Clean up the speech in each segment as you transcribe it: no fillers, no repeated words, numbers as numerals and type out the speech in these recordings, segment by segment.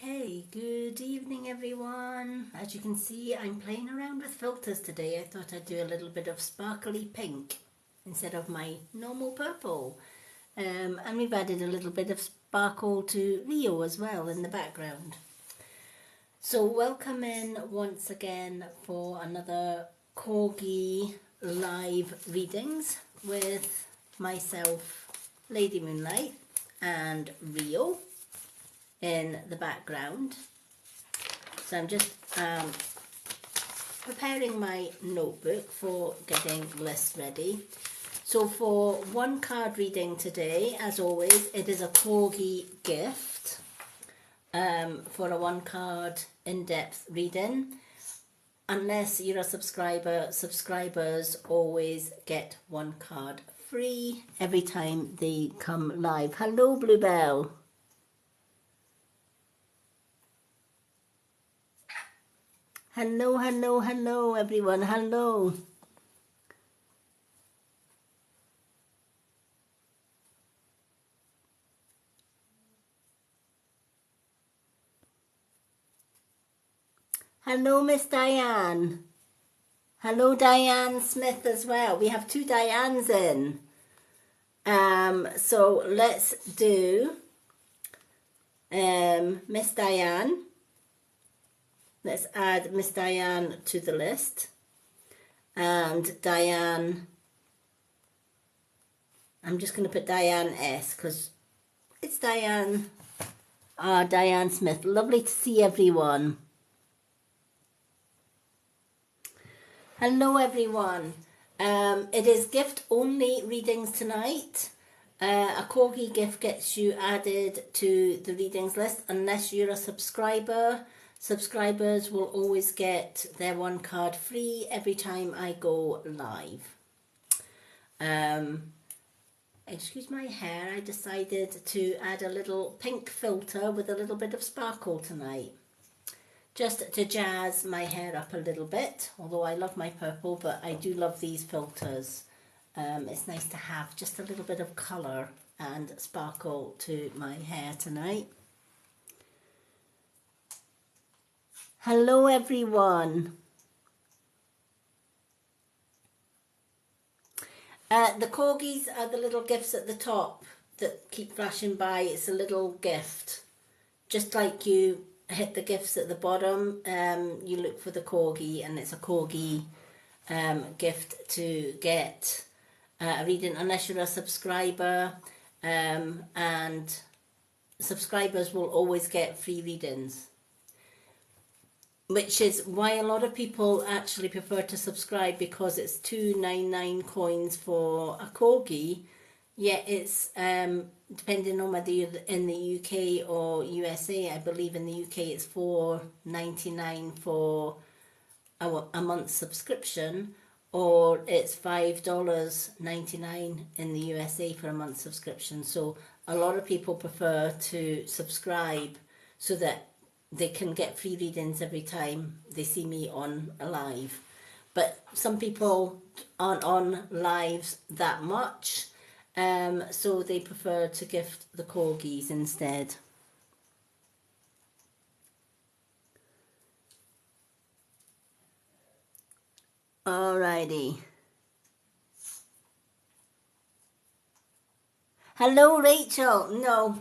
Okay, good evening everyone. As you can see, I'm playing around with filters today. I thought I'd do a little bit of sparkly pink instead of my normal purple. And we've added a little bit of sparkle to Rio as well in the background. So welcome in once again for another corgi live readings with myself, Lady Moonlight, and Rio in the background. So I'm just preparing my notebook for getting lists ready. So for one card reading today, as always, it is a corgi gift for a one card in-depth reading. Unless you're a subscriber, subscribers always get one card free every time they come live. Hello, Bluebell. Hello, hello, hello, everyone. Hello. Hello, Miss Diane. Hello, Diane Smith as well. We have two Dianes in. So let's do Miss Diane. Let's add Miss Diane to the list. And Diane, I'm just going to put Diane S because it's Diane. Diane Smith. Lovely to see everyone. Hello everyone. It is gift only readings tonight. A corgi gift gets you added to the readings list unless you're a subscriber. Subscribers will always get their one card free every time I go live. Excuse my hair, I decided to add a little pink filter with a little bit of sparkle tonight. Just to jazz my hair up a little bit, although I love my purple, but I do love these filters. It's nice to have just a little bit of colour and sparkle to my hair tonight. Hello everyone. The corgis are the little gifts at the top that keep flashing by. It's a little gift. Just like you hit the gifts at the bottom, you look for the corgi, and it's a corgi gift to get a reading unless you're a subscriber, and subscribers will always get free readings, which is why a lot of people actually prefer to subscribe, because it's 2.99 coins for a corgi. Yeah, it's depending on whether you're in the UK or USA. I believe in the UK it's $4.99 for a month's subscription, or it's $5.99 in the USA for a month's subscription. So a lot of people prefer to subscribe so that they can get free readings every time they see me on a live. But some people aren't on lives that much, so they prefer to gift the corgis instead. Alrighty. Hello, Rachel. No.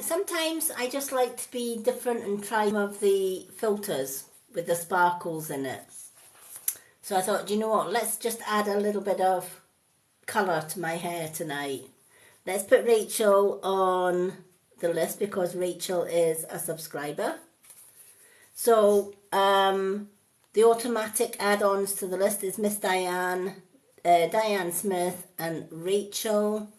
Sometimes I just like to be different and try some of the filters with the sparkles in it. So I thought, you know what, let's just add a little bit of colour to my hair tonight. Let's put Rachel on the list because Rachel is a subscriber. So the automatic add-ons to the list is Miss Diane, Diane Smith and Rachel.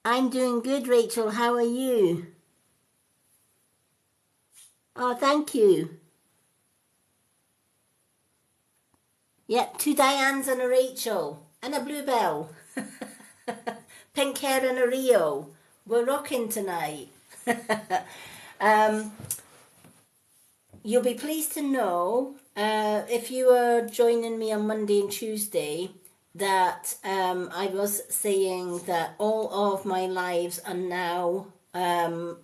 I'm doing good, Rachel. How are you? Oh, thank you. Yep, two Dianes and a Rachel. And a Bluebell. Pink hair and a Rio. We're rocking tonight. You'll be pleased to know, if you are joining me on Monday and Tuesday, that I was saying that all of my lives are now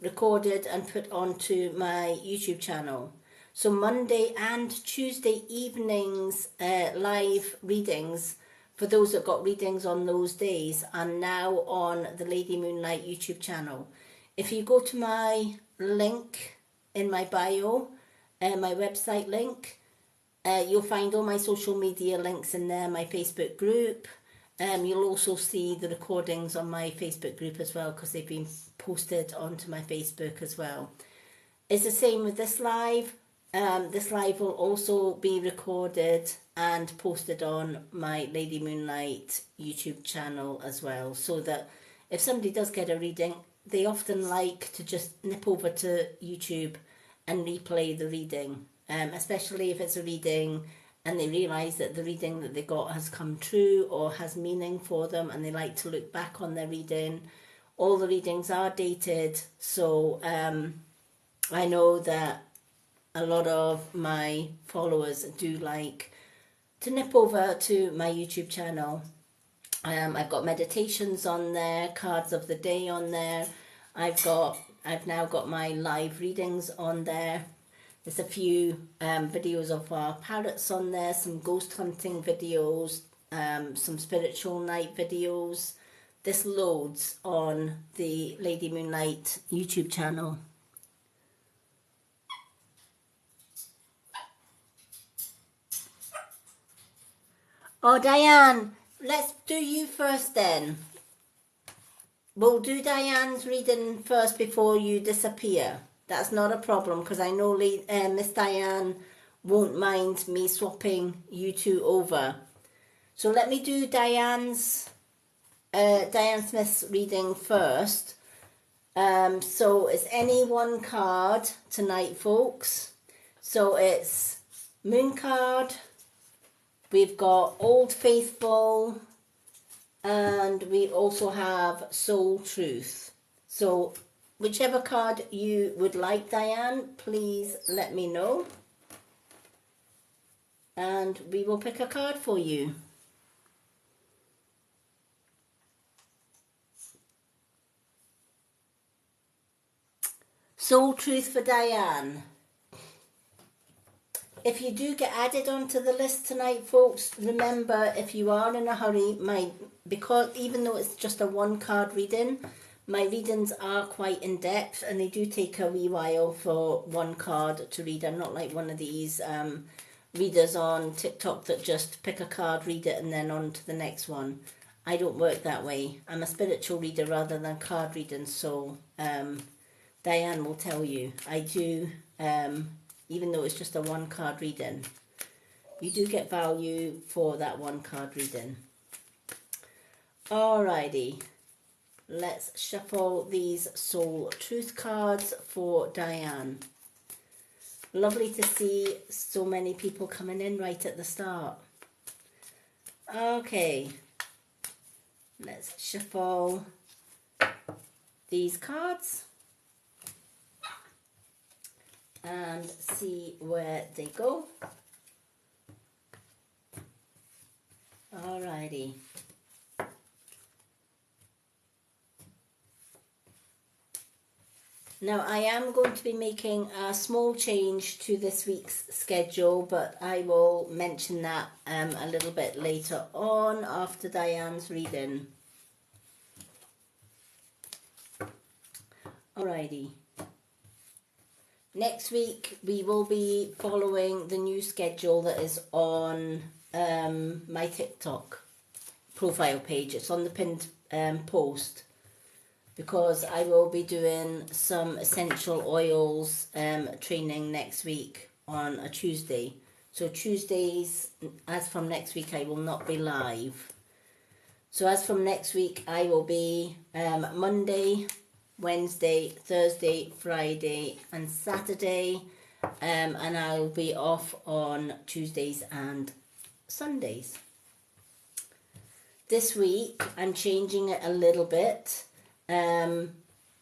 recorded and put onto my YouTube channel. So Monday and Tuesday evenings live readings, for those that got readings on those days, are now on the Lady Moonlight YouTube channel. If you go to my link in my bio, my website link, you'll find all my social media links in there, my Facebook group. You'll also see the recordings on my Facebook group as well, because they've been posted onto my Facebook as well. It's the same with this live. This live will also be recorded and posted on my Lady Moonlight YouTube channel as well, so that if somebody does get a reading, they often like to just nip over to YouTube and replay the reading, especially if it's a reading and they realise that the reading that they got has come true or has meaning for them, and they like to look back on their reading. All the readings are dated, so I know that a lot of my followers do like to nip over to my YouTube channel. I've got meditations on there, cards of the day on there. I've now got my live readings on there. There's a few videos of our parrots on there, some ghost hunting videos, some spiritual night videos. There's loads on the Lady Moonlight YouTube channel. Oh, Diane, let's do you first then. We'll do Diane's reading first before you disappear. That's not a problem, because I know Miss Diane won't mind me swapping you two over. So let me do Diane Smith's reading first. So it's any one card tonight, folks. So it's Moon card. We've got Old Faithful, and we also have Soul Truth. So whichever card you would like, Diane, please let me know, and we will pick a card for you. Soul Truth for Diane. If you do get added onto the list tonight, folks, remember, if you are in a hurry, because even though it's just a one card reading, my readings are quite in depth, and they do take a wee while for one card to read. I'm not like one of these readers on TikTok that just pick a card, read it, and then on to the next one. I don't work that way. I'm a spiritual reader rather than card reading, so Diane will tell you. I do... even though it's just a one card reading, you do get value for that one card reading. Alrighty, let's shuffle these Soul Truth cards for Diane. Lovely to see so many people coming in right at the start. Okay, let's shuffle these cards and see where they go. Alrighty. Now I am going to be making a small change to this week's schedule, but I will mention that a little bit later on after Diane's reading. Alrighty. Next week, we will be following the new schedule that is on my TikTok profile page. It's on the pinned post, because I will be doing some essential oils training next week on a Tuesday. So Tuesdays, as from next week, I will not be live. So as from next week, I will be Monday, Wednesday, Thursday, Friday and Saturday, and I'll be off on Tuesdays and Sundays. This week I'm changing it a little bit. I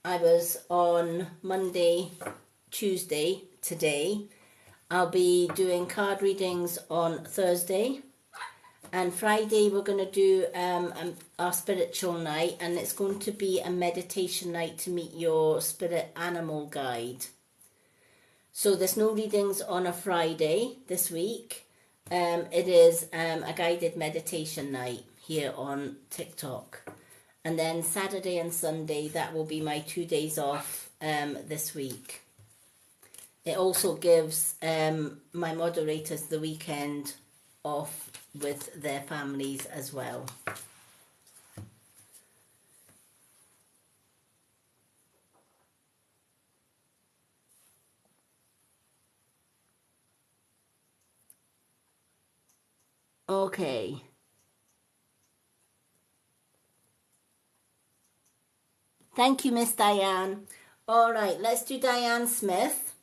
was on Monday, Tuesday today. I'll be doing card readings on Thursday, And Friday we're going to do our spiritual night, and it's going to be a meditation night to meet your spirit animal guide. So there's no readings on a Friday this week. It is a guided meditation night here on TikTok. And then Saturday and Sunday, that will be my 2 days off this week. It also gives my moderators the weekend off with their families as well. Okay. Thank you, Miss Diane. All right, let's do Diane Smith.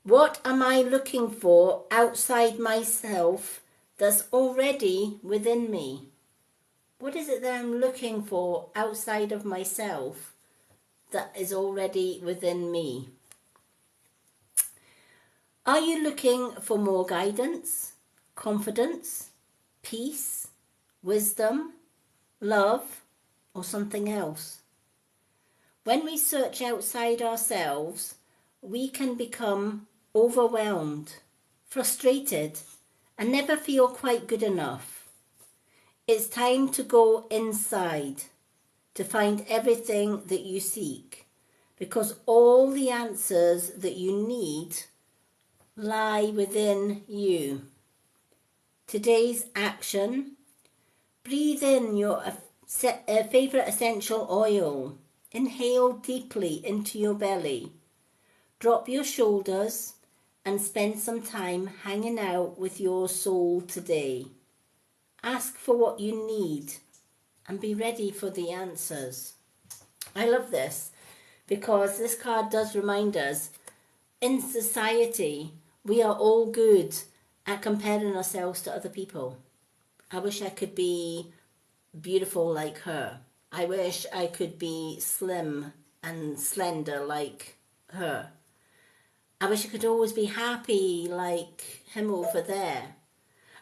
What am I looking for outside myself that's already within me? What is it that I'm looking for outside of myself that is already within me? Are you looking for more guidance, confidence, peace, wisdom, love, or something else? When we search outside ourselves, we can become overwhelmed, frustrated, and never feel quite good enough. It's time to go inside to find everything that you seek, because all the answers that you need lie within you. Today's action: breathe in your favourite essential oil. Inhale deeply into your belly. Drop your shoulders and spend some time hanging out with your soul today. Ask for what you need and be ready for the answers. I love this because this card does remind us, in society, we are all good at comparing ourselves to other people. I wish I could be beautiful like her. I wish I could be slim and slender like her. I wish I could always be happy like him over there.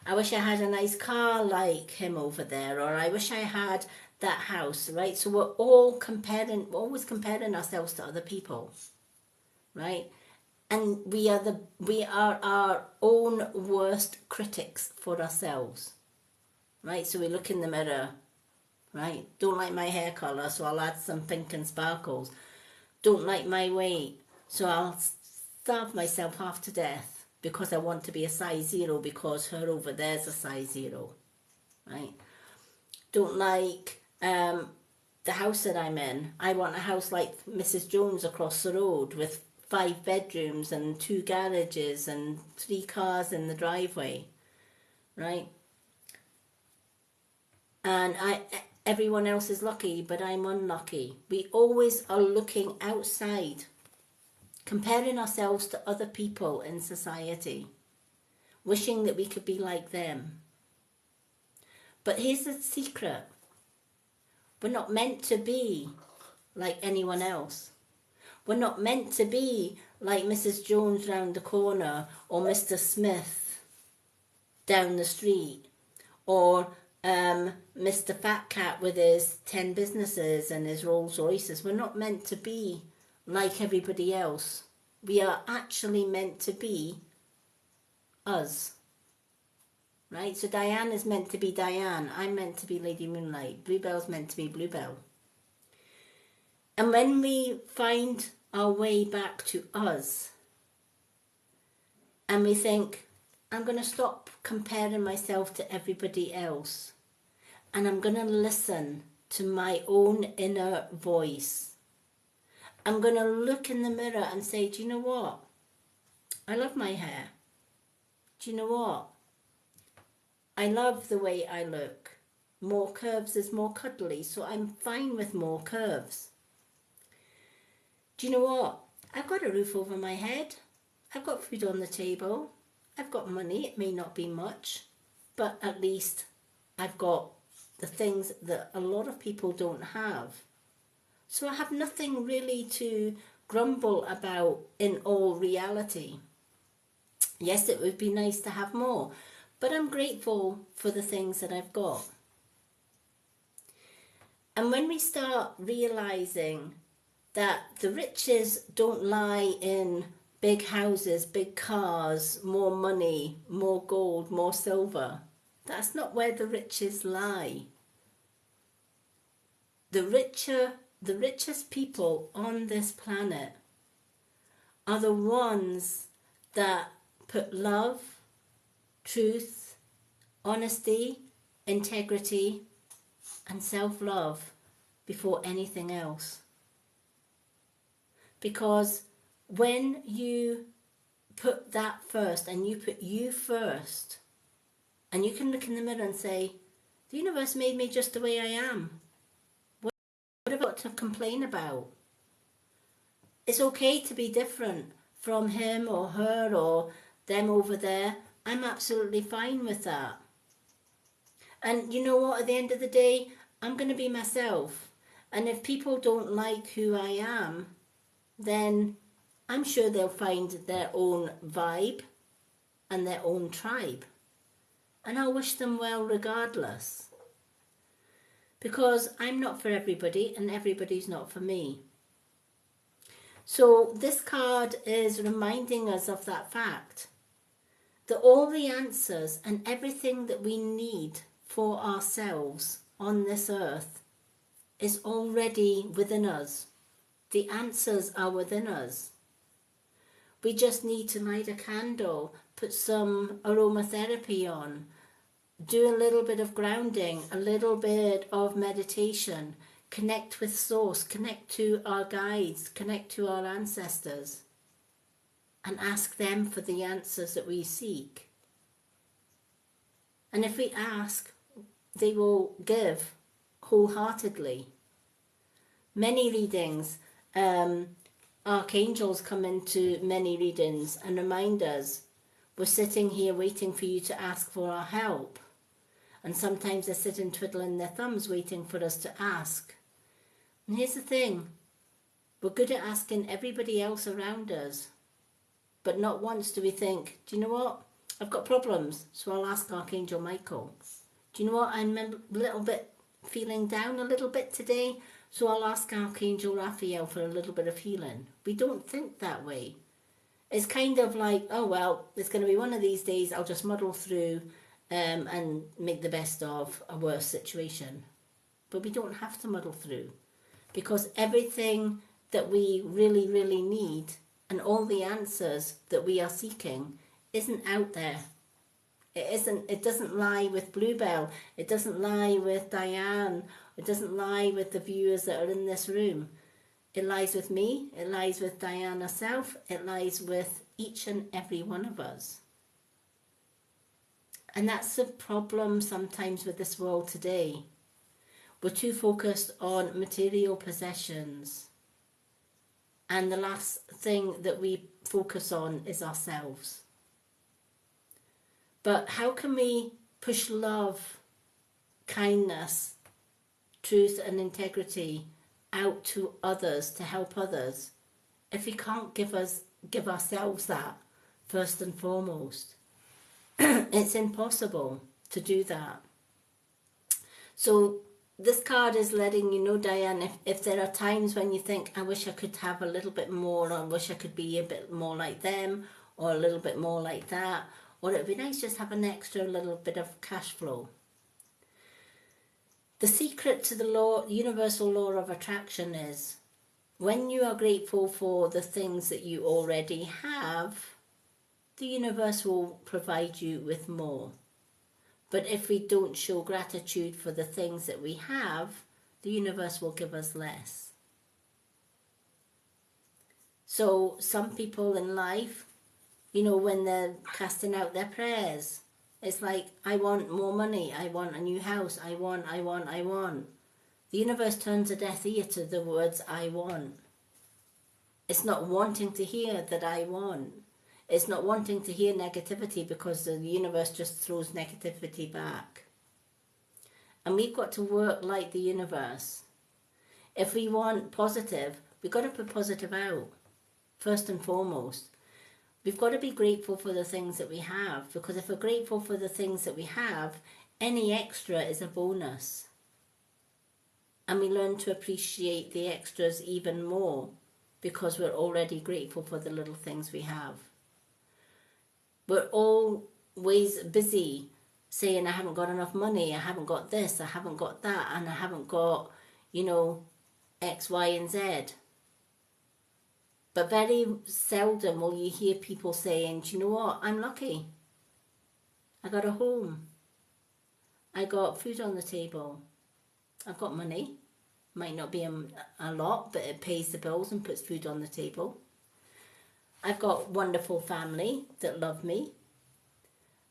I wish I had a nice car like him over there, or I wish I had that house, right? So we're always comparing ourselves to other people, right? And we are our own worst critics for ourselves, right? So we look in the mirror, right? Don't like my hair colour, so I'll add some pink and sparkles. Don't like my weight, so I'll starve myself half to death because I want to be a size 0 because her over there's a size 0, right? Don't like the house that I'm in. I want a house like Mrs. Jones across the road with 5 bedrooms and 2 garages and 3 cars in the driveway, right? And everyone else is lucky, but I'm unlucky. We always are looking outside, comparing ourselves to other people in society, wishing that we could be like them. But here's the secret. We're not meant to be like anyone else. We're not meant to be like Mrs. Jones round the corner, or Mr. Smith down the street, or Mr. Fat Cat with his 10 businesses and his Rolls Royces. We're not meant to be like everybody else. We are actually meant to be us, right? So Diane is meant to be Diane. I'm meant to be Lady Moonlight. Bluebell's meant to be Bluebell. And when we find our way back to us and we think, I'm going to stop comparing myself to everybody else, and I'm going to listen to my own inner voice. I'm going to look in the mirror and say, do you know what? I love my hair. Do you know what? I love the way I look. More curves is more cuddly, so I'm fine with more curves. Do you know what? I've got a roof over my head. I've got food on the table. I've got money. It may not be much, but at least I've got the things that a lot of people don't have. So I have nothing really to grumble about in all reality. Yes, it would be nice to have more, but I'm grateful for the things that I've got. And when we start realizing that the riches don't lie in big houses, big cars, more money, more gold, more silver, that's not where the riches lie. The richest people on this planet are the ones that put love, truth, honesty, integrity, and self-love before anything else. Because when you put that first and you put you first, and you can look in the mirror and say, the universe made me just the way I am. What have I got to complain about? It's okay to be different from him or her or them over there. I'm absolutely fine with that. And you know what, at the end of the day, I'm going to be myself. And if people don't like who I am, then I'm sure they'll find their own vibe and their own tribe. And I'll wish them well regardless. Because I'm not for everybody and everybody's not for me. So this card is reminding us of that fact. That all the answers and everything that we need for ourselves on this earth is already within us. The answers are within us. We just need to light a candle, put some aromatherapy on, do a little bit of grounding, a little bit of meditation, connect with source, connect to our guides, connect to our ancestors, and ask them for the answers that we seek. And if we ask, they will give wholeheartedly. Many readings, archangels come into many readings and remind us, we're sitting here waiting for you to ask for our help. And sometimes they're sitting twiddling their thumbs waiting for us to ask. And here's the thing, we're good at asking everybody else around us, but not once do we think, do you know what, I've got problems, so I'll ask Archangel Michael. Do you know what, I'm a little bit feeling down a little bit today, so I'll ask Archangel Raphael for a little bit of healing. We don't think that way. It's kind of like, oh well, it's going to be one of these days, I'll just muddle through and make the best of a worse situation. But we don't have to muddle through, because everything that we really, really need and all the answers that we are seeking isn't out there. It doesn't lie with Bluebell. It doesn't lie with Diane. It doesn't lie with the viewers that are in this room. It lies with me. It lies with Diane herself. It lies with each and every one of us. And that's the problem sometimes with this world today. We're too focused on material possessions. And the last thing that we focus on is ourselves. But how can we push love, kindness, truth and integrity out to others to help others if we can't give ourselves that first and foremost? It's impossible to do that. So this card is letting you know, Diane, if there are times when you think, I wish I could have a little bit more, or I wish I could be a bit more like them, or a little bit more like that, or it'd be nice just to have an extra little bit of cash flow. The secret to the universal law of attraction is, when you are grateful for the things that you already have, the universe will provide you with more. But if we don't show gratitude for the things that we have, the universe will give us less. So some people in life, when they're casting out their prayers, it's like, I want more money, I want a new house, I want. The universe turns a deaf ear to the words, I want. It's not wanting to hear that I want. It's not wanting to hear negativity, because the universe just throws negativity back. And we've got to work like the universe. If we want positive, we've got to put positive out, first and foremost. We've got to be grateful for the things that we have, because if we're grateful for the things that we have, any extra is a bonus. And we learn to appreciate the extras even more because we're already grateful for the little things we have. We're always busy saying, I haven't got enough money, I haven't got this, I haven't got that, and I haven't got, X, Y, and Z. But very seldom will you hear people saying, do you know what, I'm lucky. I got a home. I got food on the table. I've got money. Might not be a lot, but it pays the bills and puts food on the table. I've got wonderful family that love me.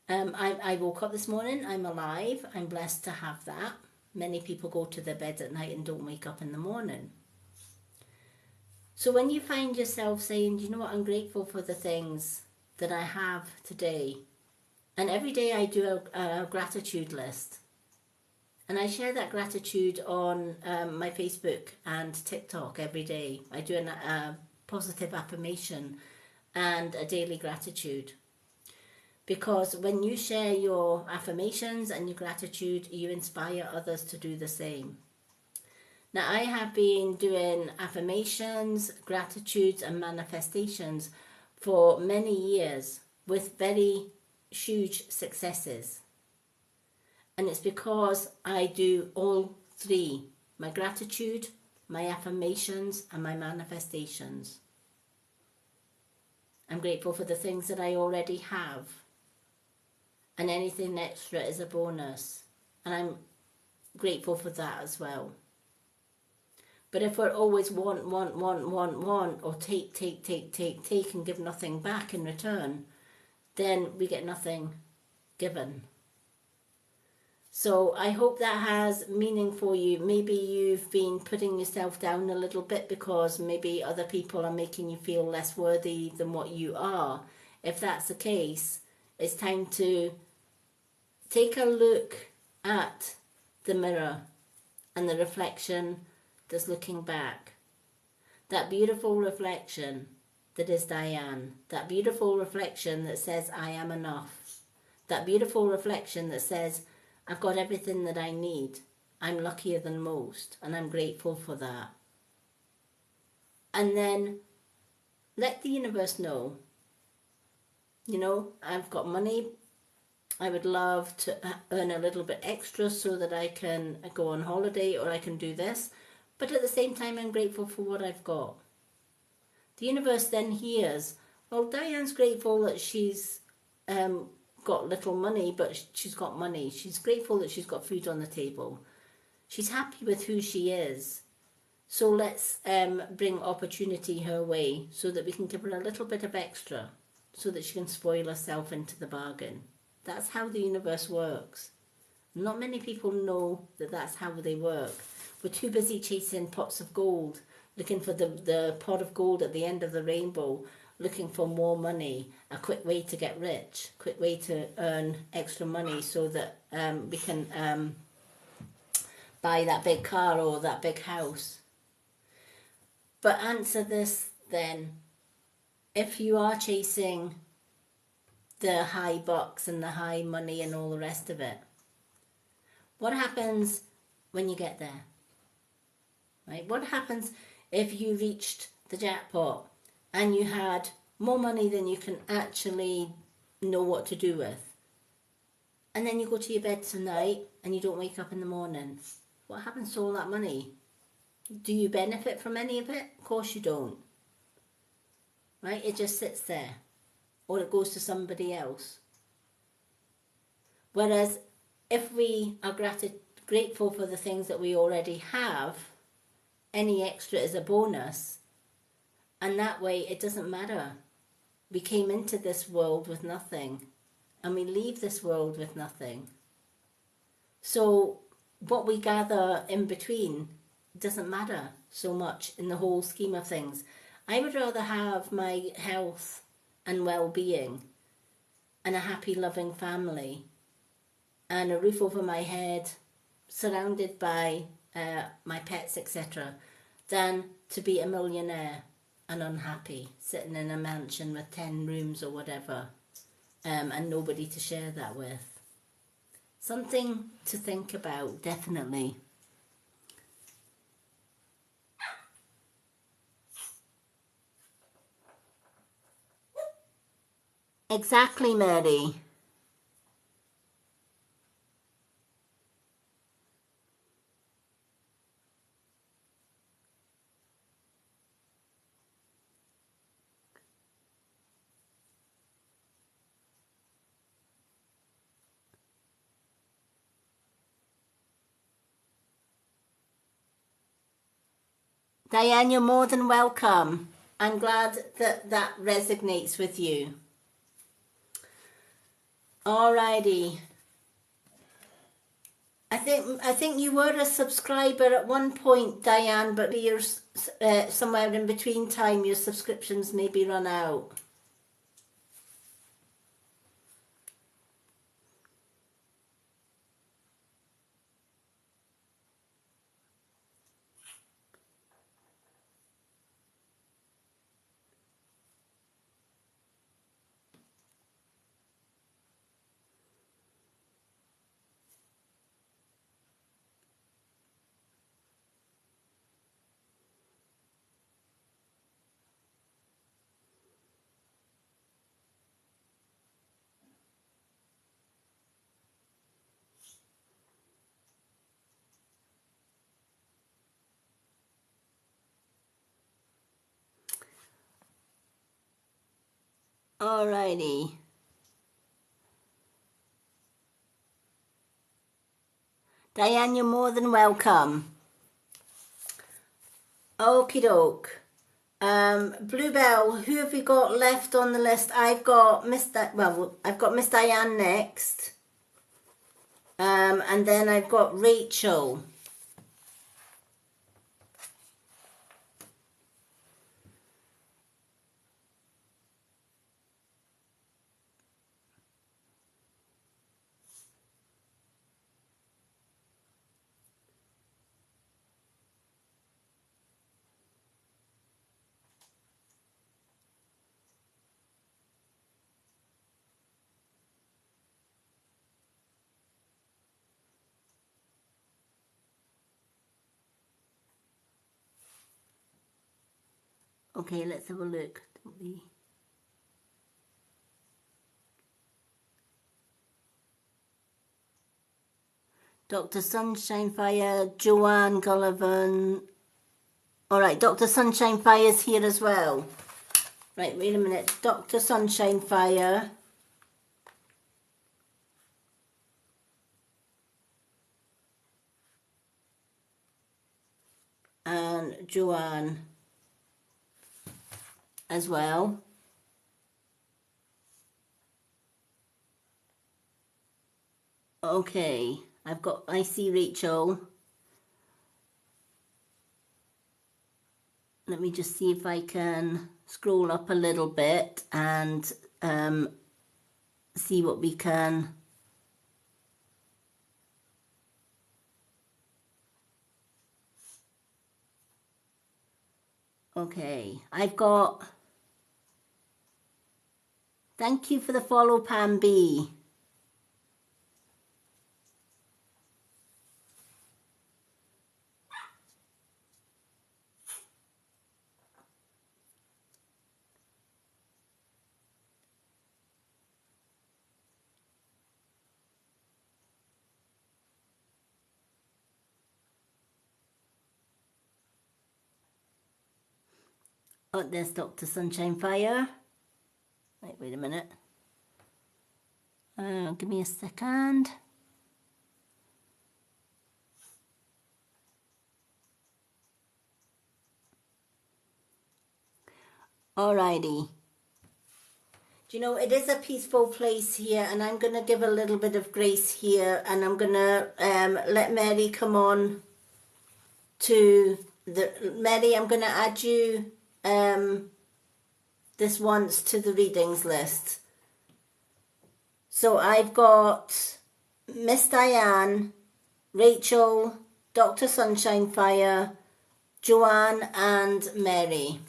I woke up this morning, I'm alive, I'm blessed to have that. Many people go to their bed at night and don't wake up in the morning. So when you find yourself saying, do you know what, I'm grateful for the things that I have today. And every day I do a gratitude list. And I share that gratitude on my Facebook and TikTok every day. I do a positive affirmation and a daily gratitude. Because when you share your affirmations and your gratitude, you inspire others to do the same. Now, I have been doing affirmations, gratitudes and manifestations for many years with very huge successes. And it's because I do all three: my gratitude, my affirmations and my manifestations. I'm grateful for the things that I already have. And anything extra is a bonus. And I'm grateful for that as well. But if we're always want, or take, and give nothing back in return, then we get nothing given. So I hope that has meaning for you. Maybe you've been putting yourself down a little bit because maybe other people are making you feel less worthy than what you are. If that's the case, it's time to take a look at the mirror and the reflection that's looking back. That beautiful reflection that is Diane. That beautiful reflection that says, I am enough. That beautiful reflection that says, I've got everything that I need. I'm luckier than most, and I'm grateful for that. And then let the universe know, I've got money. I would love to earn a little bit extra so that I can go on holiday or I can do this. But at the same time, I'm grateful for what I've got. The universe then hears, well, Diane's grateful that she's got little money, but she's got money. She's grateful that she's got food on the table. She's happy with who she is. So let's bring opportunity her way so that we can give her a little bit of extra so that she can spoil herself into the bargain. That's how the universe works. Not many people know that that's how they work. We're too busy chasing pots of gold, looking for the pot of gold at the end of the rainbow, looking for more money, a quick way to get rich, quick way to earn extra money so that we can buy that big car or that big house. But answer this then. If you are chasing the high bucks and the high money and all the rest of it, what happens when you get there? Right? What happens if you reached the jackpot and you had more money than you can actually know what to do with? And then you go to your bed tonight and you don't wake up in the morning. What happens to all that money? Do you benefit from any of it? Of course you don't. Right? It just sits there. Or it goes to somebody else. Whereas if we are grateful for the things that we already have, any extra is a bonus. And that way it doesn't matter. We came into this world with nothing. And we leave this world with nothing. So what we gather in between doesn't matter so much in the whole scheme of things. I would rather have my health and well-being and a happy, loving family and a roof over my head, surrounded by my pets, etc., than to be a millionaire and unhappy, sitting in a mansion with 10 rooms or whatever, and nobody to share that with. Something to think about, definitely. Exactly, Mary. Diane, you're more than welcome. I'm glad that that resonates with you. Alrighty. I think you were a subscriber at one point, Diane, but you're somewhere in between time. Your subscriptions maybe run out. Alrighty. Diane, you're more than welcome. Okie doke. Bluebell, who have we got left on the list? I've got Miss Diane next. And then I've got Rachel. Okay, let's have a look. Dr. Sunshine Fire, Joanne Gullivan. All right, Dr. Sunshine Fire's here as well. Right, wait a minute. Dr. Sunshine Fire. And Joanne as well. Okay, I see Rachel. Let me just see if I can scroll up a little bit and see what we can. Okay, I've got, thank you for the follow, Pam B. Oh, there's Dr. Sunshine Fire. Right, wait a minute. Give me a second. Alrighty. Do you know, it is a peaceful place here, and I'm going to give a little bit of grace here, and I'm going to let Mary come on to Mary, I'm going to add you this once to the readings list. So I've got Miss Diane, Rachel, Dr. Sunshine Fire, Joanne and Mary.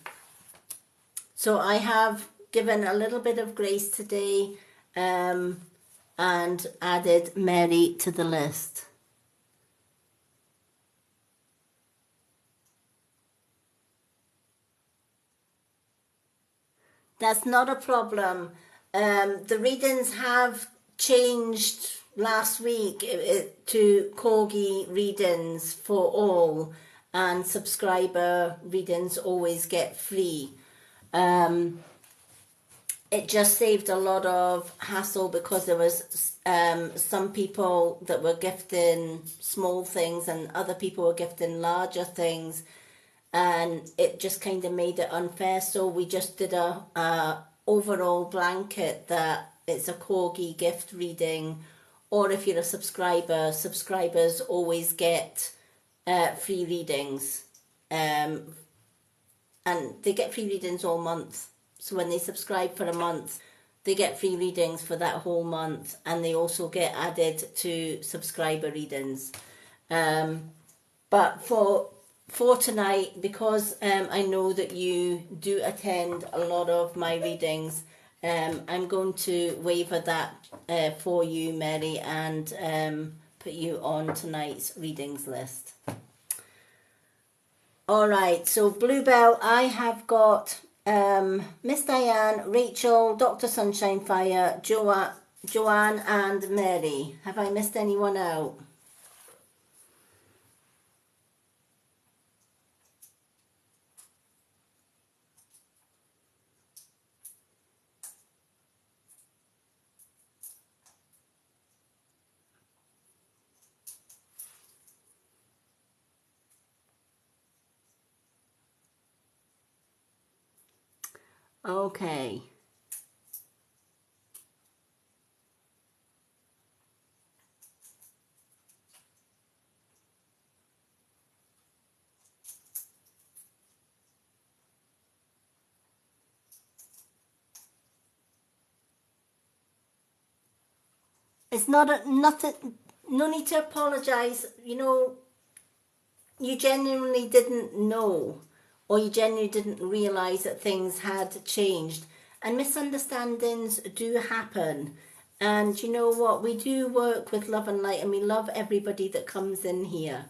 So I have given a little bit of grace today and added Mary to the list. That's not a problem. The readings have changed last week to corgi readings for all, and subscriber readings always get free. It just saved a lot of hassle because there was some people that were gifting small things and other people were gifting larger things, and it just kind of made it unfair. So we just did a overall blanket that it's a corgi gift reading, or if you're a subscriber, subscribers always get free readings, and they get free readings all month. So when they subscribe for a month, they get free readings for that whole month, and they also get added to subscriber readings. But for tonight, because I know that you do attend a lot of my readings, I'm going to waiver that for you, Mary, and put you on tonight's readings list. All right, so Bluebell, I have got Miss Diane, Rachel, Dr. Sunshine Fire, Joanne, and Mary. Have I missed anyone out? Okay. It's nothing, no need to apologise. You know, you genuinely didn't know, or you genuinely didn't realise that things had changed. And misunderstandings do happen. And you know what? We do work with love and light, and we love everybody that comes in here.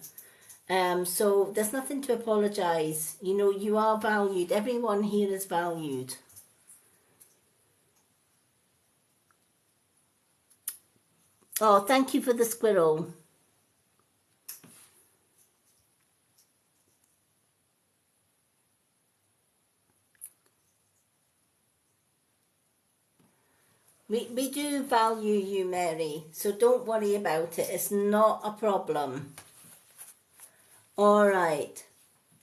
So there's nothing to apologise. You know, you are valued. Everyone here is valued. Oh, thank you for the squirrel. We do value you, Mary, so don't worry about it. It's not a problem. All right.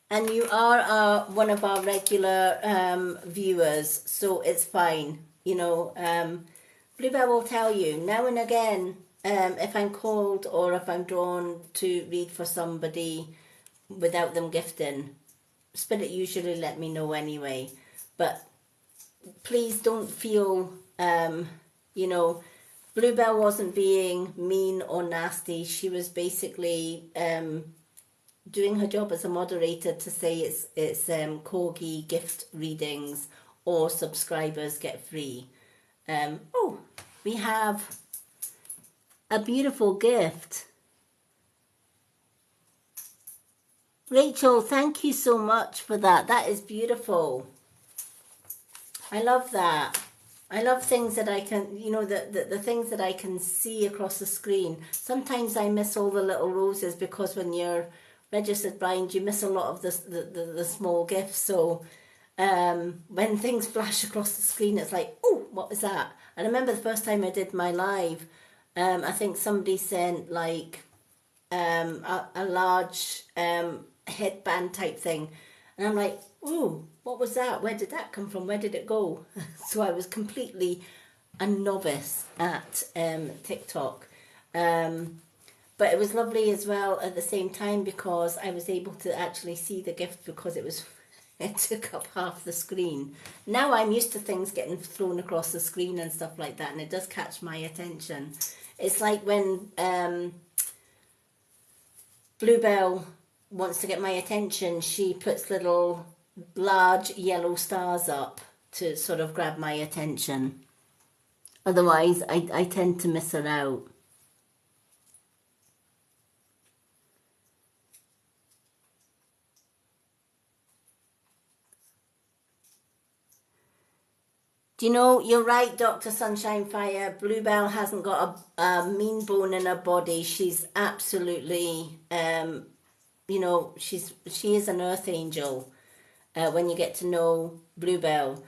And you are one of our regular viewers, so it's fine. You know, Bluebell will tell you now and again if I'm called or if I'm drawn to read for somebody without them gifting. Spirit usually let me know anyway. But please don't feel, you know, Bluebell wasn't being mean or nasty. She was basically doing her job as a moderator to say it's corgi gift readings or subscribers get free. Oh, we have a beautiful gift. Rachel, thank you so much for that. That is beautiful. I love that. I love things that I can, you know, the things that I can see across the screen. Sometimes I miss all the little roses because when you're registered blind, you miss a lot of the small gifts. So when things flash across the screen, it's like, oh, what was that? I remember the first time I did my live, I think somebody sent like a large headband type thing. And I'm like, oh, what was that? Where did that come from? Where did it go? So I was completely a novice at TikTok. But it was lovely as well at the same time because I was able to actually see the gift because it took up half the screen. Now I'm used to things getting thrown across the screen and stuff like that, and it does catch my attention. It's like when Bluebell wants to get my attention, she puts little large yellow stars up to sort of grab my attention. Otherwise, I tend to miss her out. Do you know, you're right, Dr. Sunshine Fire. Bluebell hasn't got a mean bone in her body. She's absolutely, you know, she is an earth angel when you get to know Bluebell.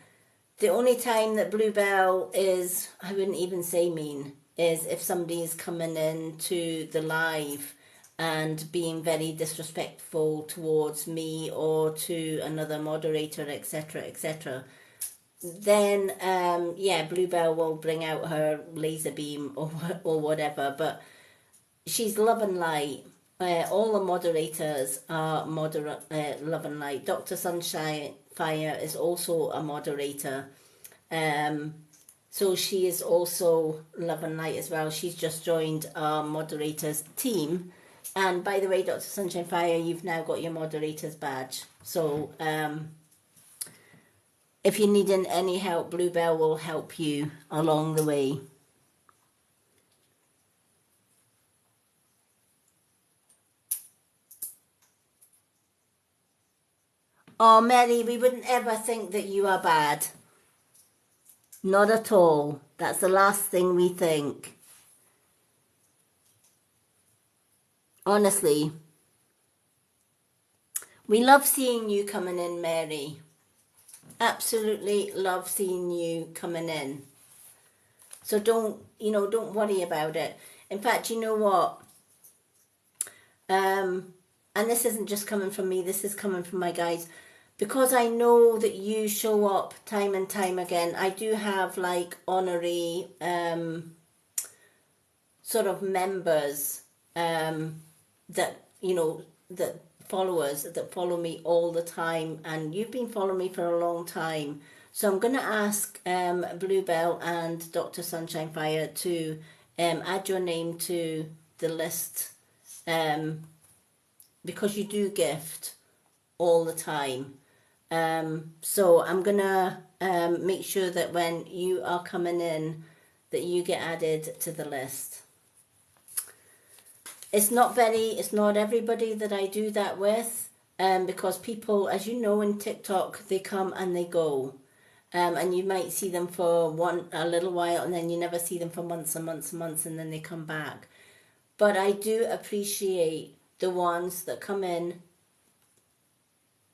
The only time that Bluebell is, I wouldn't even say mean, is if somebody is coming in to the live and being very disrespectful towards me or to another moderator, etc., etc. Then, yeah, Bluebell will bring out her laser beam or whatever. But she's love and light. All the moderators are love and light. Dr. Sunshine Fire is also a moderator. So she is also love and light as well. She's just joined our moderators team. And by the way, Dr. Sunshine Fire, you've now got your moderator's badge. So if you're needing any help, Bluebell will help you along the way. Oh, Mary, we wouldn't ever think that you are bad. Not at all. That's the last thing we think. Honestly. We love seeing you coming in, Mary. Absolutely love seeing you coming in. So don't worry about it. In fact, you know what? And this isn't just coming from me, this is coming from my guys. Because I know that you show up time and time again, I do have like honorary sort of members that, you know, that followers that follow me all the time, and you've been following me for a long time. So I'm going to ask Bluebell and Dr. Sunshine Fire to add your name to the list because you do gift all the time. So I'm going to make sure that when you are coming in that you get added to the list. It's not everybody that I do that with, because people, as you know, in TikTok, they come and they go. And you might see them for a little while, and then you never see them for months and months and months, and then they come back. But I do appreciate the ones that come in,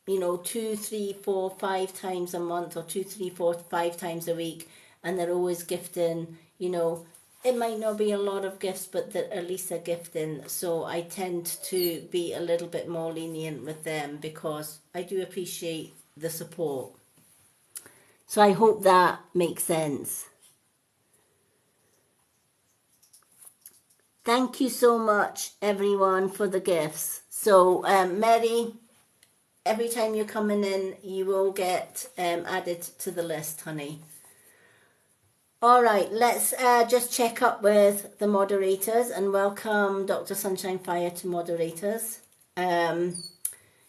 you know, 2, 3, 4, 5 times a month, or 2, 3, 4, 5 times a week, and they're always gifting, you know. It might not be a lot of gifts, but at least they're gifting. So I tend to be a little bit more lenient with them because I do appreciate the support. So I hope that makes sense. Thank you so much, everyone, for the gifts. So, Mary, every time you're coming in, you will get added to the list, honey. All right, let's just check up with the moderators and welcome Dr. Sunshine Fire to moderators.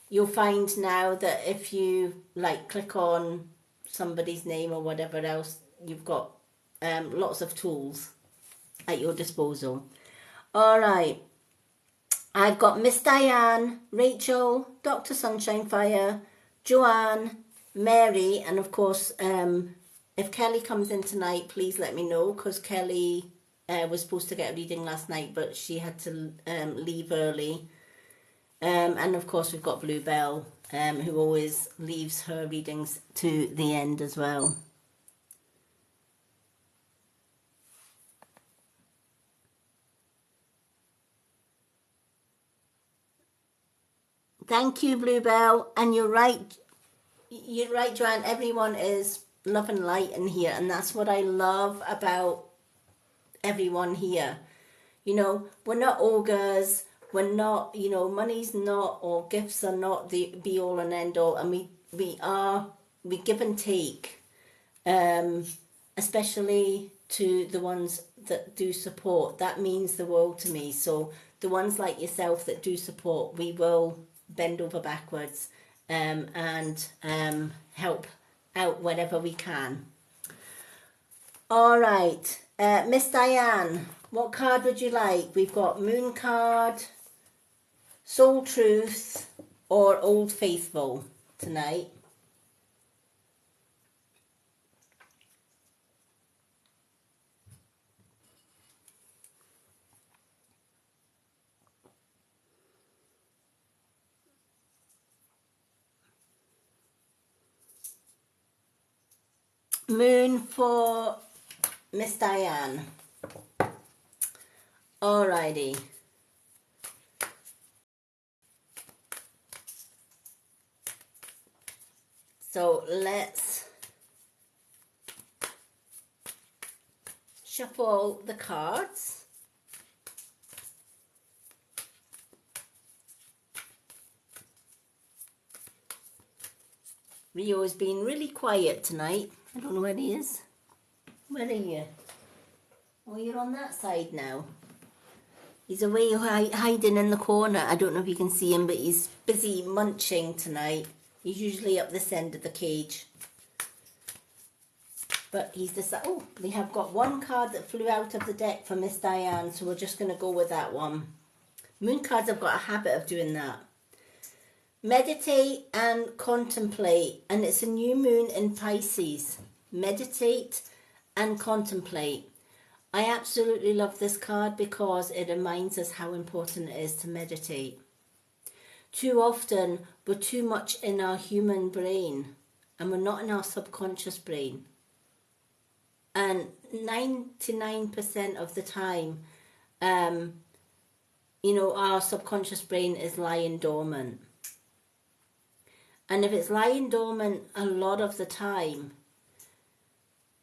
You'll find now that if you click on somebody's name or whatever else, you've got lots of tools at your disposal. All right, I've got Miss Diane, Rachel, Dr. Sunshine Fire, Joanne, Mary, and of course, if Kelly comes in tonight, please let me know, because Kelly was supposed to get a reading last night, but she had to leave early. And of course, we've got Bluebell, who always leaves her readings to the end as well. Thank you, Bluebell. And you're right, Joanne. Everyone is love and light in here, and that's what I love about everyone here. You know, we're not ogres, we're not, you know, money's not, or gifts are not the be all and end all, and we give and take, especially to the ones that do support. That means the world to me. So the ones like yourself that do support, we will bend over backwards and help out wherever we can. All right, Miss Diane, what card would you like? We've got Moon card, Soul Truth, or Old Faithful tonight. Moon for Miss Diane. Alrighty. So let's shuffle the cards. Rio's been really quiet tonight. I don't know where he is. Where are you? Oh, you're on that side now. He's away hiding in the corner. I don't know if you can see him, but he's busy munching tonight. He's usually up this end of the cage. But he's decided, oh, we have got one card that flew out of the deck for Miss Diane, so we're just going to go with that one. Moon cards have got a habit of doing that. Meditate and contemplate, and it's a new moon in Pisces. Meditate and contemplate. I absolutely love this card because it reminds us how important it is to meditate. Too often, we're too much in our human brain and we're not in our subconscious brain. And 99% of the time, our subconscious brain is lying dormant. And if it's lying dormant a lot of the time,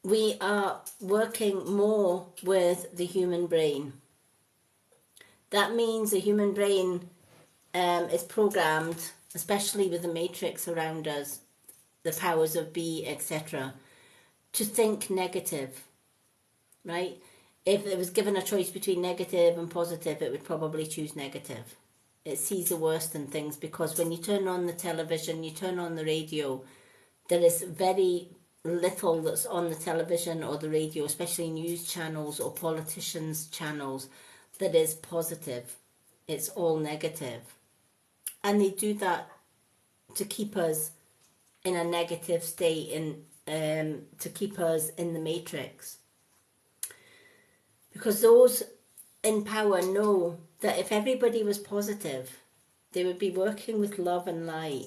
we are working more with the human brain. That means the human brain is programmed, especially with the matrix around us, the powers of be, etc., to think negative, right? If it was given a choice between negative and positive, it would probably choose negative. It sees the worst in things because when you turn on the television, you turn on the radio, there is very little that's on the television or the radio, especially news channels or politicians' channels, that is positive. It's all negative. And they do that to keep us in a negative state and to keep us in the matrix. Because those in power know that if everybody was positive, they would be working with love and light.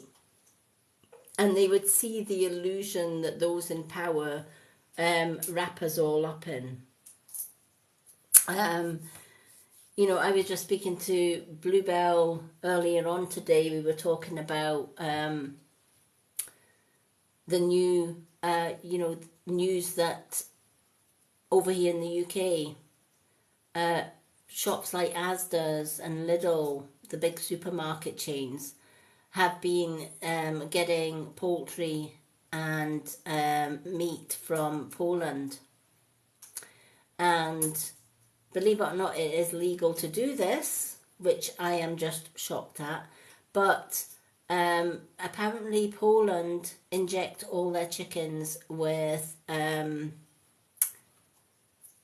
And they would see the illusion that those in power wrap us all up in. I was just speaking to Bluebell earlier on today. We were talking about the new, news that over here in the UK, shops like Asda's and Lidl, the big supermarket chains, have been getting poultry and meat from Poland. And believe it or not, it is legal to do this, which I am just shocked at. But apparently Poland inject all their chickens with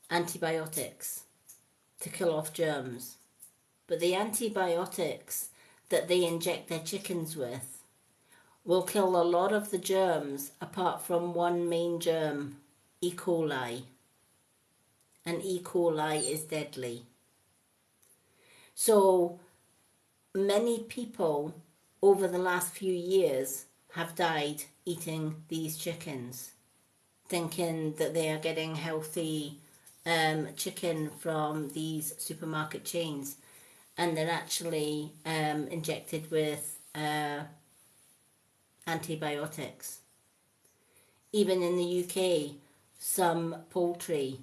antibiotics to kill off germs. But the antibiotics that they inject their chickens with will kill a lot of the germs apart from one main germ, E. coli. And E. coli is deadly. So many people over the last few years have died eating these chickens, thinking that they are getting healthy chicken from these supermarket chains, and they're actually injected with antibiotics. Even in the UK, some poultry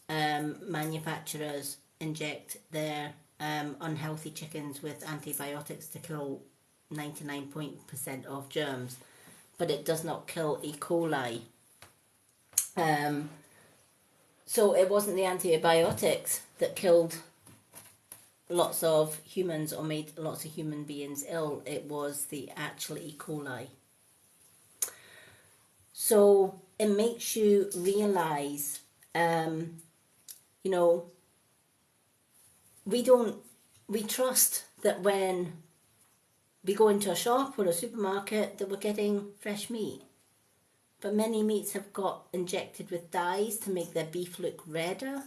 manufacturers inject their unhealthy chickens with antibiotics to kill 99% of germs, but it does not kill E. coli. So it wasn't the antibiotics that killed lots of humans or made lots of human beings ill. It was the actual E. coli. So it makes you realize, you know, we trust that when we go into a shop or a supermarket that we're getting fresh meat. But many meats have got injected with dyes to make their beef look redder.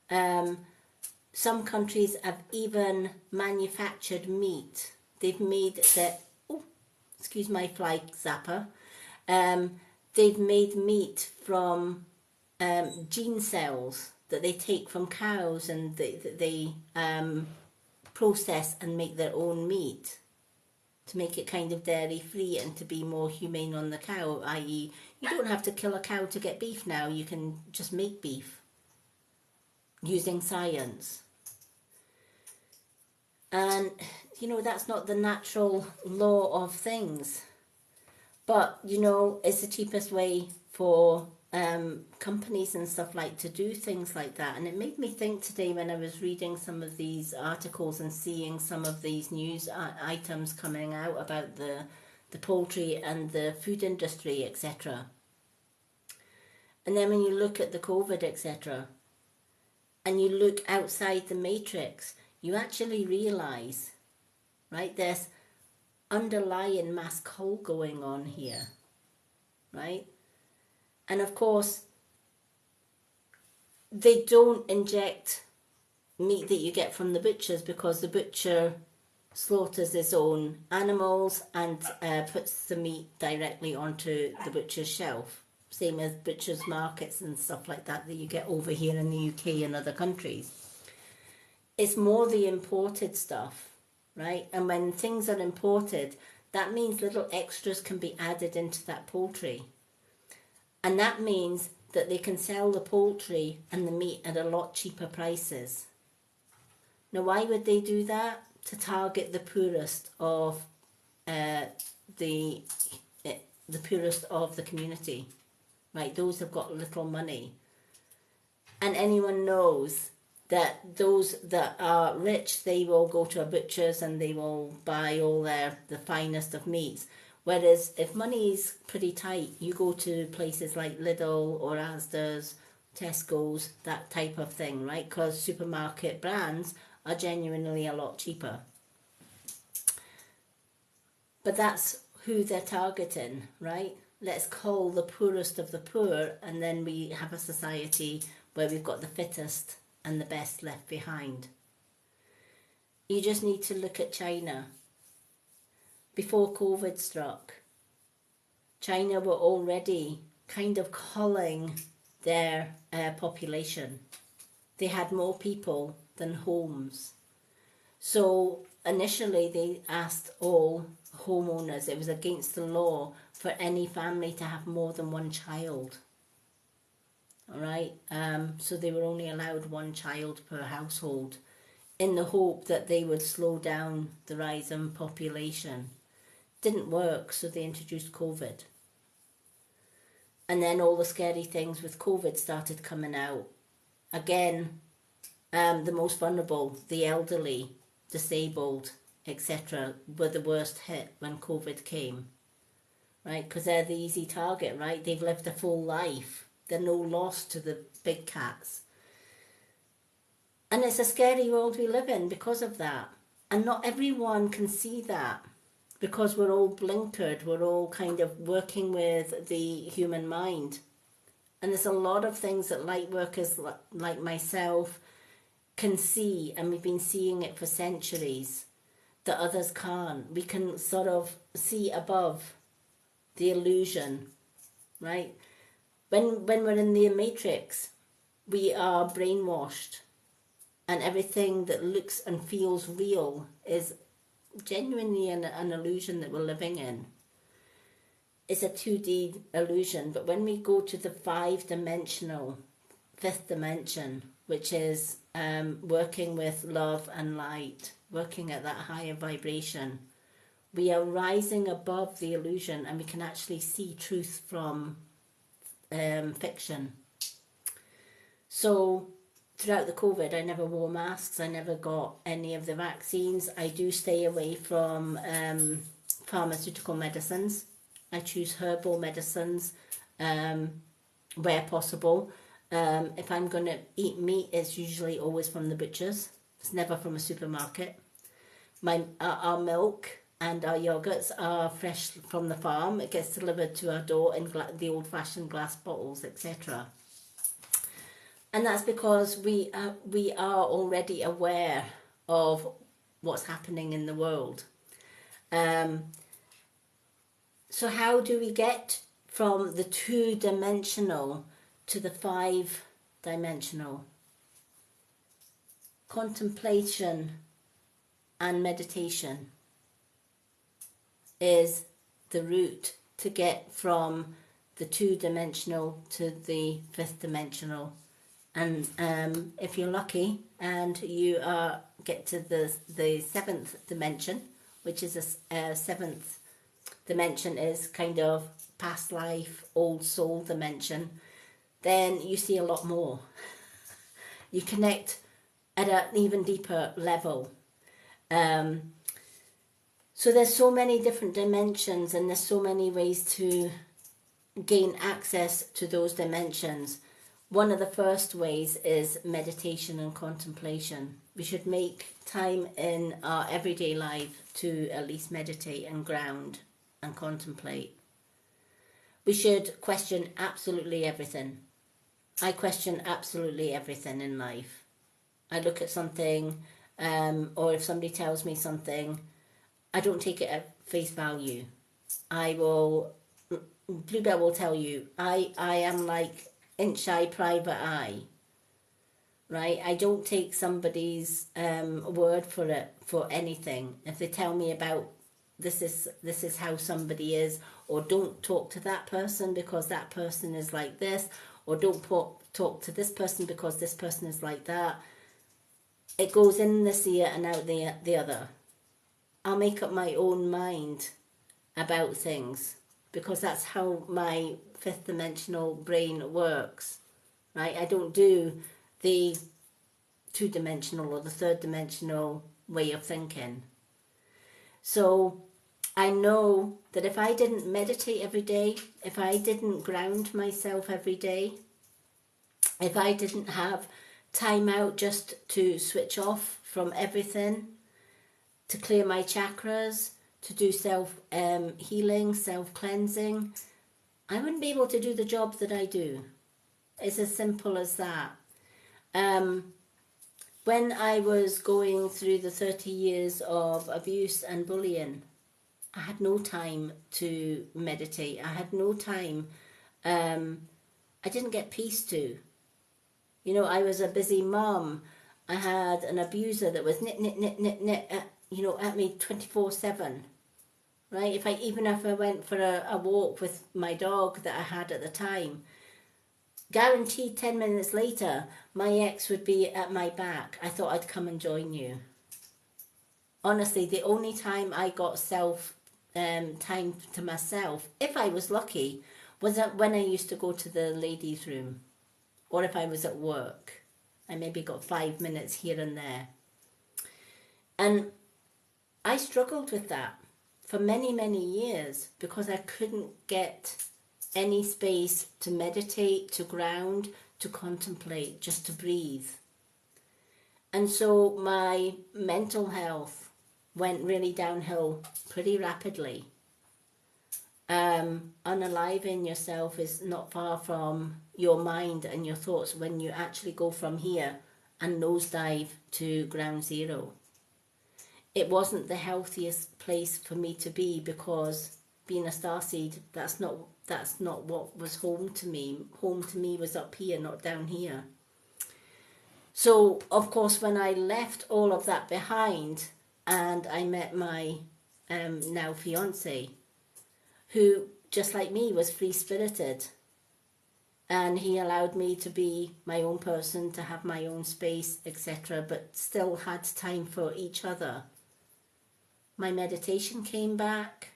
Some countries have even manufactured meat. They've made their, oh, excuse my fly zapper. They've made meat from gene cells that they take from cows, and they process and make their own meat to make it kind of dairy free and to be more humane on the cow, i.e. you don't have to kill a cow to get beef now, you can just make beef using science. And you know, that's not the natural law of things, but you know, it's the cheapest way for companies and stuff like to do things like that. And it made me think today when I was reading some of these articles and seeing some of these news items coming out about the poultry and the food industry, etc. And then when you look at the COVID, etc., and you look outside the matrix, you actually realise, right, there's underlying mass cull going on here, right? And of course, they don't inject meat that you get from the butchers because the butcher slaughters his own animals and puts the meat directly onto the butcher's shelf. Same as butchers' markets and stuff like that you get over here in the UK and other countries. It's more the imported stuff, right? And when things are imported, that means little extras can be added into that poultry. And that means that they can sell the poultry and the meat at a lot cheaper prices. Now, why would they do that? To target the poorest of the poorest of the community, right? Those have got little money. And anyone knows that those that are rich, they will go to a butcher's and they will buy all the finest of meats. Whereas if money's pretty tight, you go to places like Lidl or Asda's, Tesco's, that type of thing, right? Because supermarket brands are genuinely a lot cheaper. But that's who they're targeting, right? Let's call the poorest of the poor, and then we have a society where we've got the fittest and the best left behind. You just need to look at China. Before COVID struck, China were already kind of culling their population. They had more people than homes. So initially they asked all homeowners, it was against the law for any family to have more than one child. All right, so they were only allowed one child per household in the hope that they would slow down the rise in population. Didn't work, so they introduced COVID. And then all the scary things with COVID started coming out. Again, the most vulnerable, the elderly, disabled, etc., were the worst hit when COVID came, right? Because they're the easy target, right? They've lived a full life. They're no loss to the big cats. And it's a scary world we live in because of that. And not everyone can see that, because we're all blinkered, we're all kind of working with the human mind. And there's a lot of things that light workers like myself can see, and we've been seeing it for centuries, that others can't. We can sort of see above the illusion, right? When we're in the matrix, we are brainwashed, and everything that looks and feels real is genuinely an illusion that we're living in. It's a 2D illusion, but when we go to the five-dimensional, fifth dimension, which is working with love and light, working at that higher vibration, we are rising above the illusion, and we can actually see truth from fiction. So throughout the COVID, I never wore masks. I never got any of the vaccines. I do stay away from pharmaceutical medicines. I choose herbal medicines where possible. If I'm going to eat meat, it's usually always from the butchers. It's never from a supermarket. Our milk and our yogurts are fresh from the farm. It gets delivered to our door in the old-fashioned glass bottles, etc. And that's because we are already aware of what's happening in the world. So how do we get from the 2-dimensional to the 5-dimensional? Contemplation and meditation is the route to get from the 2-dimensional to the 5th dimensional. And if you're lucky and you get to the 7th dimension, which is a 7th dimension is kind of past life, old soul dimension, then you see a lot more. You connect at an even deeper level. So there's so many different dimensions, and there's so many ways to gain access to those dimensions. One of the first ways is meditation and contemplation. We should make time in our everyday life to at least meditate and ground and contemplate. We should question absolutely everything. I question absolutely everything in life. I look at something, or if somebody tells me something, I don't take it at face value. Bluebell will tell you, I am like inch eye, private eye, right? I don't take somebody's word for it, for anything. If they tell me about this is how somebody is, or don't talk to that person because that person is like this, or don't talk to this person because this person is like that. It goes in this ear and out the other. I'll make up my own mind about things because that's how my 5th dimensional brain works, right? I don't do the 2-dimensional or the 3rd dimensional way of thinking. So I know that if I didn't meditate every day, if I didn't ground myself every day, if I didn't have time out just to switch off from everything, to clear my chakras, to do self-healing, self-cleansing, I wouldn't be able to do the job that I do. It's as simple as that. When I was going through the 30 years of abuse and bullying, I had no time to meditate. I had no time. I didn't get peace to. You know, I was a busy mum. I had an abuser that was nit, at me 24/7. Right? If I went for a walk with my dog that I had at the time, guaranteed 10 minutes later, my ex would be at my back. I thought I'd come and join you. Honestly, the only time I got time to myself, if I was lucky, was when I used to go to the ladies' room, or if I was at work. I maybe got 5 minutes here and there. And I struggled with that for many, many years because I couldn't get any space to meditate, to ground, to contemplate, just to breathe. And so my mental health went really downhill pretty rapidly. Unaliving yourself is not far from your mind and your thoughts when you actually go from here and nosedive to ground zero. It wasn't the healthiest place for me to be because being a starseed, that's not what was home to me. Home to me was up here, not down here. So, of course, when I left all of that behind and I met my now fiance, who, just like me, was free-spirited, and he allowed me to be my own person, to have my own space, etc., but still had time for each other. My meditation came back,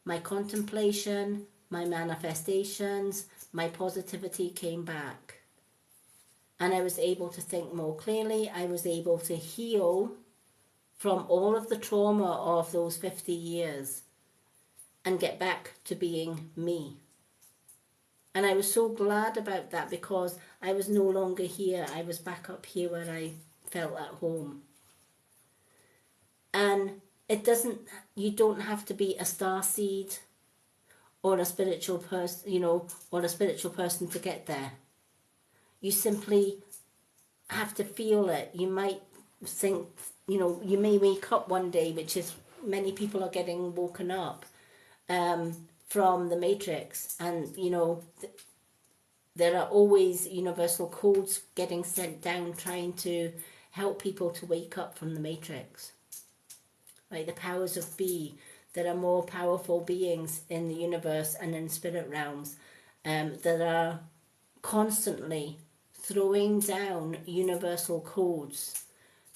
my contemplation, my manifestations, my positivity came back. And I was able to think more clearly. I was able to heal from all of the trauma of those 50 years and get back to being me. And I was so glad about that because I was no longer here. I was back up here where I felt at home. And it doesn't, you don't have to be a starseed or a spiritual person, you know, or a spiritual person to get there. You simply have to feel it. You might think, you know, you may wake up one day, which is many people are getting woken up from the matrix, and you know there are always universal codes getting sent down trying to help people to wake up from the matrix. Like the powers of be, there are more powerful beings in the universe and in spirit realms that are constantly throwing down universal codes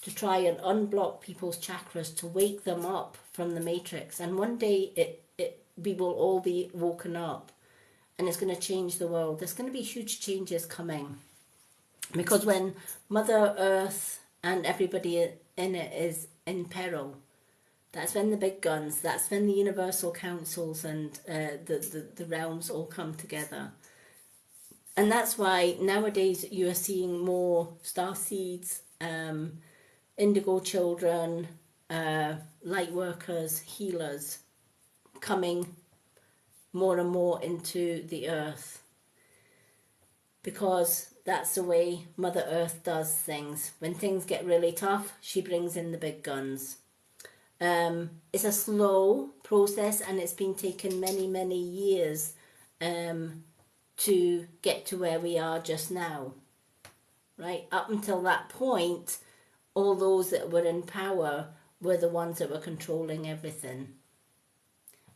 to try and unblock people's chakras to wake them up from the matrix. And one day we will all be woken up, and it's going to change the world. There's going to be huge changes coming, because when Mother Earth and everybody in it is in peril, that's when the big guns, that's when the universal councils and the realms all come together. And that's why nowadays you are seeing more starseeds, indigo children, light workers, healers coming more and more into the earth, because that's the way Mother Earth does things. When things get really tough, she brings in the big guns. It's a slow process, and it's been taken many years to get to where we are just now. Right? Up until that point, all those that were in power were the ones that were controlling everything.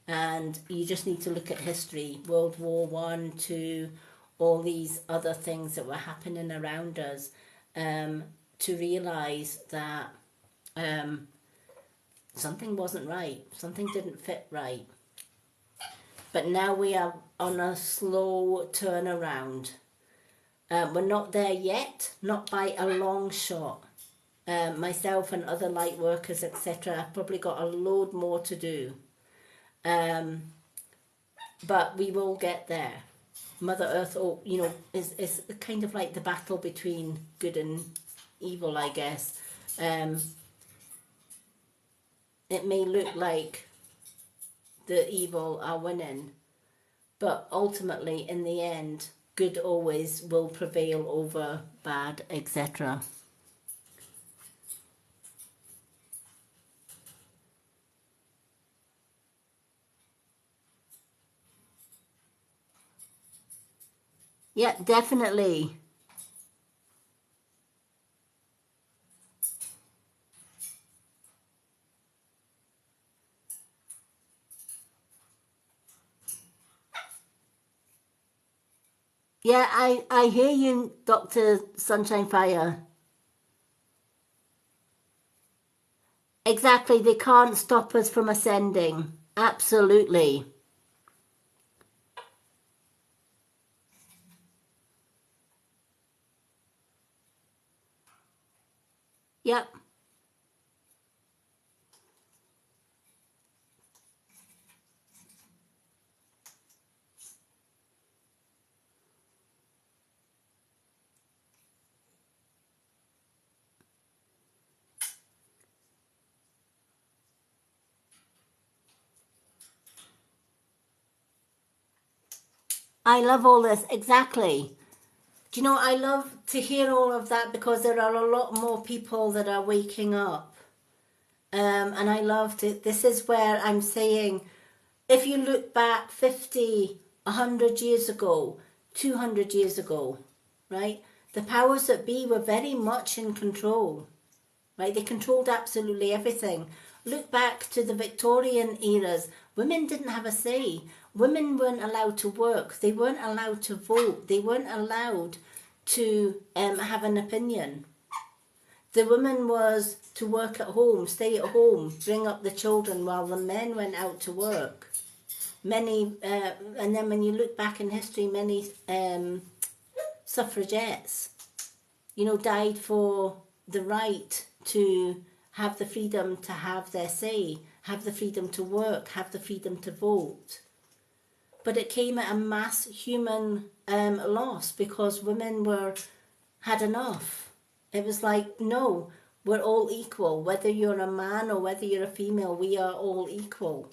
And you just need to look at history, World War One, Two, all these other things that were happening around us, to realise that something wasn't right, something didn't fit right. But now we are on a slow turnaround. We're not there yet, not by a long shot. Myself and other light workers, etc., have probably got a load more to do. But we will get there. Mother Earth, you know, is kind of like the battle between good and evil, I guess. It may look like the evil are winning, but ultimately, in the end, good always will prevail over bad, etc. Yeah, definitely. Yeah, I hear you, Dr. Sunshine Fire. Exactly, they can't stop us from ascending. Absolutely. Yep. I love all this. Exactly. Do you know, I love to hear all of that because there are a lot more people that are waking up. And I loved it. This is where I'm saying, if you look back 50, 100 years ago, 200 years ago, right, the powers that be were very much in control, right? They controlled absolutely everything. Look back to the Victorian eras. Women didn't have a say. Women weren't allowed to work. They weren't allowed to vote. They weren't allowed to have an opinion. The woman was to work at home, stay at home, bring up the children while the men went out to work. Many, and then when you look back in history, many suffragettes, you know, died for the right to have the freedom to have their say, have the freedom to work, have the freedom to vote. but it came at a mass human loss, because women had enough. It was like, no, we're all equal. Whether you're a man or whether you're a female, we are all equal.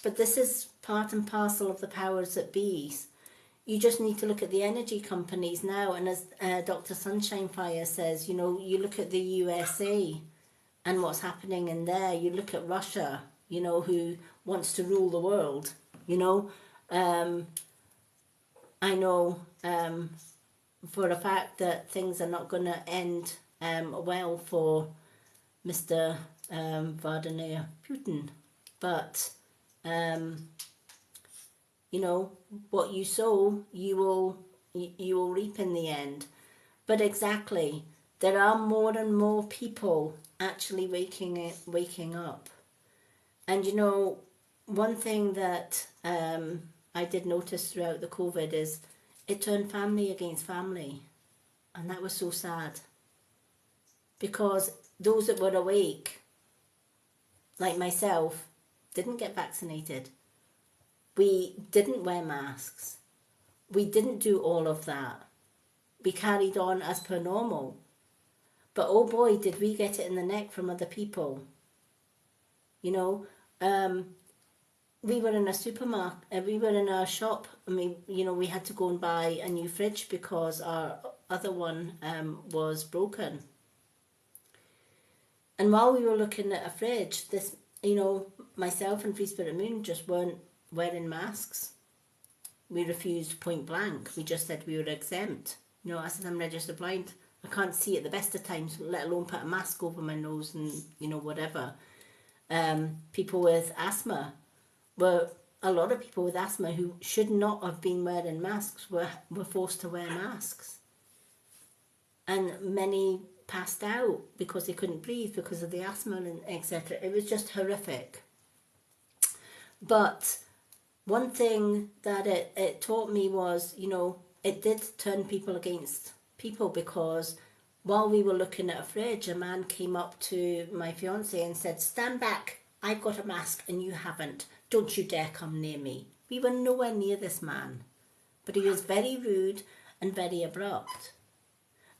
But this is part and parcel of the powers that be. You just need to look at the energy companies now. And as Dr. Sunshine Fire says, you know, you look at the USA and what's happening in there. You look at Russia, you know, who wants to rule the world, you know. I know for a fact that things are not going to end well for Mr. Vladimir Putin. But, you know, what you sow, you will reap in the end. But exactly, there are more and more people actually waking up. And, you know, one thing that I did notice throughout the COVID is it turned family against family. And that was so sad. Because those that were awake, like myself, didn't get vaccinated. We didn't wear masks. We didn't do all of that. We carried on as per normal. But oh boy, did we get it in the neck from other people. You know, we were in a supermarket, we were in a shop. I mean, you know, we had to go and buy a new fridge because our other one was broken. And while we were looking at a fridge, this, you know, myself and Free Spirit Moon just weren't wearing masks. We refused point blank. We just said we were exempt. You know, I said, I'm registered blind. I can't see at the best of times, let alone put a mask over my nose and, you know, whatever. People with asthma a lot of people with asthma who should not have been wearing masks were forced to wear masks. And many passed out because they couldn't breathe because of the asthma and etc. It was just horrific. But one thing that it taught me was, you know, it did turn people against people, because while we were looking at a fridge, a man came up to my fiance and said, "Stand back, I've got a mask and you haven't. Don't you dare come near me." We were nowhere near this man, but he was very rude and very abrupt.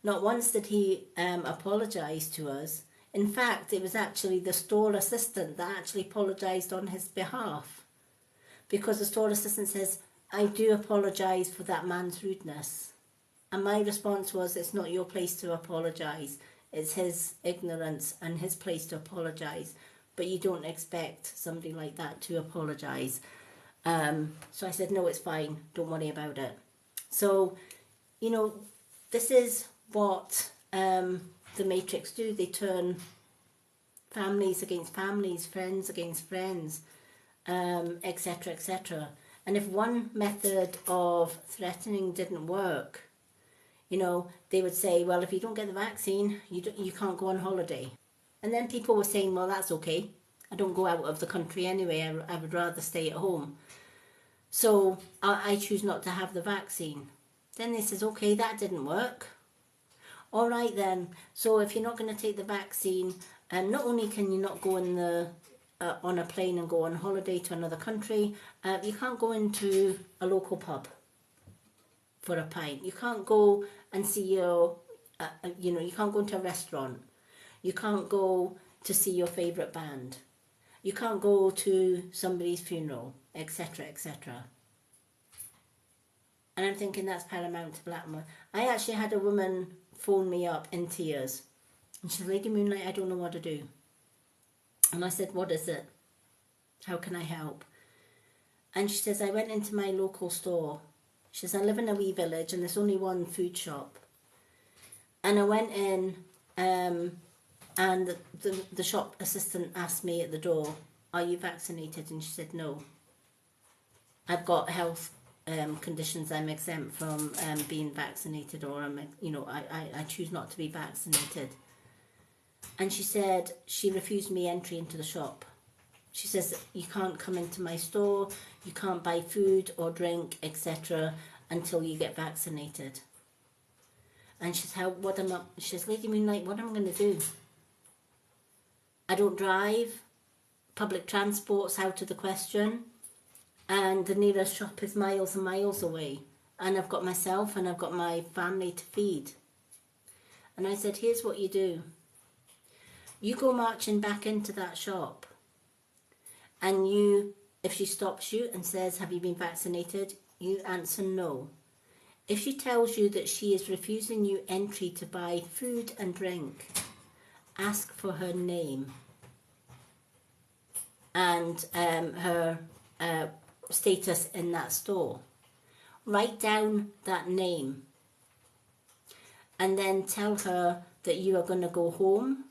Not once did he apologise to us. In fact, it was actually the store assistant that actually apologised on his behalf, because the store assistant says, "I do apologise for that man's rudeness." And my response was, it's not your place to apologise. It's his ignorance and his place to apologise. But you don't expect somebody like that to apologise. So I said, no, it's fine. Don't worry about it. So, you know, this is what the Matrix do. They turn families against families, friends against friends, etc., etc. And if one method of threatening didn't work, you know, they would say, well, if you don't get the vaccine, you can't go on holiday. And then people were saying, well, that's okay. I don't go out of the country anyway. I would rather stay at home. So I choose not to have the vaccine. Then they says, okay, that didn't work. All right then. So if you're not going to take the vaccine, not only can you not go in on a plane and go on holiday to another country, you can't go into a local pub for a pint. You can't go and see you can't go into a restaurant. You can't go to see your favourite band. You can't go to somebody's funeral, etc., etc. And I'm thinking that's paramount to Blackmore. I actually had a woman phone me up in tears. And she said, "Lady Moonlight, I don't know what to do." And I said, "What is it? How can I help?" And she says, "I went into my local store." She says, "I live in a wee village and there's only one food shop." And I went in and the shop assistant asked me at the door, "Are you vaccinated?" And she said, "No. I've got health conditions. I'm exempt from being vaccinated, or I choose not to be vaccinated." And she said she refused me entry into the shop. She says, "You can't come into my store, you can't buy food or drink, etc. until you get vaccinated." And she says, she says, "Lady Moonlight, what am I going to do? I don't drive. Public transport's out of the question. and the nearest shop is miles and miles away, and I've got myself and I've got my family to feed. And I said, here's what you do. You go marching back into that shop, and you, if she stops you and says, have you been vaccinated? You answer no. If she tells you that she is refusing you entry to buy food and drink, ask for her name and her status in that store. Write down that name and then tell her that you are going to go home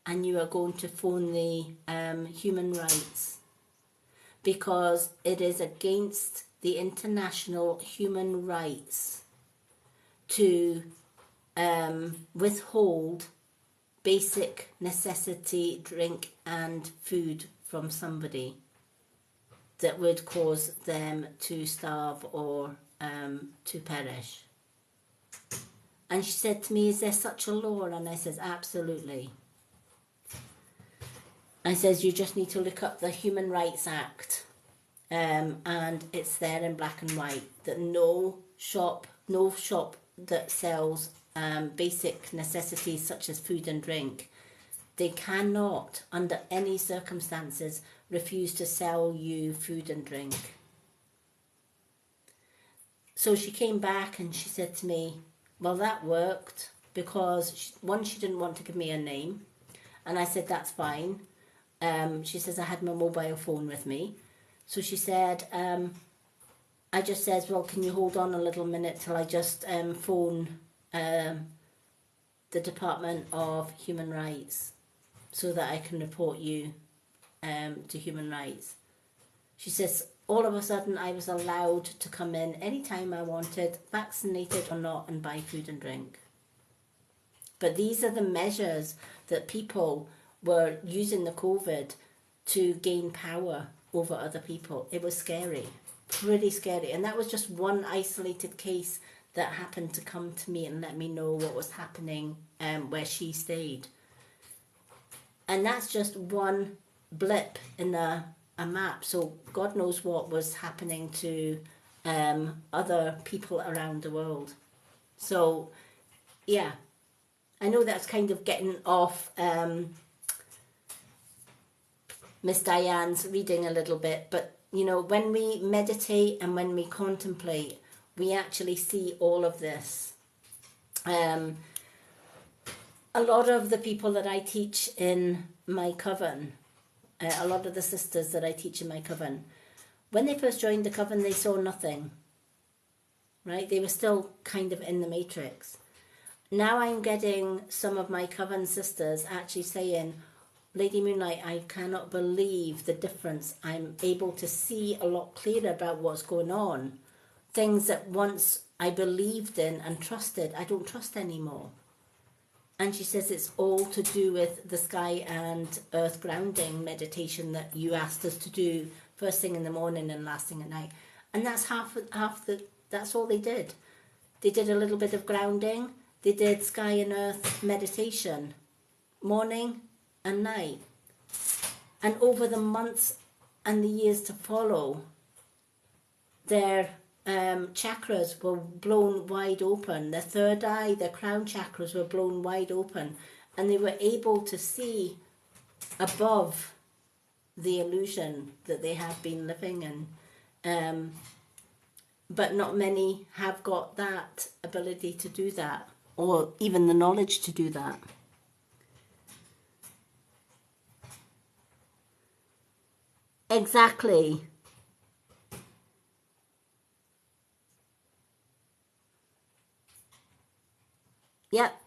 and you are going to phone the human rights, because it is against the international human rights to withhold basic necessity drink and food from somebody that would cause them to starve or to perish. And she said to me, is there such a law? And I says, absolutely. I says, you just need to look up the Human Rights Act, and it's there in black and white that no shop that sells basic necessities such as food and drink, they cannot, under any circumstances, refuse to sell you food and drink. So she came back and she said to me, well, that worked, because she didn't want to give me a name, and I said, that's fine. She says, I had my mobile phone with me. So she said, I just says, well, can you hold on a little minute till I just phone the Department of Human Rights so that I can report you to Human Rights. She says, all of a sudden I was allowed to come in anytime I wanted, vaccinated or not, and buy food and drink. But these are the measures that people were using the COVID to gain power over other people. It was scary, pretty scary. And that was just one isolated case that happened to come to me and let me know what was happening where she stayed. And that's just one blip in a map. So God knows what was happening to other people around the world. So, yeah, I know that's kind of getting off Miss Diane's reading a little bit, but you know, when we meditate and when we contemplate, we actually see all of this. A lot of the people that I teach in my coven, a lot of the sisters that I teach in my coven, when they first joined the coven, they saw nothing, right? They were still kind of in the matrix. Now I'm getting some of my coven sisters actually saying, Lady Moonlight, I cannot believe the difference. I'm able to see a lot clearer about what's going on. Things that once I believed in and trusted, I don't trust anymore. And she says it's all to do with the sky and earth grounding meditation that you asked us to do first thing in the morning and last thing at night. And that's that's all they did. They did a little bit of grounding. They did sky and earth meditation, morning and night. And over the months and the years to follow, their chakras were blown wide open. Their third eye, their crown chakras were blown wide open, and they were able to see above the illusion that they have been living in. But not many have got that ability to do that, or even the knowledge to do that. Exactly. Yep.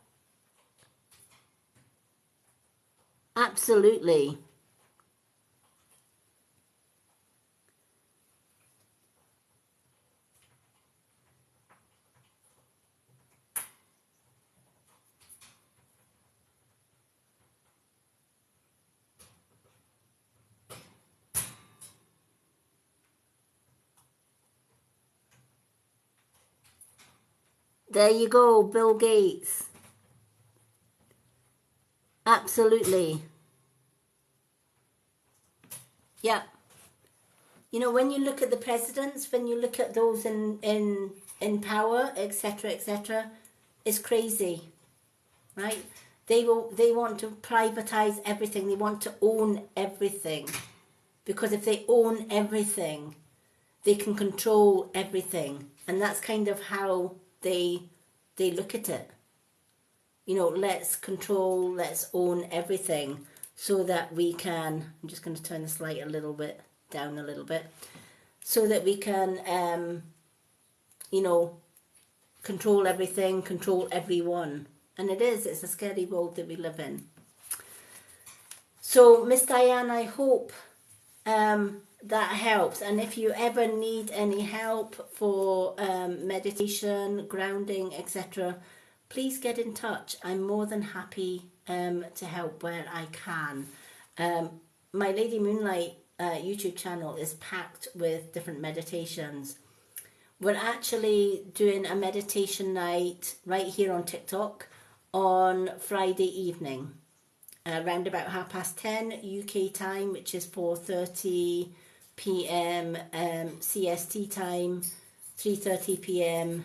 Absolutely. There you go, Bill Gates. Absolutely. Yep. You know, when you look at the presidents, when you look at those in power, etc., etc., it's crazy, right? They want to privatize everything. They want to own everything, because if they own everything, they can control everything, and that's kind of how they look at it. You know, let's control, let's own everything, so that we can. I'm just going to turn this light a little bit down a little bit, so that we can, you know, control everything, control everyone. And it's a scary world that we live in. So, Miss Diane, I hope that helps. And if you ever need any help for meditation, grounding, etc., please get in touch. I'm more than happy to help where I can. My Lady Moonlight YouTube channel is packed with different meditations. We're actually doing a meditation night right here on TikTok on Friday evening, around about 10:30 UK time, which is 4:30 p.m. CST time, 3:30 p.m.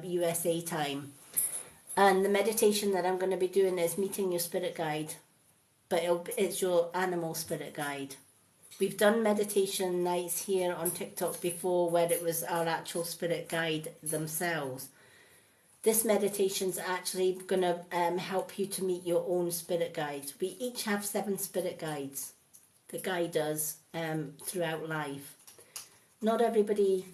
USA time. And the meditation that I'm going to be doing is meeting your spirit guide, but it's your animal spirit guide. We've done meditation nights here on TikTok before where it was our actual spirit guide themselves. This meditation's actually going to help you to meet your own spirit guides. We each have 7 spirit guides that guide us throughout life. Not everybody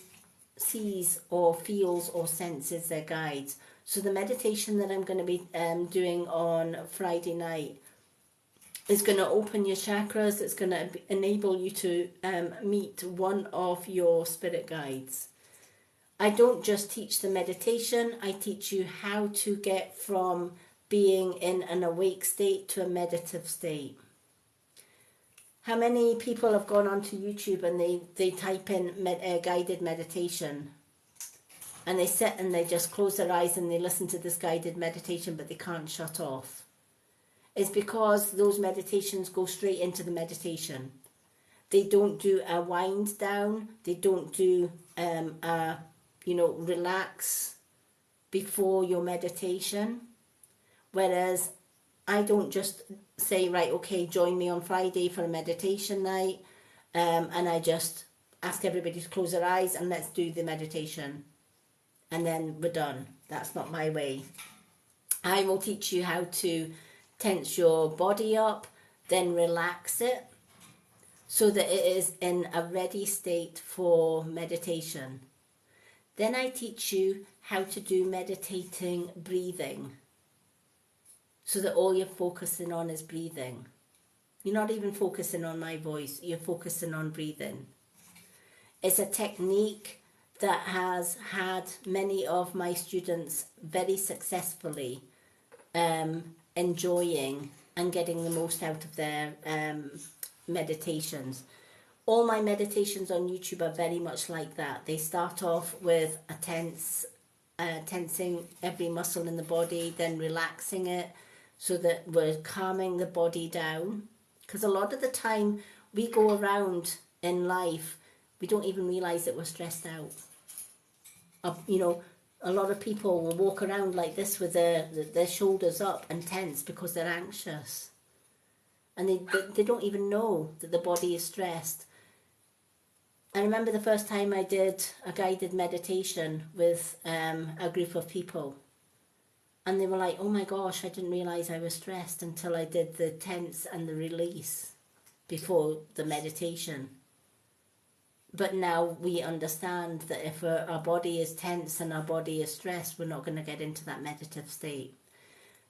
sees or feels or senses their guides. So the meditation that I'm going to be doing on Friday night is going to open your chakras. It's going to enable you to meet one of your spirit guides. I don't just teach the meditation, I teach you how to get from being in an awake state to a meditative state. How many people have gone onto YouTube and they type in guided meditation, and they sit and they just close their eyes and they listen to this guided meditation, but they can't shut off? It's because those meditations go straight into the meditation. They don't do a wind down. They don't do relax before your meditation. Whereas I don't just say, right, okay, join me on Friday for a meditation night, and I just ask everybody to close their eyes and let's do the meditation, and then we're done. That's not my way. I will teach you how to tense your body up, then relax it, so that it is in a ready state for meditation. Then I teach you how to do meditating breathing, so that all you're focusing on is breathing. You're not even focusing on my voice, you're focusing on breathing. It's a technique that has had many of my students very successfully enjoying and getting the most out of their meditations. All my meditations on YouTube are very much like that. They start off with a tensing every muscle in the body, then relaxing it so that we're calming the body down. Because a lot of the time we go around in life, we don't even realise that we're stressed out. A lot of people will walk around like this with their shoulders up and tense because they're anxious. And they don't even know that the body is stressed. I remember the first time I did a guided meditation with a group of people. And they were like, oh my gosh, I didn't realise I was stressed until I did the tense and the release before the meditation. But now we understand that if our body is tense and our body is stressed, we're not going to get into that meditative state.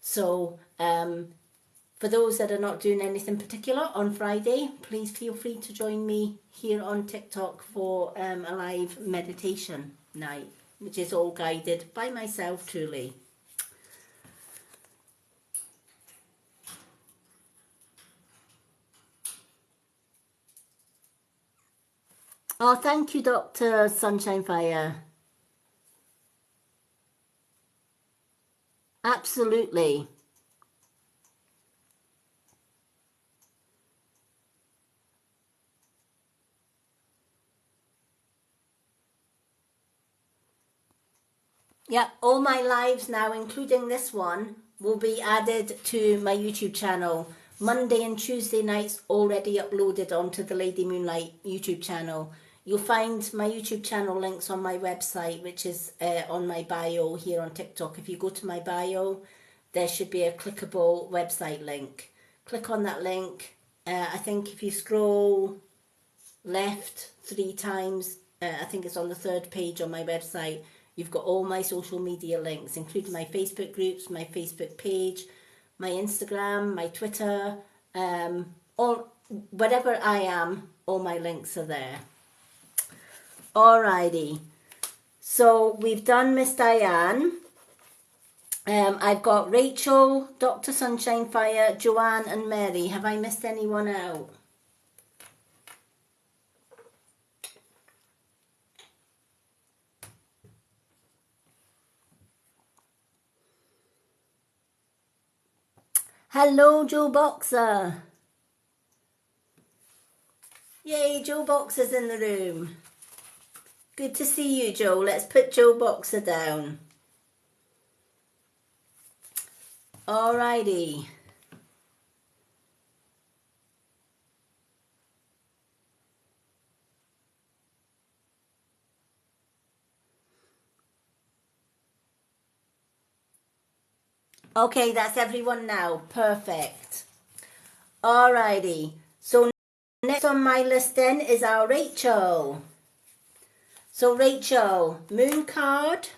So for those that are not doing anything particular on Friday, please feel free to join me here on TikTok for a live meditation night, which is all guided by myself truly. Oh, thank you, Dr. Sunshine Fire. Absolutely. Yeah, all my lives now, including this one, will be added to my YouTube channel. Monday and Tuesday nights already uploaded onto the Lady Moonlight YouTube channel. You'll find my YouTube channel links on my website, which is on my bio here on TikTok. If you go to my bio, there should be a clickable website link. Click on that link. I think if you scroll left 3 times, I think it's on the 3rd page on my website, you've got all my social media links, including my Facebook groups, my Facebook page, my Instagram, my Twitter, all whatever I am, all my links are there. Alrighty, so we've done Miss Diane. I've got Rachel, Dr. Sunshine Fire, Joanne and Mary. Have I missed anyone out? Hello, Joe Boxer. Yay, Joe Boxer's in the room. Good to see you, Joe. Let's put Joe Boxer down. Alrighty. Okay, that's everyone now. Perfect. Alrighty. So next on my list then is our Rachel. So Rachel, Moon card,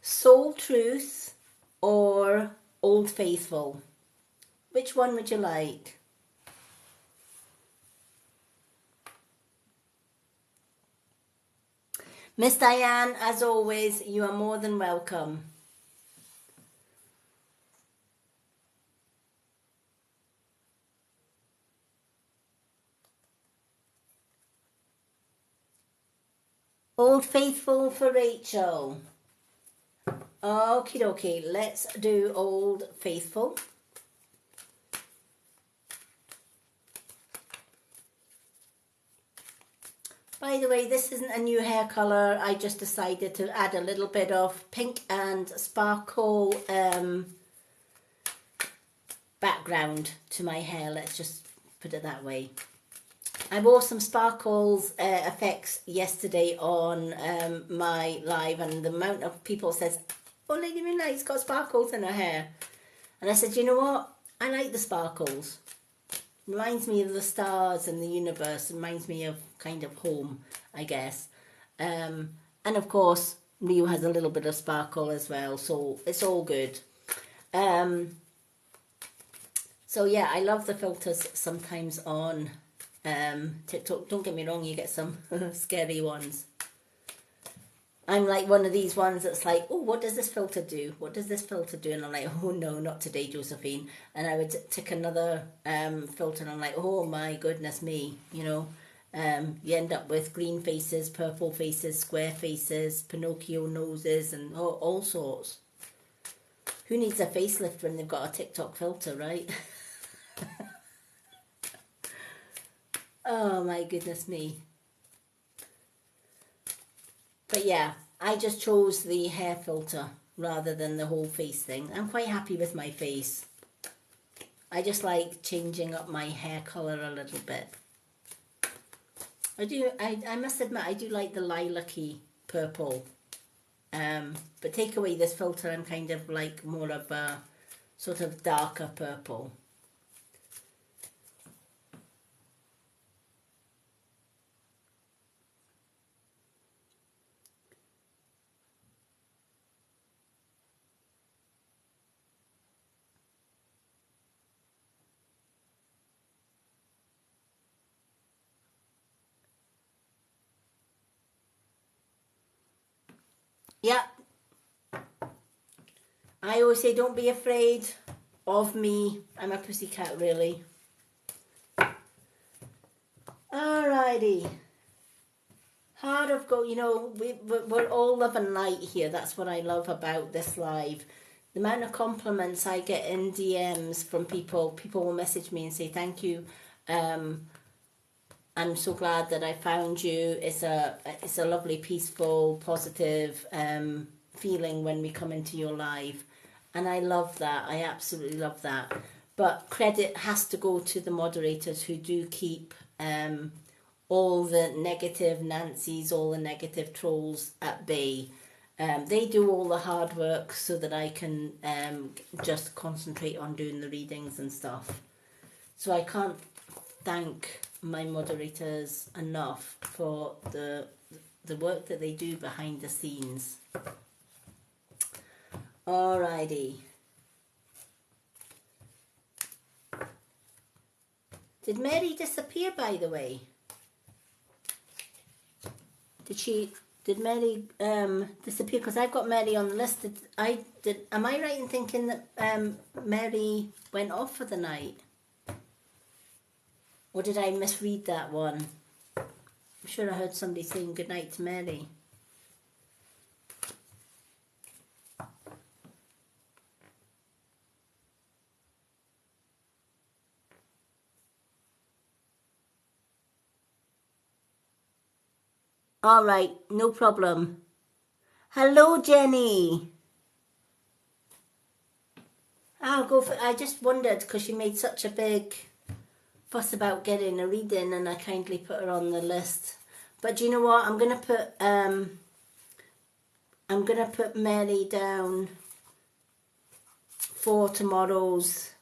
Soul Truth, or Old Faithful? Which one would you like? Miss Diane, as always, you are more than welcome. Old Faithful for Rachel. Okie dokie, let's do Old Faithful. By the way, this isn't a new hair colour. I just decided to add a little bit of pink and sparkle background to my hair. Let's just put it that way. I wore some sparkles effects yesterday on my live, and the amount of people says, "Oh, Lady Moonlight's got sparkles in her hair," and I said, "You know what? I like the sparkles. Reminds me of the stars and the universe. Reminds me of kind of home, I guess." And of course, Rio has a little bit of sparkle as well, so it's all good. So yeah, I love the filters sometimes on TikTok. Don't get me wrong, you get some scary ones. I'm like one of these ones that's like, oh, what does this filter do? What does this filter do? And I'm like, oh no, not today, Josephine. And I would tick another filter and I'm like, oh my goodness me, you know. You end up with green faces, purple faces, square faces, Pinocchio noses, and all sorts. Who needs a facelift when they've got a TikTok filter, right? Oh my goodness me. But yeah, I just chose the hair filter rather than the whole face thing. I'm quite happy with my face. I just like changing up my hair colour a little bit. I must admit, I do like the lilac-y purple. But take away this filter, I'm kind of like more of a sort of darker purple. Yeah. I always say, don't be afraid of me. I'm a pussycat, really. Alrighty. Heart of Gold, you know, we're all love and light here. That's what I love about this live. The amount of compliments I get in DMs from people. People will message me and say, thank you. I'm so glad that I found you. It's a lovely, peaceful, positive feeling when we come into your live. And I love that. I absolutely love that. But credit has to go to the moderators who do keep all the negative Nancy's, all the negative trolls at bay. They do all the hard work so that I can just concentrate on doing the readings and stuff. So I can't thank my moderators enough for the work that they do behind the scenes. Alrighty. Did Mary disappear, by the way? Did Mary disappear? Because I've got Mary on the list. Am I right in thinking that Mary went off for the night? Or did I misread that one? I'm sure I heard somebody saying goodnight to Mary. All right, no problem. Hello, Jenny. I'll go for. I just wondered because she made such a big fuss about getting a reading, and I kindly put her on the list. But do you know what? I'm gonna put Mary down for tomorrow's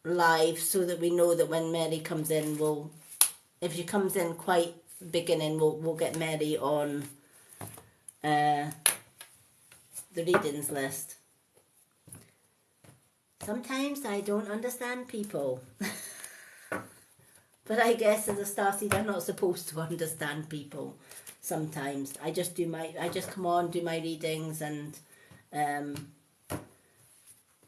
live, so that we know that when Mary comes in, if she comes in quite beginning, we'll get Mary on the readings list. Sometimes I don't understand people. But I guess as a starseed I'm not supposed to understand people sometimes. I just come on, do my readings and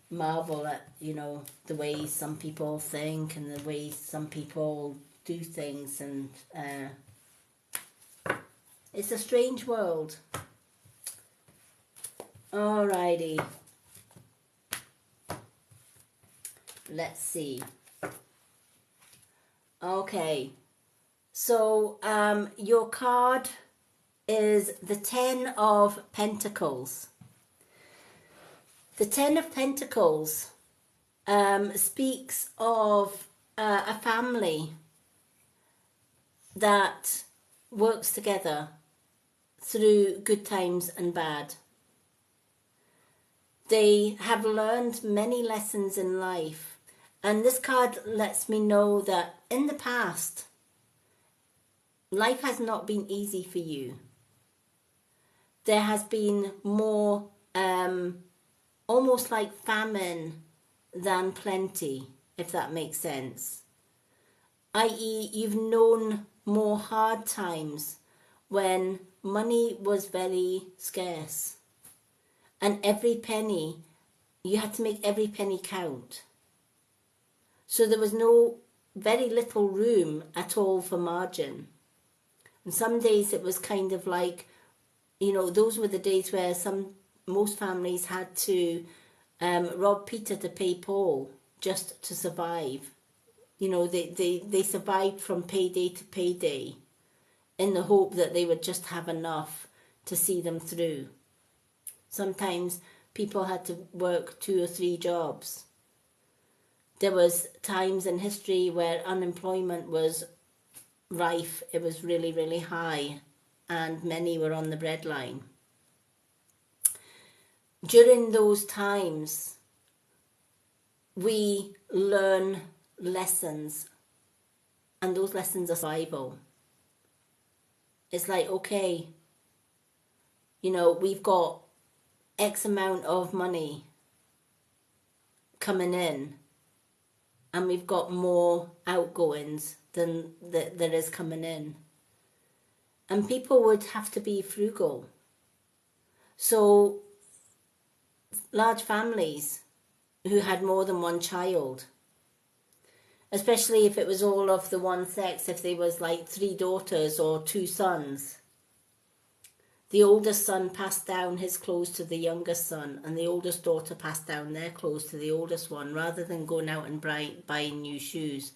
marvel at, the ways some people think and the ways some people do things, and it's a strange world. Alrighty. Let's see. Okay. So your card is the 10 of Pentacles. The 10 of Pentacles speaks of a family that works together through good times and bad. They have learned many lessons in life, and this card lets me know that in the past, life has not been easy for you. There has been more, almost like famine than plenty, if that makes sense. I.e., you've known more hard times when money was very scarce. And every penny, you had to make every penny count. So there was very little room at all for margin. And some days it was kind of like, those were the days where most families had to rob Peter to pay Paul just to survive. They survived from payday to payday in the hope that they would just have enough to see them through. Sometimes people had to work 2 or 3 jobs. There was times in history where unemployment was rife. It was really, really high, and many were on the breadline. During those times, we learn lessons, and those lessons are survival. It's like, okay, we've got X amount of money coming in, and we've got more outgoings than there is coming in. And people would have to be frugal. So large families who had more than one child, especially if it was all of the one sex, if there was like 3 daughters or 2 sons, the oldest son passed down his clothes to the youngest son, and the oldest daughter passed down their clothes to the oldest one, rather than going out and buying new shoes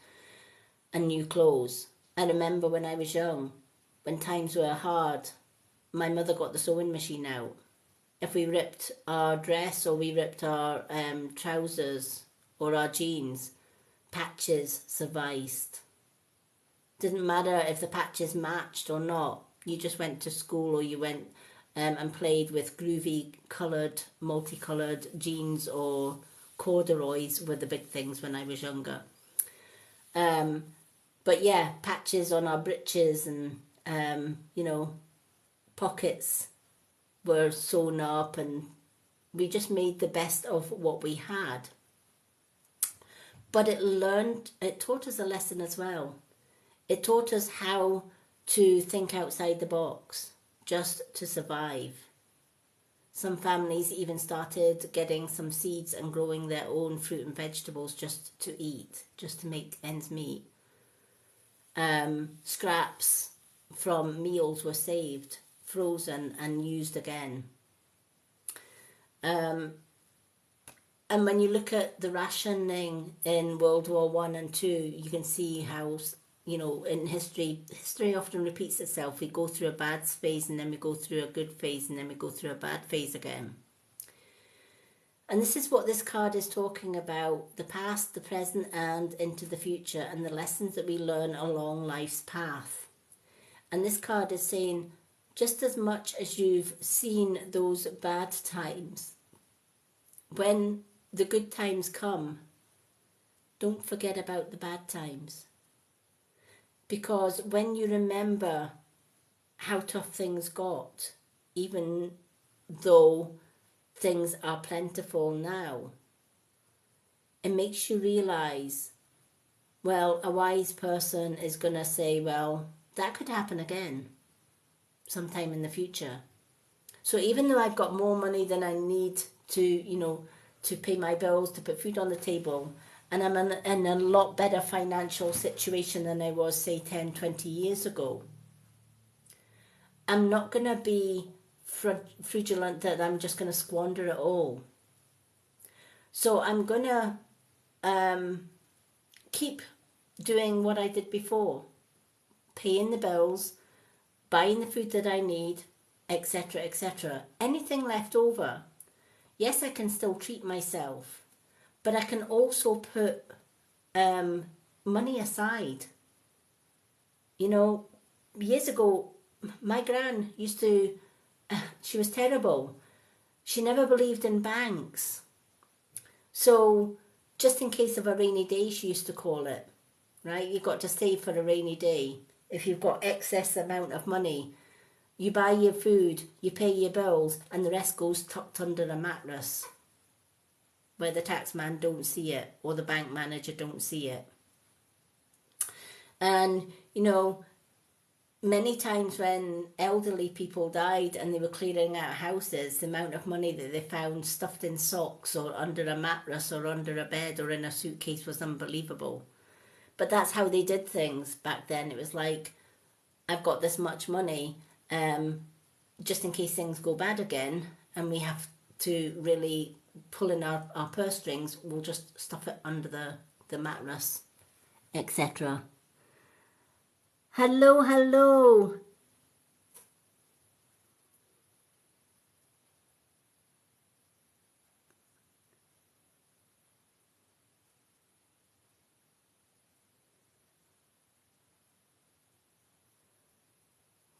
and new clothes. I remember when I was young, when times were hard, my mother got the sewing machine out if we ripped our dress or we ripped our trousers or our jeans, patches sufficed. Didn't matter if the patches matched or not. You just went to school or you went and played with groovy coloured, multicoloured jeans, or corduroys were the big things when I was younger. But yeah, patches on our breeches and, pockets were sewn up, and we just made the best of what we had. But it taught us a lesson as well. It taught us how to think outside the box just to survive. Some families even started getting some seeds and growing their own fruit and vegetables just to eat, just to make ends meet. Scraps from meals were saved, frozen and used again. And when you look at the rationing in World War One and Two, you can see how, in history often repeats itself. We go through a bad phase, and then we go through a good phase, and then we go through a bad phase again. And this is what this card is talking about: the past, the present, and into the future, and the lessons that we learn along life's path. And this card is saying, just as much as you've seen those bad times, when the good times come, don't forget about the bad times. Because when you remember how tough things got, even though things are plentiful now, it makes you realise, well, a wise person is going to say, well, that could happen again sometime in the future. So even though I've got more money than I need to, to pay my bills, to put food on the table, and I'm in a lot better financial situation than I was, say, 10, 20 years ago, I'm not going to be fraudulent that I'm just going to squander it all. So I'm going to keep doing what I did before, paying the bills, buying the food that I need, etc., etc. Anything left over, yes, I can still treat myself, but I can also put money aside. Years ago, my gran used to, she was terrible. She never believed in banks. So just in case of a rainy day, she used to call it, right? You've got to save for a rainy day. If you've got excess amount of money, you buy your food, you pay your bills, and the rest goes tucked under a mattress where the tax man don't see it or the bank manager don't see it. And, many times when elderly people died and they were clearing out houses, the amount of money that they found stuffed in socks or under a mattress or under a bed or in a suitcase was unbelievable. But that's how they did things back then. It was like, I've got this much money, just in case things go bad again and we have to really pull in our purse strings, we'll just stuff it under the mattress, etc. Hello.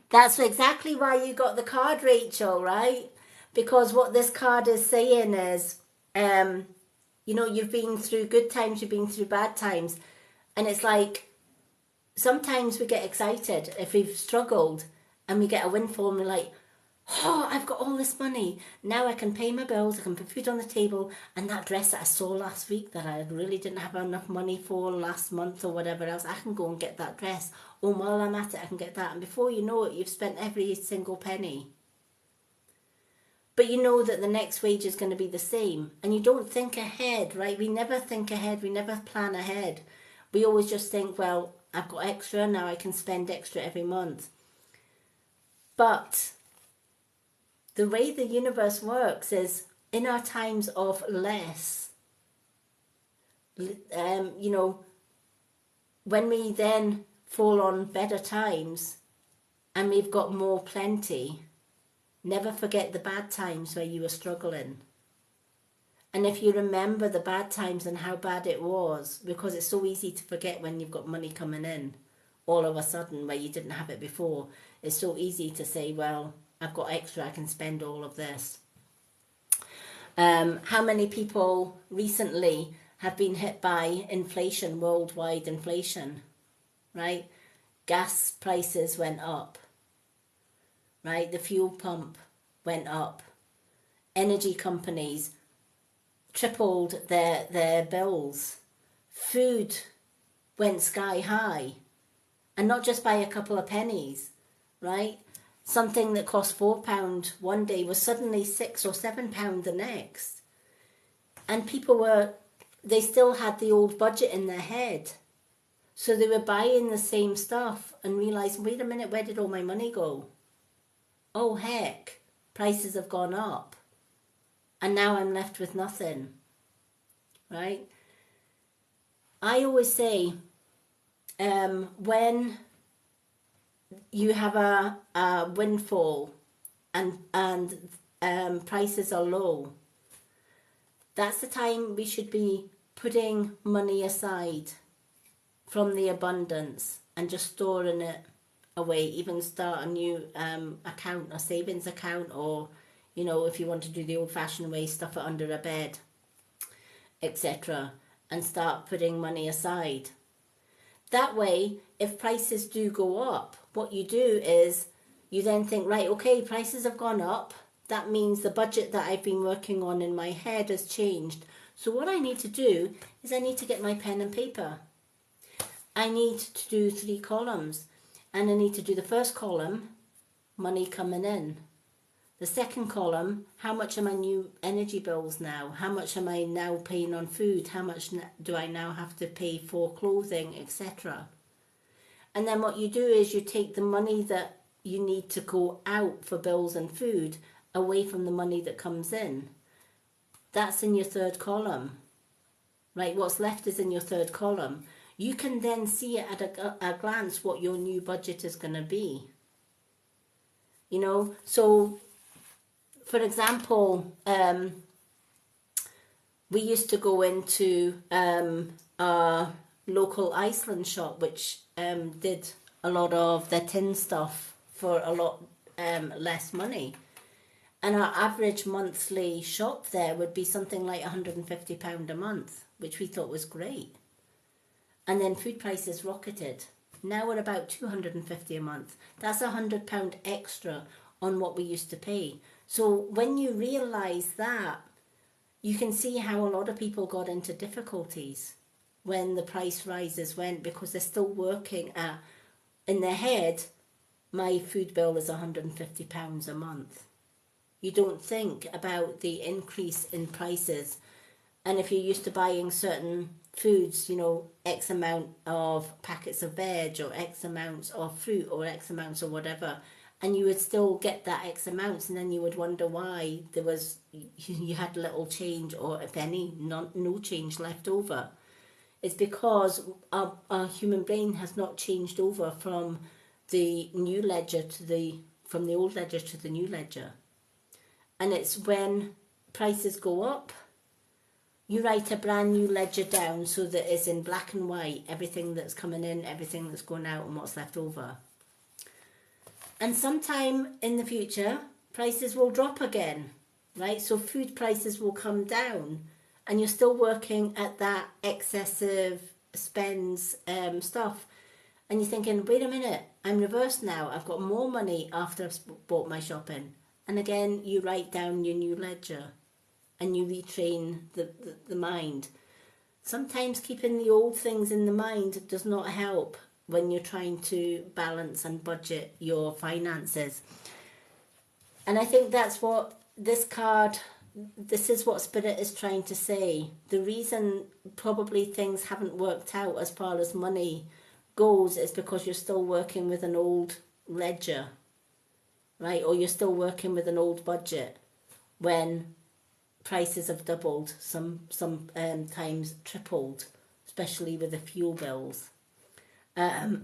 That's exactly why you got the card, Rachel, right? Because what this card is saying is, you've been through good times, you've been through bad times. And it's like, sometimes we get excited if we've struggled and we get a windfall and we're like, oh, I've got all this money. Now I can pay my bills, I can put food on the table, and that dress that I saw last week that I really didn't have enough money for last month or whatever else, I can go and get that dress. Oh, while I'm at it, I can get that. And before you know it, you've spent every single penny. But you know that the next wage is going to be the same. And you don't think ahead, right? We never think ahead. We never plan ahead. We always just think, well, I've got extra, now I can spend extra every month. But the way the universe works is, in our times of less, when we then fall on better times and we've got more plenty, Never forget the bad times where you were struggling. And if you remember the bad times and how bad it was, because it's so easy to forget when you've got money coming in all of a sudden where you didn't have it before. It's so easy to say, well, I've got extra, I can spend all of this. How many people recently have been hit by inflation, worldwide inflation, right? Gas prices went up, right? The fuel pump went up. Energy companies tripled their bills. Food went sky high, and not just by a couple of pennies, right? Something that cost £4 one day was suddenly £6 or £7 the next. And they still had the old budget in their head. So they were buying the same stuff and realised, wait a minute, where did all my money go? Oh heck, prices have gone up. And now I'm left with nothing, right? I always say, when you have a windfall and prices are low, that's the time we should be putting money aside from the abundance and just storing it away. Even start a new account, a savings account, or, you know, if you want to do the old-fashioned way, stuff it under a bed, etc., and start putting money aside. That way, if prices do go up, what you do is you then think, right, okay, prices have gone up. That means the budget that I've been working on in my head has changed. So what I need to do is I need to get my pen and paper. I need to do 3 columns. And I need to do the first column, money coming in. The second column, how much are my new energy bills now? How much am I now paying on food? How much do I now have to pay for clothing, etc.? And then what you do is you take the money that you need to go out for bills and food away from the money that comes in. That's in your third column, right? What's left is in your third column. You can then see at a glance what your new budget is going to be. You know, so for example, we used to go into our local Iceland shop, which did a lot of their tin stuff for a lot less money. And our average monthly shop there would be something like £150 a month, which we thought was great. And then food prices rocketed. Now we're about £250 a month. That's £100 extra on what we used to pay. So when you realise that, you can see how a lot of people got into difficulties when the price rises went, because they're still working at, in their head, my food bill is £150 a month. You don't think about the increase in prices. And if you're used to buying certain foods, you know, X amount of packets of veg or X amounts of fruit or X amounts or whatever, and you would still get that X amounts, and then you would wonder why you had little change, or if any, no change left over. It's because our human brain has not changed over from the new ledger from the old ledger to the new ledger. And it's when prices go up, you write a brand new ledger down so that it's in black and white, everything that's coming in, everything that's going out, and what's left over. And sometime in the future, prices will drop again, right? So food prices will come down, and you're still working at that excessive spends stuff. And you're thinking, wait a minute, I'm reversed now. I've got more money after I've bought my shopping. And again, you write down your new ledger and you retrain the mind. Sometimes keeping the old things in the mind does not help when you're trying to balance and budget your finances. And I think that's what this is what Spirit is trying to say. The reason probably things haven't worked out as far as money goes is because you're still working with an old ledger, right? Or you're still working with an old budget when prices have doubled, sometimes tripled, especially with the fuel bills. But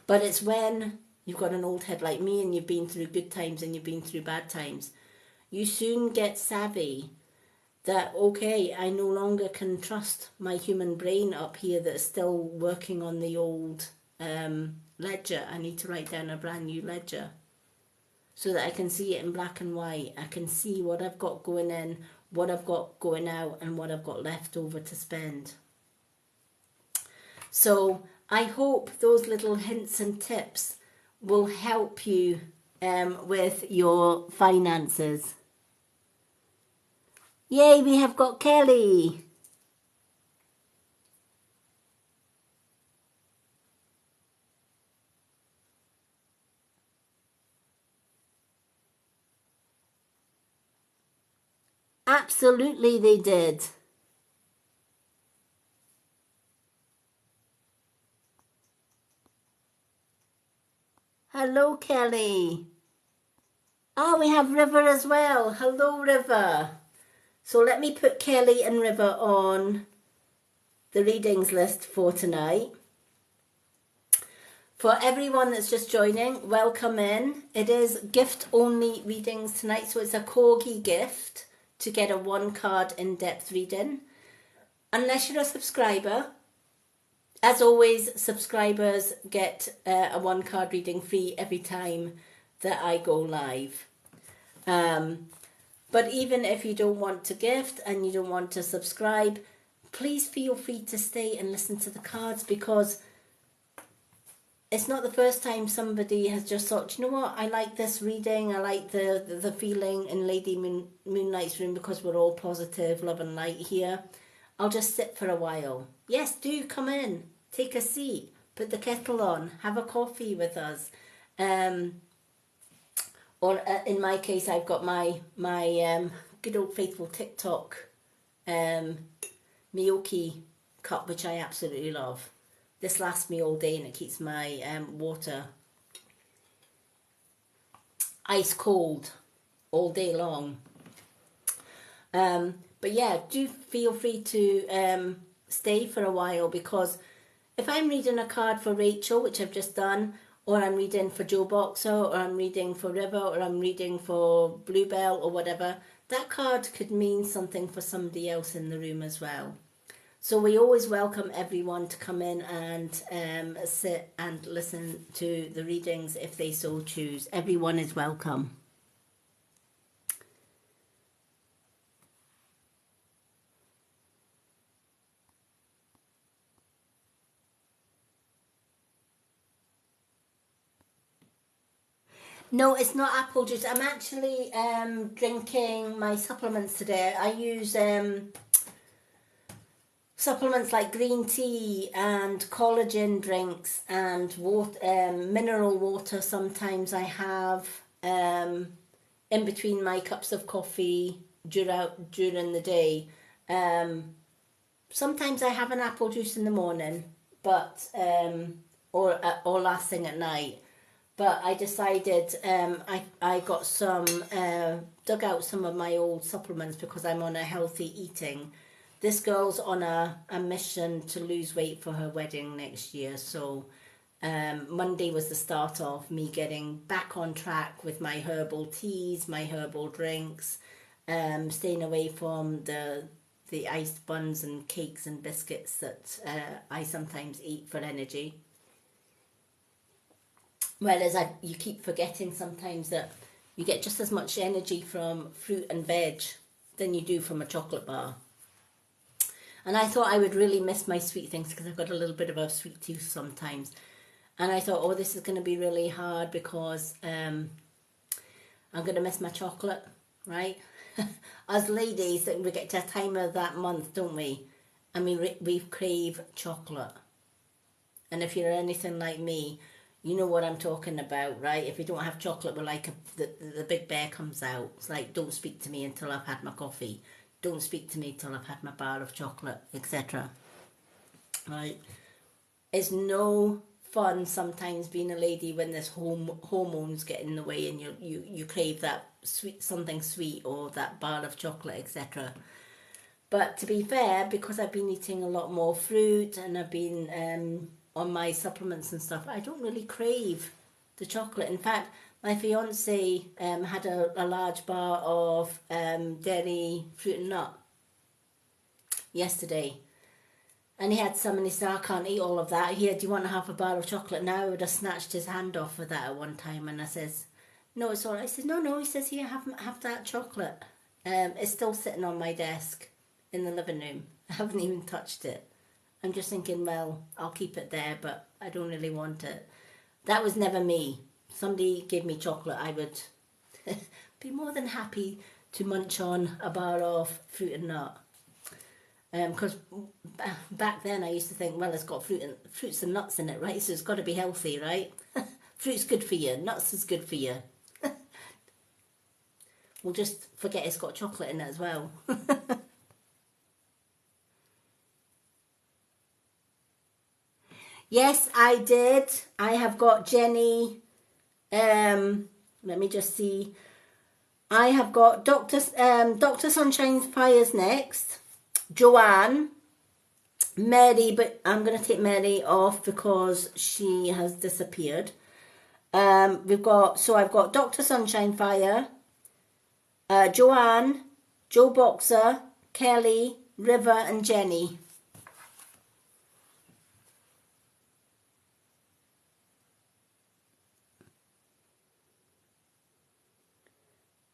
it's when you've got an old head like me and you've been through good times and you've been through bad times, you soon get savvy that, okay, I no longer can trust my human brain up here that's still working on the old ledger. I need to write down a brand new ledger so that I can see it in black and white. I can see what I've got going in, what I've got going out, and what I've got left over to spend. So I hope those little hints and tips will help you with your finances. Yay, we have got Kelly. Absolutely they did. Hello, Kelly. Oh, we have River as well. Hello, River. So let me put Kelly and River on the readings list for tonight. For everyone that's just joining, welcome in. It is gift-only readings tonight, so it's a corgi gift to get a one-card in-depth reading. Unless you're a subscriber, as always, subscribers get a one-card reading free every time that I go live. But even if you don't want to gift and you don't want to subscribe, please feel free to stay and listen to the cards, because it's not the first time somebody has just thought, you know what, I like this reading, I like the feeling in Lady Moonlight's room because we're all positive, love and light here. I'll just sit for a while. Yes, do come in, take a seat, put the kettle on, have a coffee with us. Or in my case, I've got my good old faithful TikTok Miyoki cup, which I absolutely love. This lasts me all day and it keeps my water ice cold all day long. But yeah, do feel free to stay for a while, because if I'm reading a card for Rachel, which I've just done, or I'm reading for Joe Boxer, or I'm reading for River, or I'm reading for Bluebell, or whatever, that card could mean something for somebody else in the room as well. So we always welcome everyone to come in and sit and listen to the readings if they so choose. Everyone is welcome. No, it's not apple juice. I'm actually drinking my supplements today. I use supplements like green tea and collagen drinks and water, mineral water. Sometimes I have in between my cups of coffee during the day. Sometimes I have an apple juice in the morning, but or last thing at night. But I decided I got some dug out some of my old supplements because I'm on a healthy eating. This girl's on a mission to lose weight for her wedding next year, so Monday was the start of me getting back on track with my herbal teas, my herbal drinks, staying away from the iced buns and cakes and biscuits that I sometimes eat for energy. Whereas you keep forgetting sometimes that you get just as much energy from fruit and veg than you do from a chocolate bar. And I thought I would really miss my sweet things because I've got a little bit of a sweet tooth sometimes. And I thought, oh, this is going to be really hard because I'm going to miss my chocolate, right? As ladies, we get to a time of that month, don't we? And we crave chocolate. And if you're anything like me, you know what I'm talking about, right? If you don't have chocolate, we're like the big bear comes out. It's like, don't speak to me until I've had my coffee. Don't speak to me till I've had my bar of chocolate, etc. Right? It's no fun sometimes being a lady when there's hormones get in the way and you crave that something sweet or that bar of chocolate, etc. But to be fair, because I've been eating a lot more fruit and I've been on my supplements and stuff, I don't really crave the chocolate. In fact, my fiance had a large bar of dairy fruit and nut yesterday. And he had some and he said, I can't eat all of that. Here, do you want to have a bar of chocolate now? I would have snatched his hand off for that at one time. And I says, no, it's all right. I says, no. He says, here, have that chocolate. It's still sitting on my desk in the living room. I haven't even touched it. I'm just thinking, well, I'll keep it there, but I don't really want it. That was never me. Somebody gave me chocolate, I would be more than happy to munch on a bar of fruit and nut. Because back then I used to think, well, it's got fruits and nuts in it, right? So it's got to be healthy, right? Fruit's good for you. Nuts is good for you. We'll just forget it's got chocolate in it as well. Yes, I did. I have got Jenny. Let me just see. I have got Dr. Sunshine's Fires next. Joanne, Mary, but I'm going to take Mary off because she has disappeared. I've got Dr. Sunshine Fire, Joanne, Joe Boxer, Kelly, River and Jenny.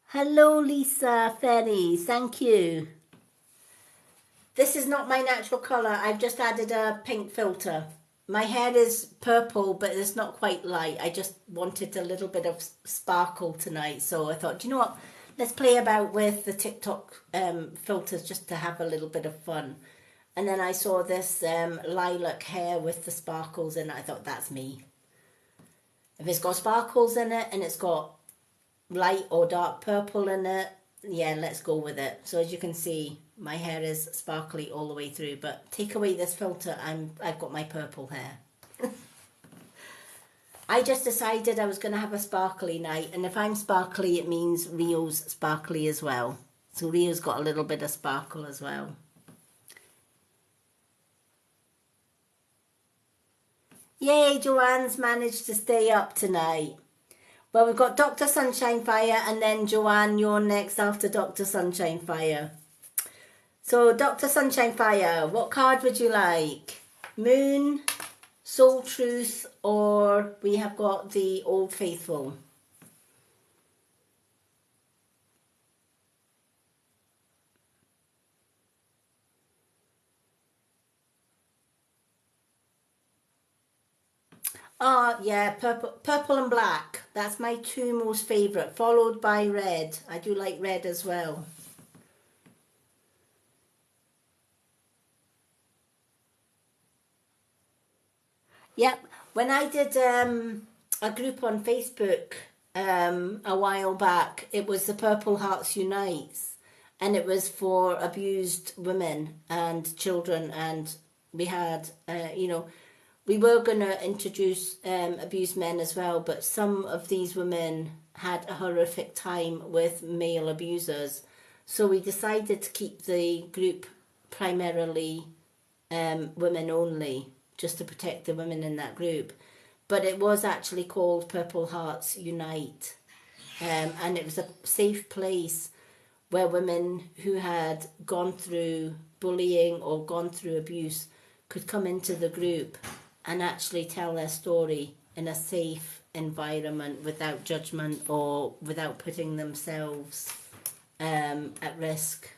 Hello Lisa Ferry, thank you. This is not my natural colour. I've just added a pink filter. My hair is purple, but it's not quite light. I just wanted a little bit of sparkle tonight. So I thought, you know what? Let's play about with the TikTok filters just to have a little bit of fun. And then I saw this lilac hair with the sparkles in it. I thought, that's me. If it's got sparkles in it and it's got light or dark purple in it, yeah, let's go with it. So as you can see, my hair is sparkly all the way through, but take away this filter, I've got my purple hair. I just decided I was going to have a sparkly night, and if I'm sparkly, it means Rio's sparkly as well. So Rio's got a little bit of sparkle as well. Yay, Joanne's managed to stay up tonight. Well, we've got Dr. Sunshine Fire, and then Joanne, you're next after Dr. Sunshine Fire. So, Dr. Sunshine Fire, what card would you like? Moon, Soul Truth, or we have got the Old Faithful? Yeah, purple and black. That's my two most favourite, followed by red. I do like red as well. Yep, when I did a group on Facebook a while back, it was the Purple Hearts Unites, and it was for abused women and children, and we had, we were going to introduce abused men as well, but some of these women had a horrific time with male abusers, so we decided to keep the group primarily women only, just to protect the women in that group. But it was actually called Purple Hearts Unite, and it was a safe place where women who had gone through bullying or gone through abuse could come into the group and actually tell their story in a safe environment without judgment or without putting themselves at risk.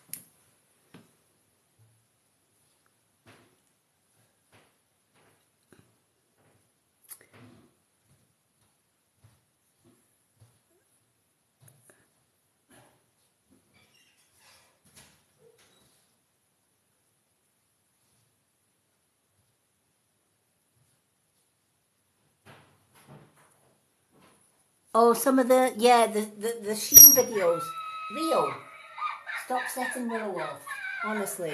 Oh, some of the Sheen videos. Rio, stop setting Willow off. Honestly.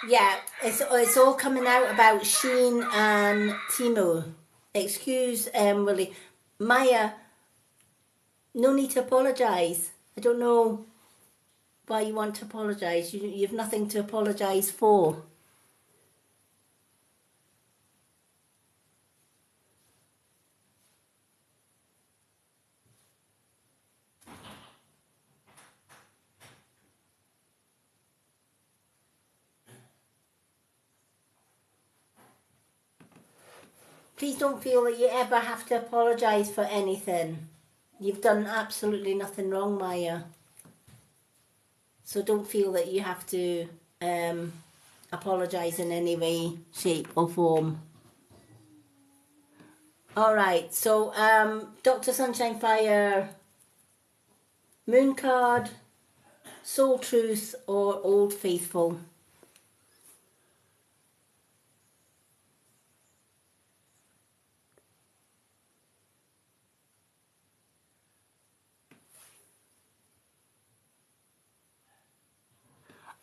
Yeah, it's all coming out about Sheen and Timo. Excuse, Willie. Maya, no need to apologise. I don't know why you want to apologise. You've nothing to apologise for. please don't feel that you ever have to apologise for anything. You've done absolutely nothing wrong, Maya. So don't feel that you have to apologise in any way, shape or form. Alright, so Dr. Sunshine Fire, Moon card, Soul Truth or Old Faithful.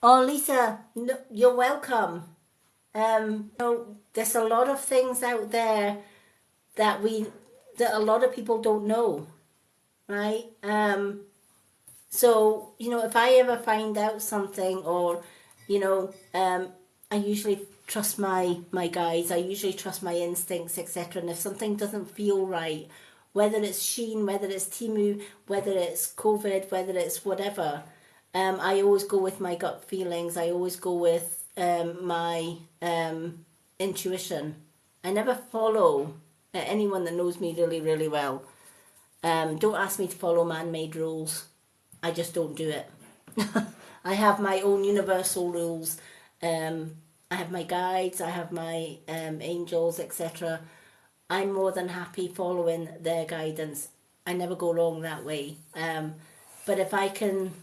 Oh, Lisa, no, you're welcome. There's a lot of things out there that a lot of people don't know, right? So, if I ever find out something or, I usually trust my guides, I usually trust my instincts, etc. And if something doesn't feel right, whether it's Shein, whether it's Temu, whether it's COVID, whether it's whatever, I always go with my gut feelings. I always go with my intuition. I never follow anyone that knows me really, really well. Don't ask me to follow man-made rules. I just don't do it. I have my own universal rules. I have my guides, I have my angels, etc. I'm more than happy following their guidance. I never go wrong that way. But if I can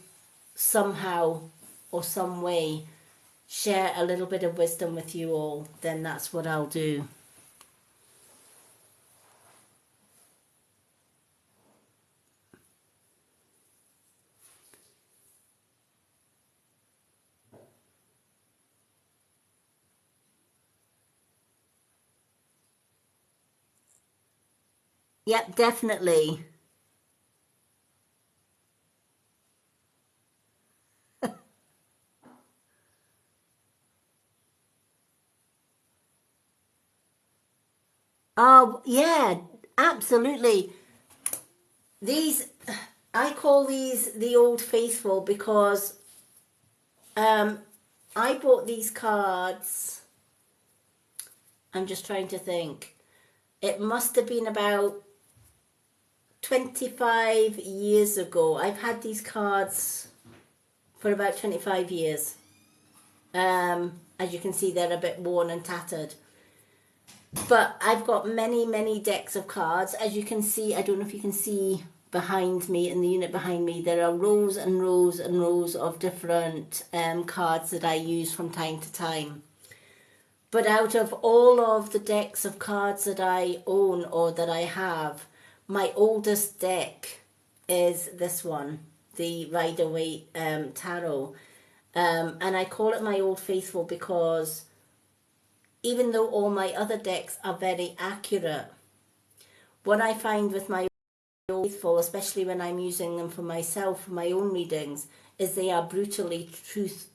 somehow or some way share a little bit of wisdom with you all, then that's what I'll do. Yep, definitely. Oh, yeah, absolutely. I call these the Old Faithful because I bought these cards. I'm just trying to think. It must have been about 25 years ago. I've had these cards for about 25 years. As you can see, they're a bit worn and tattered. But I've got many, many decks of cards. As you can see, I don't know if you can see behind me, in the unit behind me, there are rows and rows and rows of different cards that I use from time to time. But out of all of the decks of cards that I own or that I have, my oldest deck is this one, the Rider-Waite Tarot. And I call it my Old Faithful because even though all my other decks are very accurate, what I find with my Old Faithful, especially when I'm using them for myself, for my own readings, is they are brutally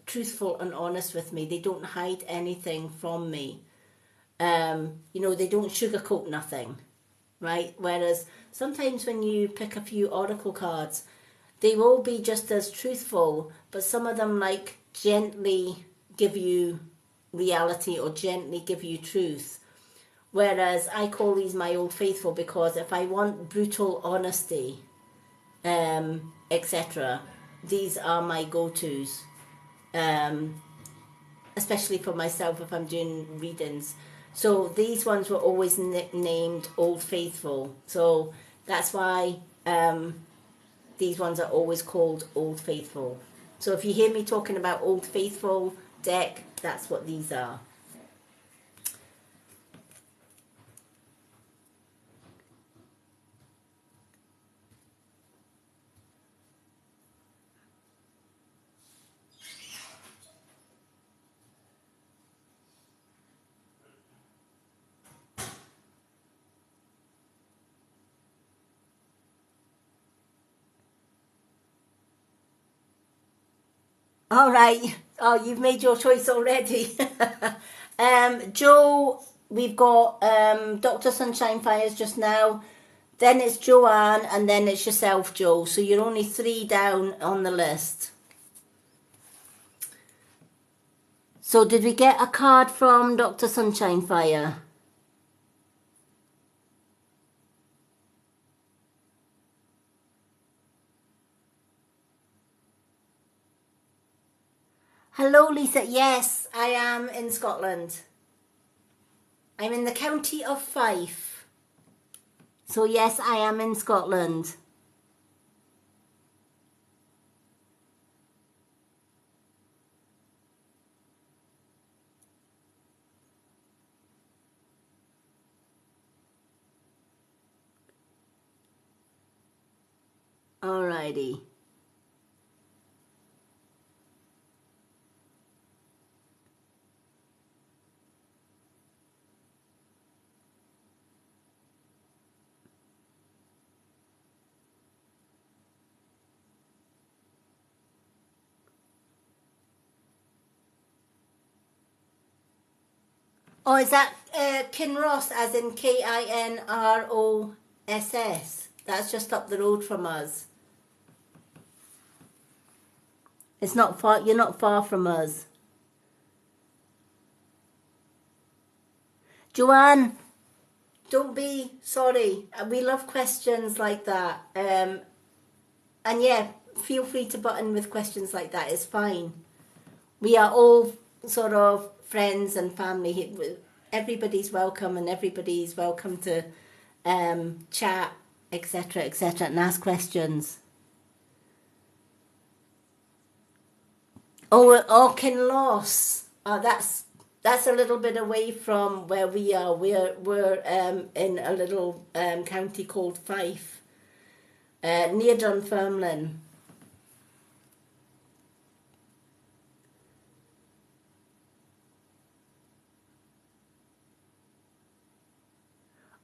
truthful and honest with me. They don't hide anything from me. They don't sugarcoat nothing, right? Whereas sometimes when you pick a few oracle cards, they will be just as truthful, but some of them gently give you reality or gently give you truth. Whereas I call these my Old Faithful because if I want brutal honesty, etc., these are my go-tos, especially for myself if I'm doing readings. So these ones were always nicknamed Old Faithful. So that's why these ones are always called Old Faithful. So if you hear me talking about Old Faithful deck, that's what these are. All right. Oh, you've made your choice already. Joe, we've got Dr. Sunshine Fires just now. Then it's Joanne, and then it's yourself, Joe. So you're only 3 down on the list. So did we get a card from Dr. Sunshine Fire? Hello, Lisa. Yes, I am in Scotland. I'm in the county of Fife. So yes, I am in Scotland. Alrighty. Oh, is that Kinross, as in Kinross? That's just up the road from us. It's not far. You're not far from us. Joanne, don't be sorry. We love questions like that. And yeah, feel free to butt in with questions like that. It's fine. We are all sort of friends and family. Everybody's welcome, and everybody's welcome to chat, etc., etc., and ask questions. Oh, Kinloss. That's a little bit away from where we are. We're in a little county called Fife, near Dunfermline.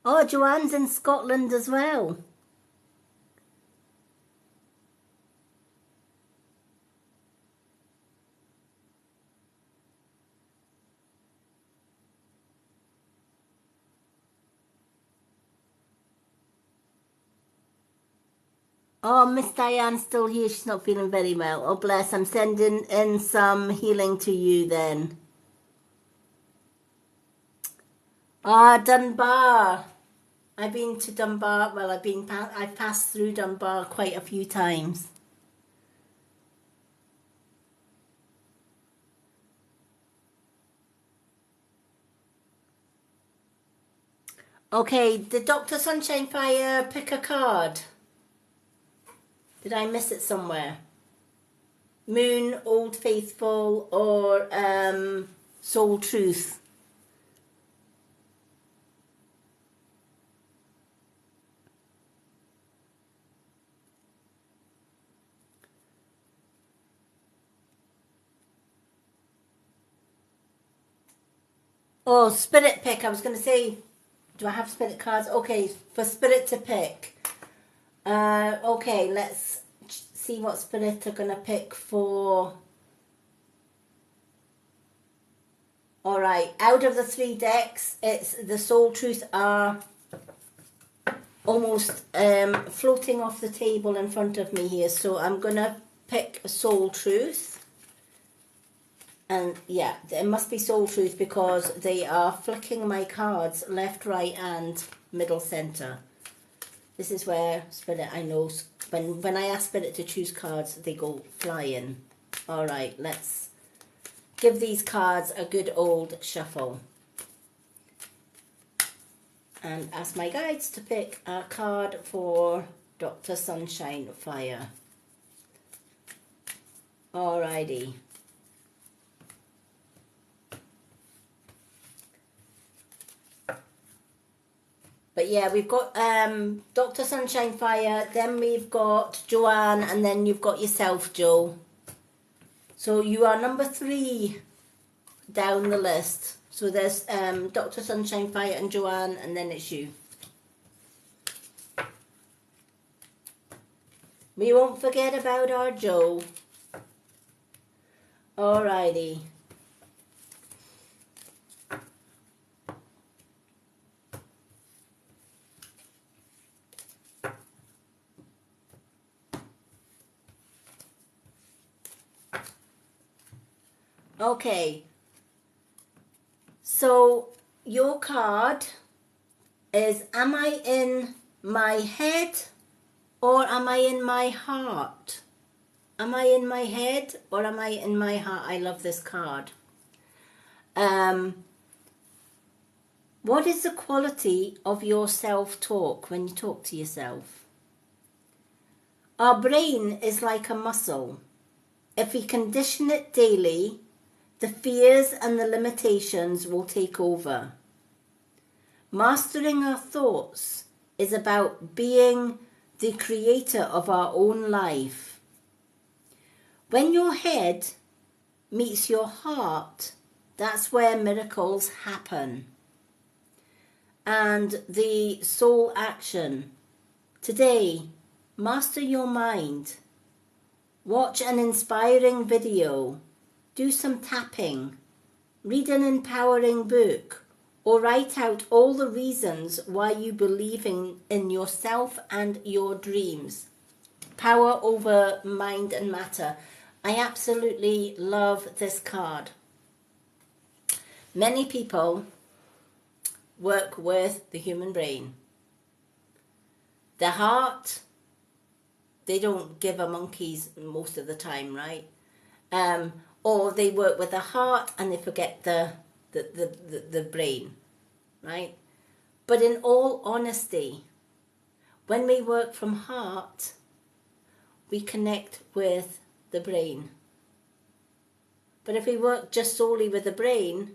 Oh, Joanne's in Scotland as well. Oh, Miss Diane's still here. She's not feeling very well. Oh, bless. I'm sending in some healing to you then. Ah, Dunbar. I've been to Dunbar. Well, I've passed through Dunbar quite a few times. Okay, did Dr. Sunshine Fire pick a card? Did I miss it somewhere? Moon, Old Faithful, or Soul Truth? Oh, Spirit pick. I was going to say, do I have Spirit cards? Okay, for Spirit to pick. Okay, let's see what Spirit are going to pick for. Alright, out of the 3 decks, it's the Soul Truth are almost floating off the table in front of me here. So I'm going to pick Soul Truth. And yeah, it must be Soul Truth because they are flicking my cards left, right and middle centre. This is where Spirit, I know, when I ask Spirit to choose cards, they go flying. Alright, let's give these cards a good old shuffle. And ask my guides to pick a card for Dr. Sunshine Fire. Alrighty. But yeah, we've got Dr. Sunshine Fire, then we've got Joanne, and then you've got yourself, Joe. So you are number 3 down the list. So there's Dr. Sunshine Fire and Joanne, and then it's you. We won't forget about our Joe. Alrighty. Okay, so your card is, am I in my head or am I in my heart? Am I in my head or am I in my heart? I love this card. What is the quality of your self-talk when you talk to yourself? Our brain is like a muscle. If we condition it daily, the fears and the limitations will take over. Mastering our thoughts is about being the creator of our own life. When your head meets your heart, that's where miracles happen. And the soul action. Today, master your mind. Watch an inspiring video. Do some tapping. Read an empowering book. Or write out all the reasons why you believe in yourself and your dreams. Power over mind and matter. I absolutely love this card. Many people work with the human brain. The heart, they don't give a monkeys most of the time, right? Or they work with the heart and they forget the brain, right? But in all honesty, when we work from heart, we connect with the brain. But if we work just solely with the brain,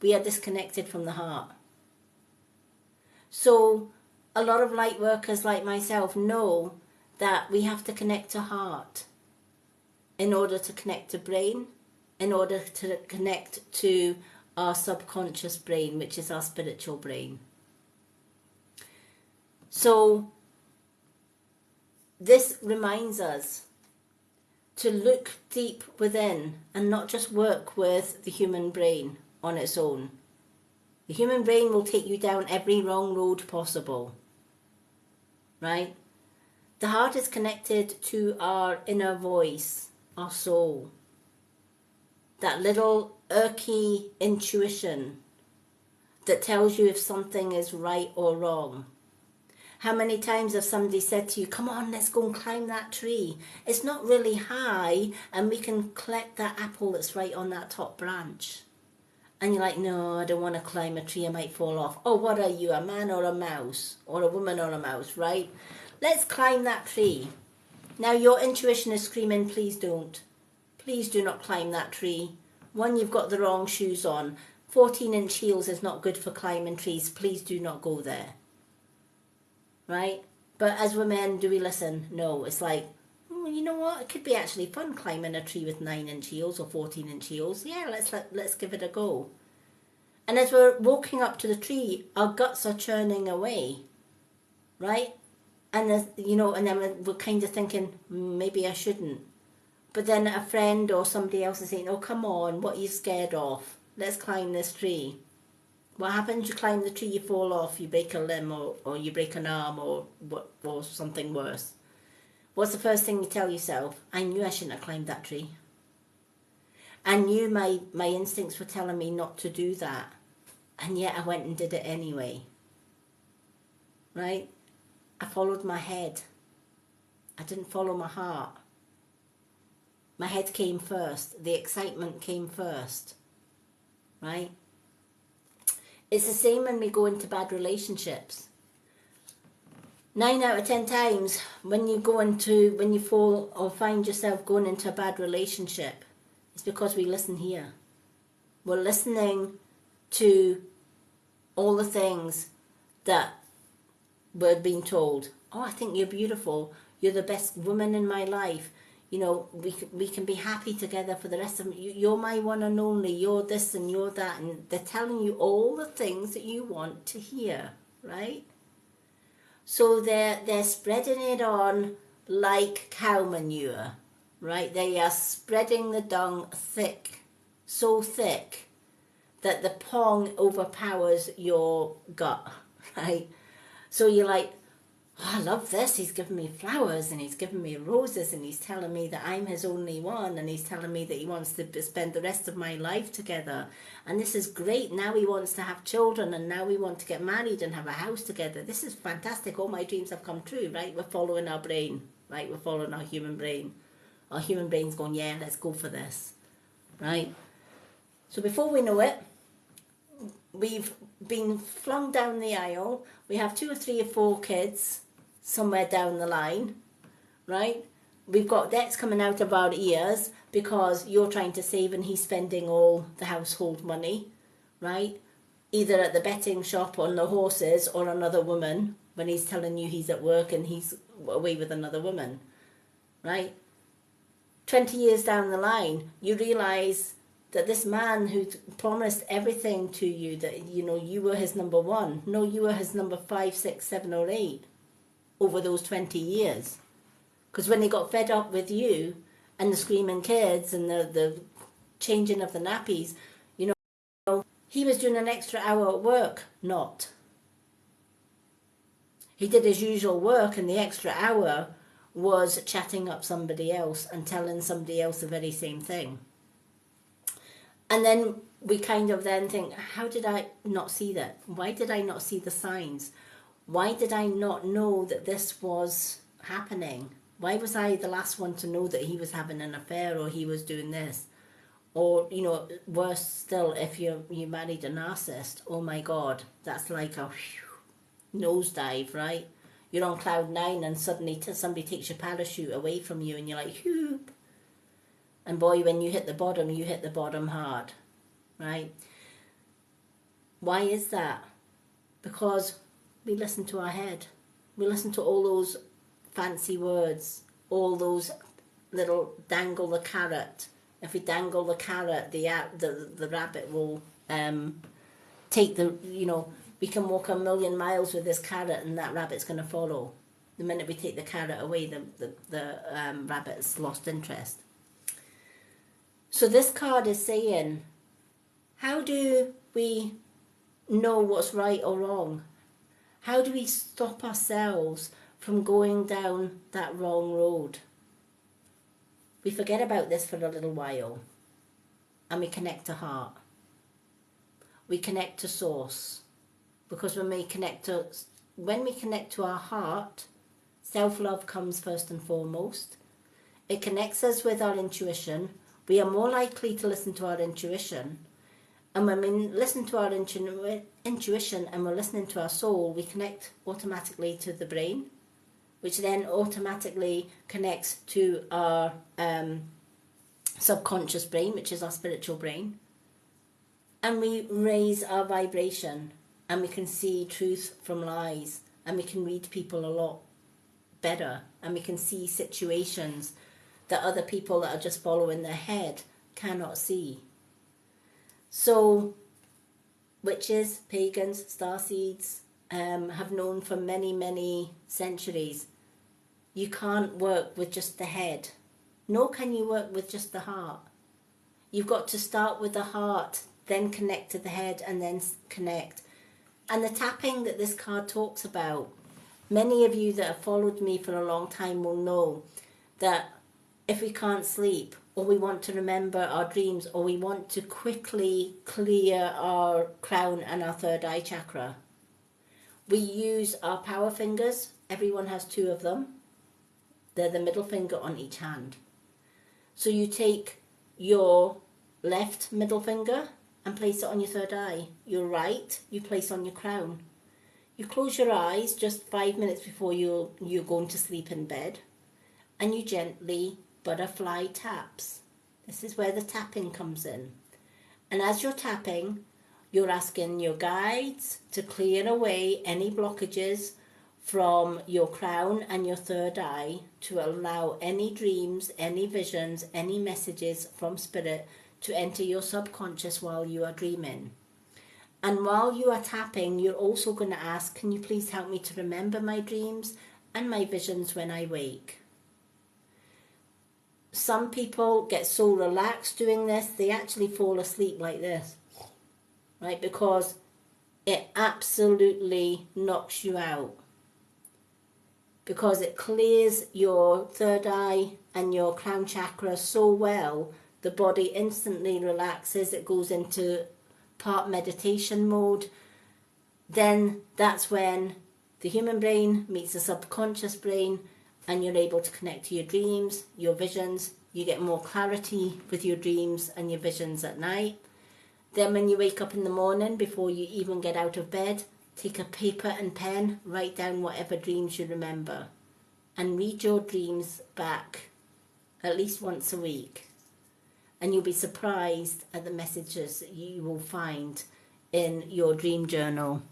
we are disconnected from the heart. So a lot of light workers like myself know that we have to connect to heart in order to connect to brain, in order to connect to our subconscious brain, which is our spiritual brain. So this reminds us to look deep within and not just work with the human brain on its own. The human brain will take you down every wrong road possible, right? The heart is connected to our inner voice, our soul. That little irky intuition that tells you if something is right or wrong. How many times have somebody said to you, come on, let's go and climb that tree. It's not really high and we can collect that apple that's right on that top branch. And you're like, no, I don't want to climb a tree, I might fall off. Oh, what are you, a man or a mouse? Or a woman or a mouse, right? Let's climb that tree. Now your intuition is screaming, please don't. Please do not climb that tree. One, you've got the wrong shoes on. 14-inch heels is not good for climbing trees. Please do not go there. Right? But as women, do we listen? No. It's like, you know what? It could be actually fun climbing a tree with 9-inch heels or 14-inch heels. Yeah, let's give it a go. And as we're walking up to the tree, our guts are churning away. Right? And and then we're kind of thinking, maybe I shouldn't. But then a friend or somebody else is saying, oh, come on, what are you scared of? Let's climb this tree. What happens? You climb the tree, you fall off, you break a limb or you break an arm or something worse. What's the first thing you tell yourself? I knew I shouldn't have climbed that tree. I knew my instincts were telling me not to do that. And yet I went and did it anyway. Right? I followed my head. I didn't follow my heart. My head came first. The excitement came first. Right? It's the same when we go into bad relationships. 9 out of 10 times when you fall or find yourself going into a bad relationship, it's because we listen here. We're listening to all the things that we're being told. Oh, I think you're beautiful. You're the best woman in my life. You know, we can be happy together for the rest of them. You're my one and only. You're this and you're that. And they're telling you all the things that you want to hear, right? So they're spreading it on like cow manure, right? They are spreading the dung thick, so thick that the pong overpowers your gut, right? So you're like, oh, I love this. He's giving me flowers and he's giving me roses and he's telling me that I'm his only one and he's telling me that he wants to spend the rest of my life together. And this is great. Now he wants to have children and now we want to get married and have a house together. This is fantastic. All my dreams have come true, right? We're following our brain, right? We're following our human brain. our human brain's going, yeah, let's go for this, right? So before we know it, we've been flung down the aisle. We have 2 or 3 or 4 kids somewhere down the line, right? We've got debts coming out of our ears because you're trying to save and he's spending all the household money, right? Either at the betting shop on the horses or another woman when he's telling you he's at work and he's away with another woman, right? 20 years down the line, you realise that this man who promised everything to you, that, you know, you were his number one. No, you were his number 5, 6, 7 or 8 over those 20 years. Because when he got fed up with you and the screaming kids and the changing of the nappies, you know, he was doing an extra hour at work, not. He did his usual work, and the extra hour was chatting up somebody else and telling somebody else the very same thing. And then we kind of then think, how did I not see that? Why did I not see the signs? Why did I not know that this was happening? Why was I the last one to know that he was having an affair or he was doing this? Or, you know, worse still, if you married a narcissist, oh my God, that's like a nosedive, right? You're on cloud 9 and suddenly somebody takes your parachute away from you and you're like, whew. And boy, when you hit the bottom hard, right? Why is that? Because we listen to our head. We listen to all those fancy words, all those little dangle the carrot. If we dangle the carrot, the rabbit will take the, you know, we can walk a million miles with this carrot and that rabbit's going to follow. The minute we take the carrot away, the rabbit's lost interest. So this card is saying, how do we know what's right or wrong? How do we stop ourselves from going down that wrong road? We forget about this for a little while and we connect to heart. We connect to source. Because when we connect to our heart, self-love comes first and foremost. It connects us with our intuition. We are more likely to listen to our intuition. And when we listen to our intuition and we're listening to our soul, we connect automatically to the brain, which then automatically connects to our subconscious brain, which is our spiritual brain. And we raise our vibration and we can see truth from lies and we can read people a lot better and we can see situations that other people that are just following their head cannot see. So witches, pagans, starseeds have known for many, many centuries, you can't work with just the head, nor can you work with just the heart. You've got to start with the heart, then connect to the head and then connect. And the tapping that this card talks about, many of you that have followed me for a long time will know that if we can't sleep, or we want to remember our dreams, or we want to quickly clear our crown and our third eye chakra, we use our power fingers. Everyone has 2 of them. They're the middle finger on each hand. So you take your left middle finger and place it on your third eye. Your right, you place on your crown. You close your eyes just 5 minutes before you're going to sleep in bed, and you gently butterfly taps. This is where the tapping comes in. And as you're tapping, you're asking your guides to clear away any blockages from your crown and your third eye, to allow any dreams, any visions, any messages from spirit to enter your subconscious while you are dreaming. And while you are tapping, you're also going to ask, can you please help me to remember my dreams and my visions when I wake? Some people get so relaxed doing this, they actually fall asleep like this, right? Because it absolutely knocks you out. Because it clears your third eye and your crown chakra so well, the body instantly relaxes, it goes into part meditation mode. Then that's when the human brain meets the subconscious brain, and you're able to connect to your dreams, your visions. You get more clarity with your dreams and your visions at night. Then when you wake up in the morning, before you even get out of bed, take a paper and pen, write down whatever dreams you remember, and read your dreams back at least once a week. And you'll be surprised at the messages that you will find in your dream journal.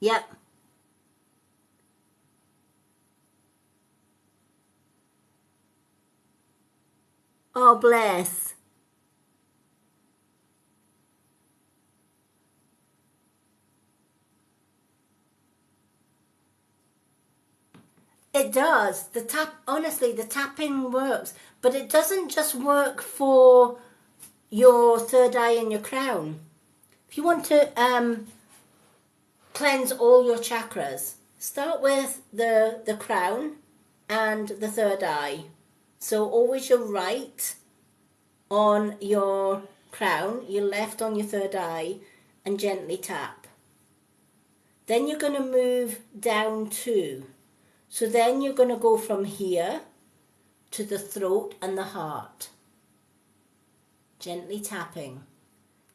Yep. Oh, bless. It does. Honestly, the tapping works, but it doesn't just work for your third eye and your crown. If you want to cleanse all your chakras, start with the crown and the third eye. So always your right on your crown, your left on your third eye, and gently tap. Then you're going to move down 2. So then you're going to go from here to the throat and the heart. Gently tapping.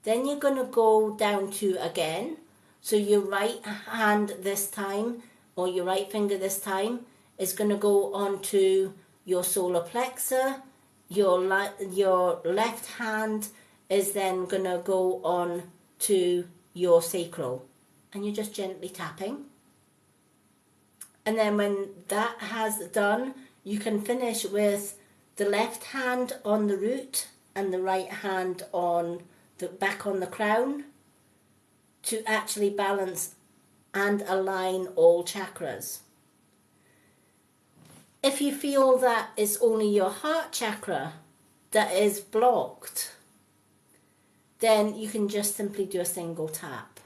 Then you're going to go down 2 again. So your right hand this time, or your right finger this time, is going to go onto your solar plexus. Your left hand is then going to go on to your sacral. And you're just gently tapping. And then when that has done, you can finish with the left hand on the root and the right hand on the back on the crown to actually balance and align all chakras. If you feel that it's only your heart chakra that is blocked, then you can just simply do a single tap.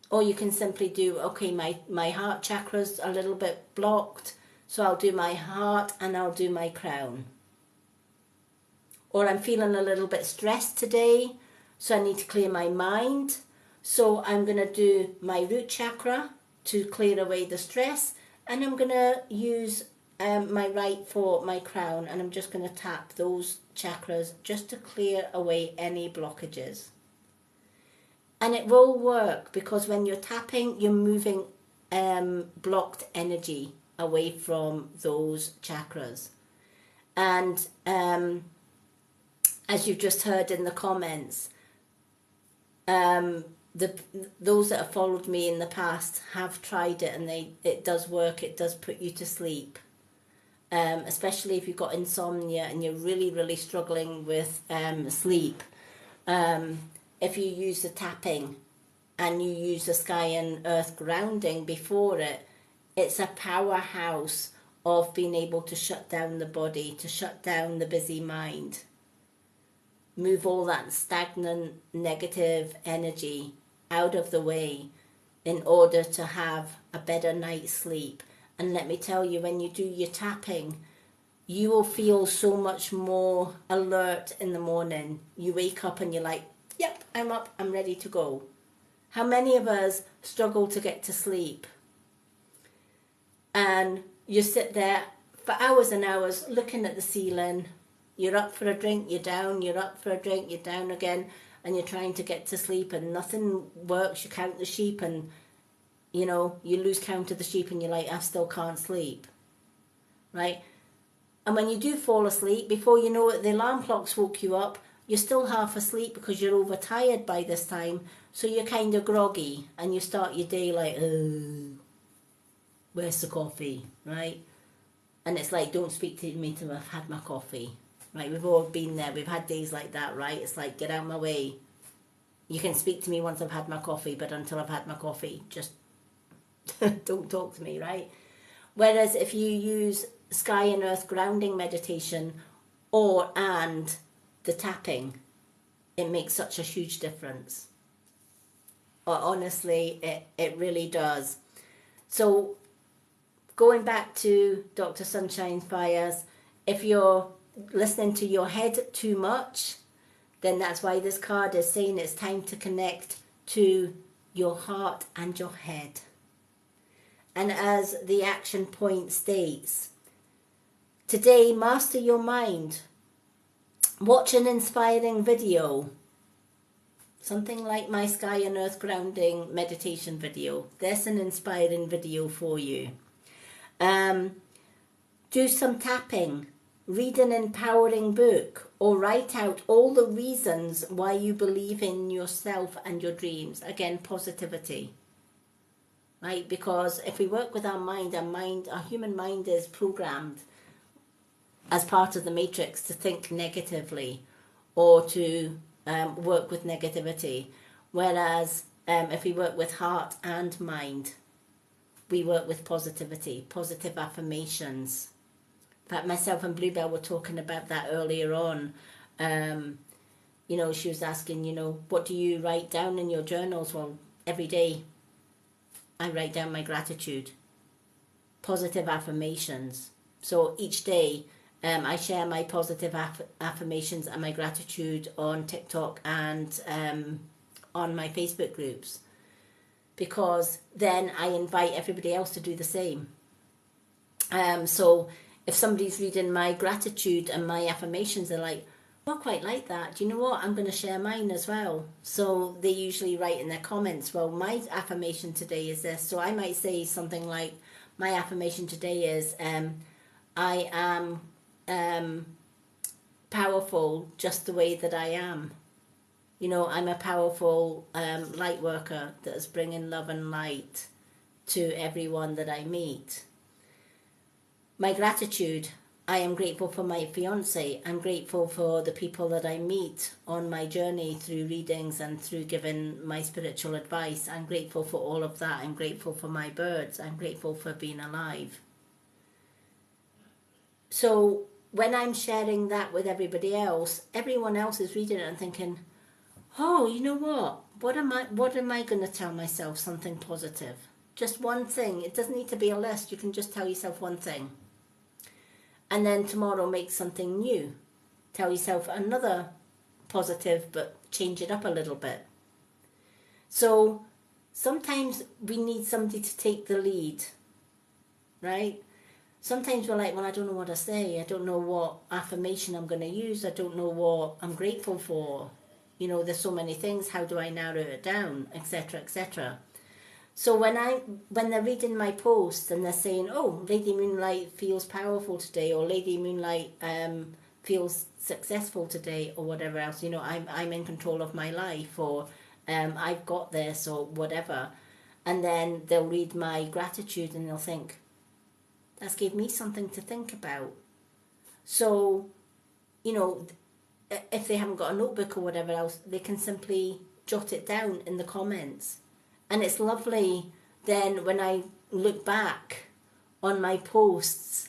Or you can simply do, okay, my heart chakra's a little bit blocked, so I'll do my heart and I'll do my crown. Or I'm feeling a little bit stressed today, so I need to clear my mind. So I'm going to do my root chakra to clear away the stress, and I'm going to use my right for my crown, and I'm just going to tap those chakras just to clear away any blockages. And it will work, because when you're tapping, you're moving blocked energy away from those chakras. And as you've just heard in the comments, those that have followed me in the past have tried it, and it does work. It does put you to sleep, especially if you've got insomnia and you're really, really struggling with sleep. If you use the tapping and you use the sky and earth grounding before it, it's a powerhouse of being able to shut down the body, to shut down the busy mind. Move all that stagnant negative energy out of the way in order to have a better night's sleep. And let me tell you, when you do your tapping, you will feel so much more alert in the morning. You wake up and you're like, yep, I'm up, I'm ready to go. How many of us struggle to get to sleep? And you sit there for hours and hours looking at the ceiling. You're up for a drink, you're down, you're up for a drink, you're down again, and you're trying to get to sleep and nothing works. You count the sheep and, you lose count of the sheep and you're like, I still can't sleep, right? And when you do fall asleep, before you know it, the alarm clock's woke you up. You're still half asleep because you're overtired by this time, so you're kind of groggy, and you start your day like, where's the coffee, right? And it's like, don't speak to me till I've had my coffee, right? We've all been there. We've had days like that, right? It's like, get out of my way. You can speak to me once I've had my coffee, but until I've had my coffee, just don't talk to me, right? Whereas if you use sky and earth grounding meditation and the tapping, it makes such a huge difference. Honestly, it really does. So going back to Dr. Sunshine Fires, if you're listening to your head too much, then that's why this card is saying it's time to connect to your heart and your head. And as the action point states, today master your mind. Watch an inspiring video. Something like my sky and earth grounding meditation video. There's an inspiring video for you. Do some tapping. Read an empowering book, or write out all the reasons why you believe in yourself and your dreams. Again, positivity. Right? Because if we work with our mind, our human mind is programmed as part of the matrix to think negatively or to work with negativity. Whereas if we work with heart and mind, we work with positivity, positive affirmations. In fact, myself and Bluebell were talking about that earlier on. She was asking, what do you write down in your journals? Well, every day I write down my gratitude, positive affirmations. So each day I share my positive affirmations and my gratitude on TikTok and on my Facebook groups, because then I invite everybody else to do the same. So if somebody's reading my gratitude and my affirmations, they're like, I quite like that. Do you know what? I'm going to share mine as well. So they usually write in their comments, well, my affirmation today is this. So I might say something like, my affirmation today is, I am powerful just the way that I am. I'm a powerful light worker that is bringing love and light to everyone that I meet. My gratitude, I am grateful for my fiance. I'm grateful for the people that I meet on my journey through readings and through giving my spiritual advice. I'm grateful for all of that. I'm grateful for my birds. I'm grateful for being alive. So when I'm sharing that with everybody else, everyone else is reading it and thinking, oh, you know what? What am I going to tell myself? Something positive. Just one thing. It doesn't need to be a list. You can just tell yourself one thing. And then tomorrow make something new. Tell yourself another positive, but change it up a little bit. So sometimes we need somebody to take the lead, right? Sometimes we're like, well, I don't know what to say. I don't know what affirmation I'm going to use. I don't know what I'm grateful for. There's so many things. How do I narrow it down, etc., etc. So when they're reading my post and they're saying, oh, Lady Moonlight feels powerful today, or Lady Moonlight feels successful today, or whatever else, I'm in control of my life, or I've got this, or whatever. And then they'll read my gratitude and they'll think, that's gave me something to think about. So, if they haven't got a notebook or whatever else, they can simply jot it down in the comments. And it's lovely then when I look back on my posts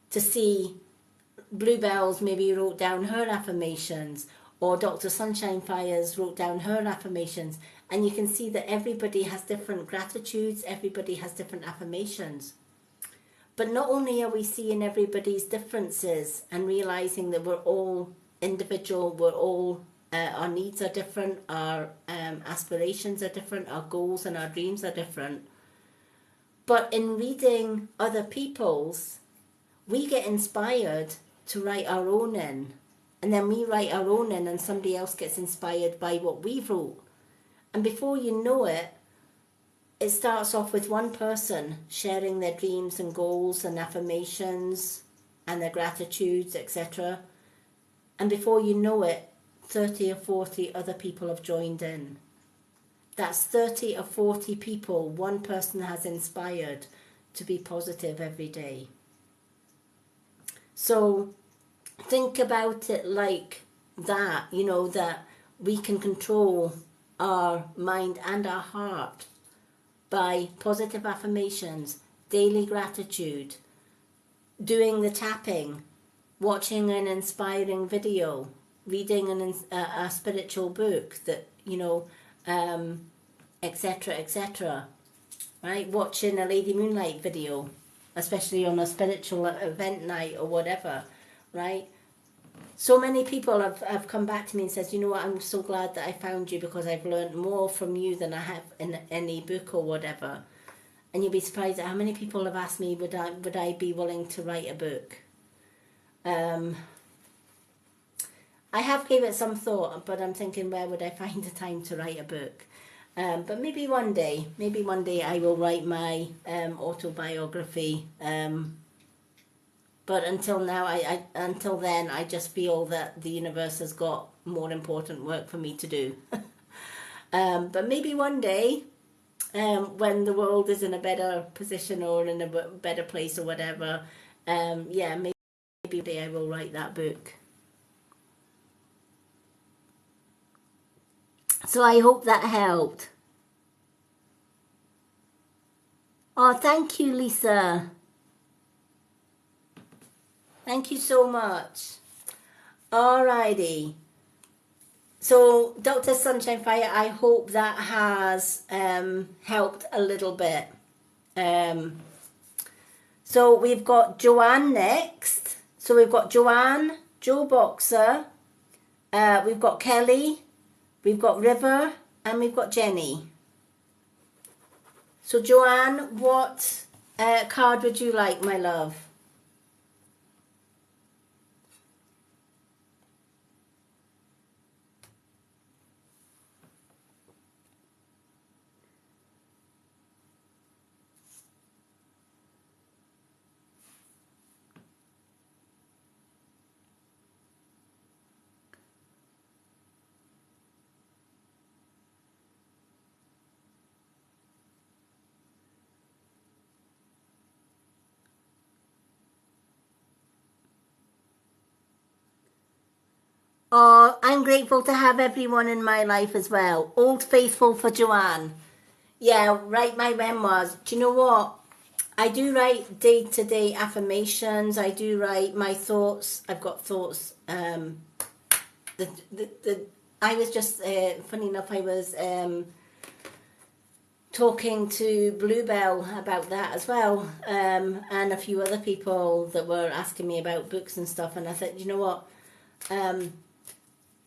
to see Bluebells maybe wrote down her affirmations, or Dr. Sunshine Fires wrote down her affirmations. And you can see that everybody has different gratitudes, everybody has different affirmations. But not only are we seeing everybody's differences and realising that we're all individual, we're all our needs are different, our aspirations are different, our goals and our dreams are different. But in reading other people's, we get inspired to write our own in. And then we write our own in and somebody else gets inspired by what we wrote. And before you know it, it starts off with one person sharing their dreams and goals and affirmations and their gratitudes, etc. And before you know it, 30 or 40 other people have joined in. That's 30 or 40 people one person has inspired to be positive every day. So think about it like that, that we can control our mind and our heart by positive affirmations, daily gratitude, doing the tapping, watching an inspiring video, reading a spiritual book that, you know, etc., etc., right? Watching a Lady Moonlight video, especially on a spiritual event night or whatever, right? So many people have come back to me and says, you know what, I'm so glad that I found you because I've learned more from you than I have in any book or whatever. And you'll be surprised at how many people have asked me, would I be willing to write a book? I have gave it some thought, but I'm thinking, where would I find the time to write a book? But maybe one day I will write my autobiography. But until now, until then, I just feel that the universe has got more important work for me to do. But maybe one day, when the world is in a better position or in a better place or whatever, yeah, maybe one day I will write that book. So I hope that helped. Oh, thank you, Lisa. Thank you so much. Alrighty. So, Dr. Sunshine Fire, I hope that has helped a little bit. So we've got Joanne next. So we've got Joanne, Joe Boxer, we've got Kelly, we've got River, and we've got Jenny. So Joanne, what card would you like, my love? Oh, I'm grateful to have everyone in my life as well. Old Faithful for Joanne. Yeah, write my memoirs. Do you know what? I do write day-to-day affirmations. I do write my thoughts. I've got thoughts. I was just, funny enough, I was talking to Bluebell about that as well, and a few other people that were asking me about books and stuff. And I said, you know what?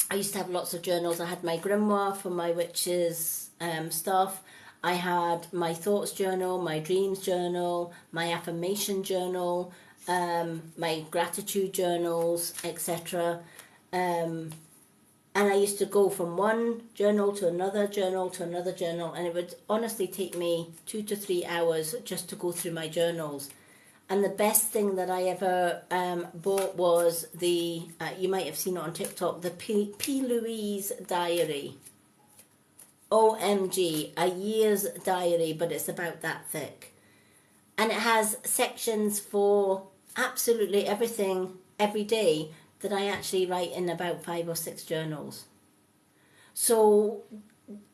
I used to have lots of journals. I had my grimoire for my witches stuff. I had my thoughts journal, my dreams journal, my affirmation journal, my gratitude journals, etc. And I used to go from one journal to another journal to another journal, and it would honestly take me 2 to 3 hours just to go through my journals. And the best thing that I ever bought was the, you might have seen it on TikTok, the P. Louise diary. OMG, a year's diary, but it's about that thick. And it has sections for absolutely everything every day that I actually write in about 5 or 6 journals. So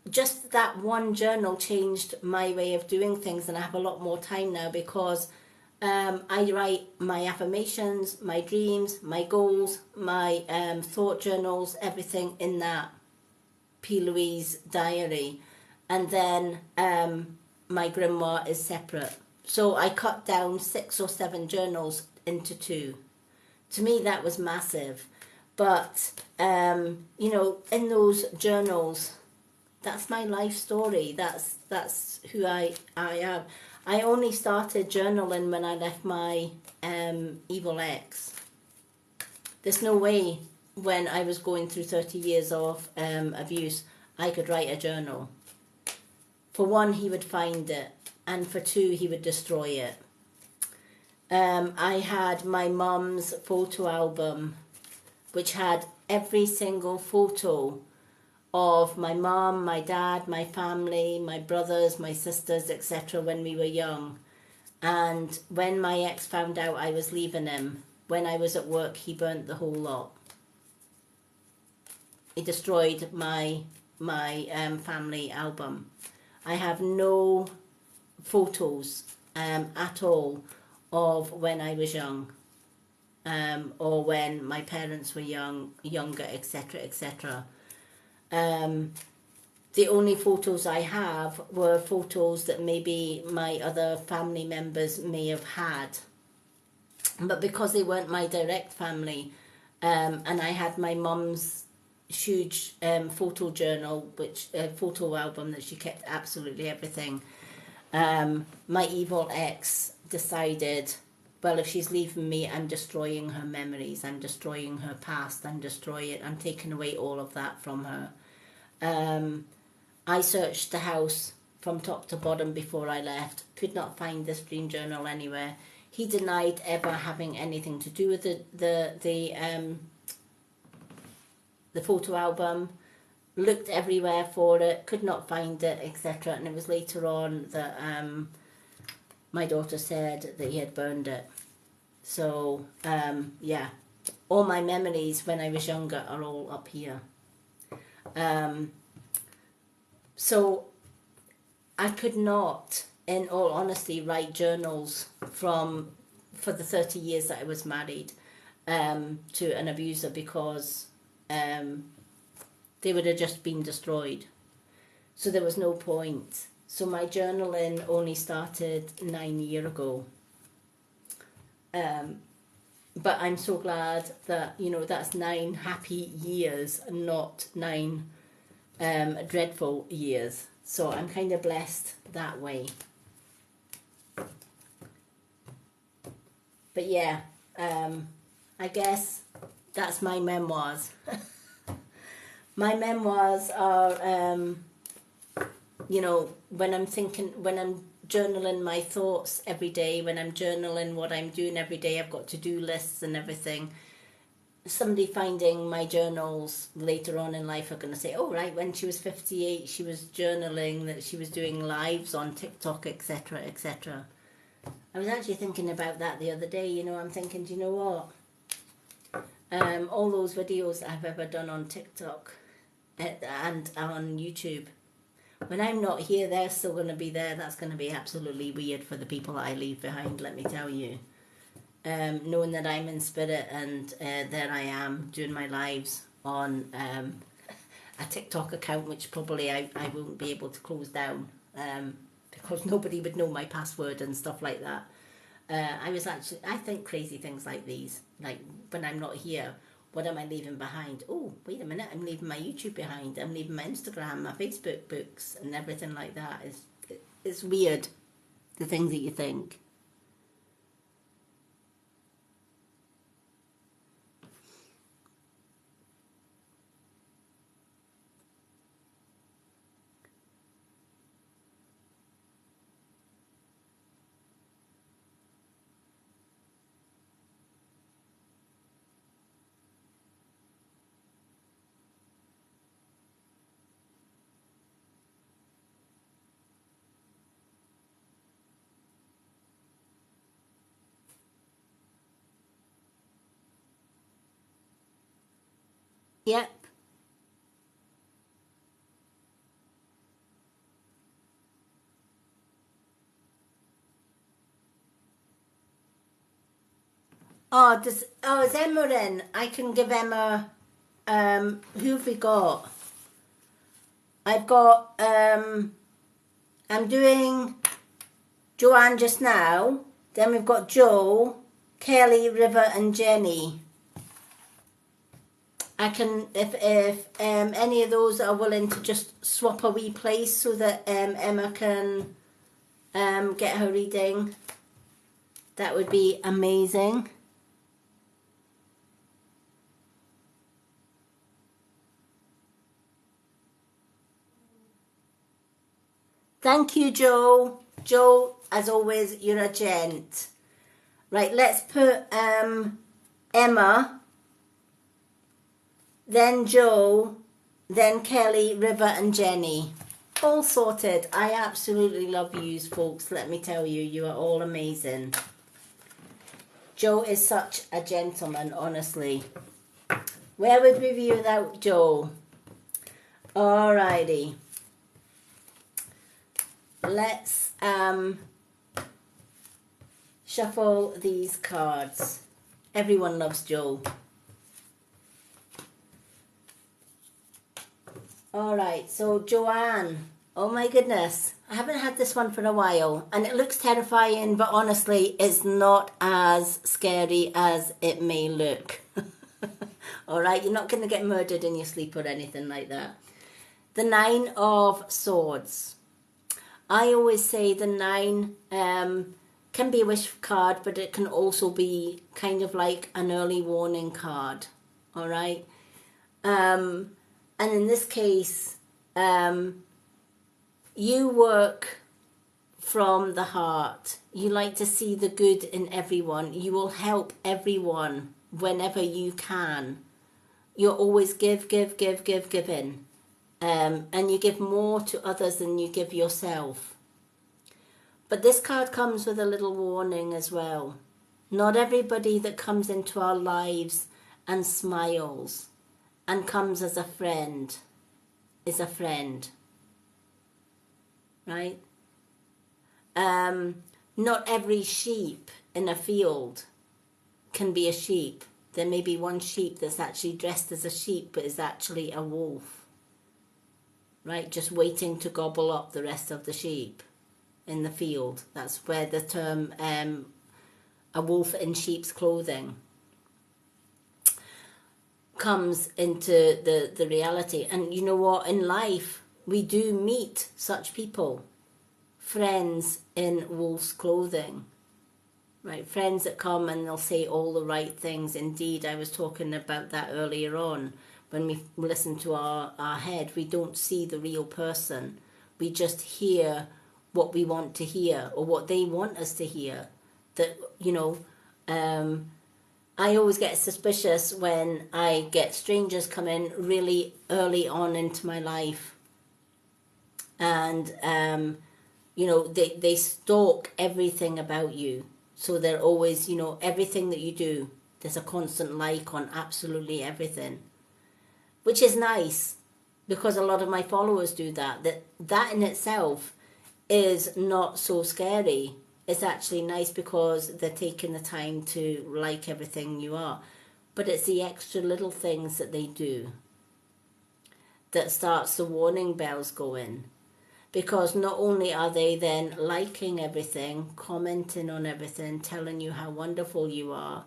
just that one journal changed my way of doing things, and I have a lot more time now because I write my affirmations, my dreams, my goals, my thought journals, everything in that P. Louise diary. And then my grimoire is separate. So I cut down 6 or 7 journals into 2. To me, that was massive. But, you know, in those journals, that's my life story. That's who I am. I only started journaling when I left my evil ex. There's no way when I was going through 30 years of abuse, I could write a journal. For one, he would find it. And for 2, he would destroy it. I had my mum's photo album, which had every single photo of my mum, my dad, my family, my brothers, my sisters, etc. when we were young. And when my ex found out I was leaving him, when I was at work, he burnt the whole lot. He destroyed my family album. I have no photos at all of when I was young, or when my parents were younger, etc., etc. The only photos I have were photos that maybe my other family members may have had. But because they weren't my direct family, and I had my mum's huge photo journal, which photo album that she kept absolutely everything, my evil ex decided, well, if she's leaving me, I'm destroying her memories, I'm destroying her past, I'm taking away all of that from her. I searched the house from top to bottom before I left, could not find this dream journal anywhere. He denied ever having anything to do with the photo album, looked everywhere for it, could not find it, etc. And it was later on that my daughter said that he had burned it. So, yeah, all my memories when I was younger are all up here. So I could not, in all honesty, write journals for the 30 years that I was married to an abuser, because they would have just been destroyed. So there was no point. So my journaling only started 9 years ago. But I'm so glad that, that's 9 happy years and not 9 dreadful years. So I'm kind of blessed that way. But yeah, I guess that's my memoirs. My memoirs are, when I'm journaling my thoughts every day, when I'm journaling what I'm doing every day, I've got to-do lists and everything. Somebody finding my journals later on in life are going to say, oh, right, when she was 58, she was journaling that she was doing lives on TikTok, etc., etc. I was actually thinking about that the other day. I'm thinking, do you know what? All those videos that I've ever done on TikTok and on YouTube, when I'm not here, they're still going to be there. That's going to be absolutely weird for the people that I leave behind, let me tell you. Knowing that I'm in spirit and there I am doing my lives on a TikTok account, which probably I won't be able to close down because nobody would know my password and stuff like that. I think crazy things like these, like when I'm not here, what am I leaving behind? Oh, wait a minute, I'm leaving my YouTube behind, I'm leaving my Instagram, my Facebook books and everything like that. It's weird, the things that you think. Yep. Is Emma in? I can give Emma, who have we got? I've got, I'm doing Joanne just now. Then we've got Joe, Kelly, River and Jenny. I can, if any of those are willing to just swap a wee place so that Emma can get her reading, that would be amazing. Thank you, Joe. Joe, as always, you're a gent. Right, let's put Emma, then Joe, then Kelly, River and Jenny. All sorted. I absolutely love you folks, let me tell you. You are all amazing. Joe is such a gentleman, honestly. Where would we be without Joe? Alrighty. Let's shuffle these cards. Everyone loves Joe. All right, so Joanne. Oh my goodness. I haven't had this one for a while, and it looks terrifying, but honestly, it's not as scary as it may look. All right, you're not going to get murdered in your sleep or anything like that. The 9 of Swords. I always say the 9 can be a wish card, but it can also be kind of like an early warning card. All right. And in this case, you work from the heart. You like to see the good in everyone. You will help everyone whenever you can. You're always giving. And you give more to others than you give yourself. But this card comes with a little warning as well. Not everybody that comes into our lives and smiles and comes as a friend is a friend. Right? Not every sheep in a field can be a sheep. There may be one sheep that's actually dressed as a sheep but is actually a wolf. Right? Just waiting to gobble up the rest of the sheep in the field. That's where the term a wolf in sheep's clothing comes into the reality. And you know what? In life, we do meet such people. Friends in wolf's clothing. Right? Friends that come and they'll say all the right things. Indeed, I was talking about that earlier on. When we listen to our head, we don't see the real person. We just hear what we want to hear or what they want us to hear. That, you know, I always get suspicious when I get strangers come in really early on into my life. And, you know, they stalk everything about you. So they're always, you know, everything that you do, there's a constant like on absolutely everything. Which is nice, because a lot of my followers do that. That in itself is not so scary. It's actually nice because they're taking the time to like everything you are. But it's the extra little things that they do that starts the warning bells going. Because not only are they then liking everything, commenting on everything, telling you how wonderful you are,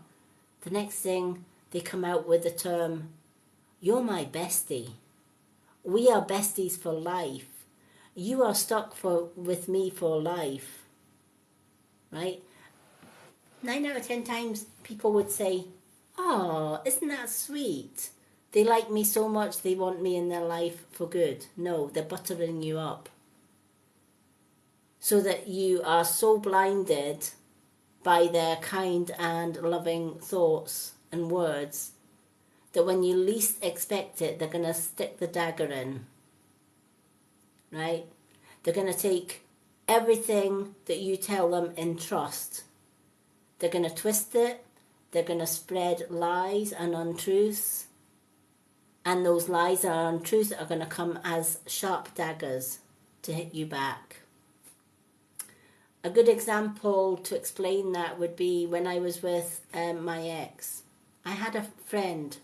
the next thing they come out with the term, "You're my bestie. We are besties for life. You are stuck with me for life." Right? 9 out of 10 times people would say, "Oh, isn't that sweet? They like me so much they want me in their life for good." No, they're buttering you up. So that you are so blinded by their kind and loving thoughts and words that when you least expect it, they're going to stick the dagger in. Right? They're going to take everything that you tell them in trust. They're going to twist it. They're going to spread lies and untruths. And those lies and untruths are going to come as sharp daggers to hit you back. A good example to explain that would be when I was with my ex. I had a friend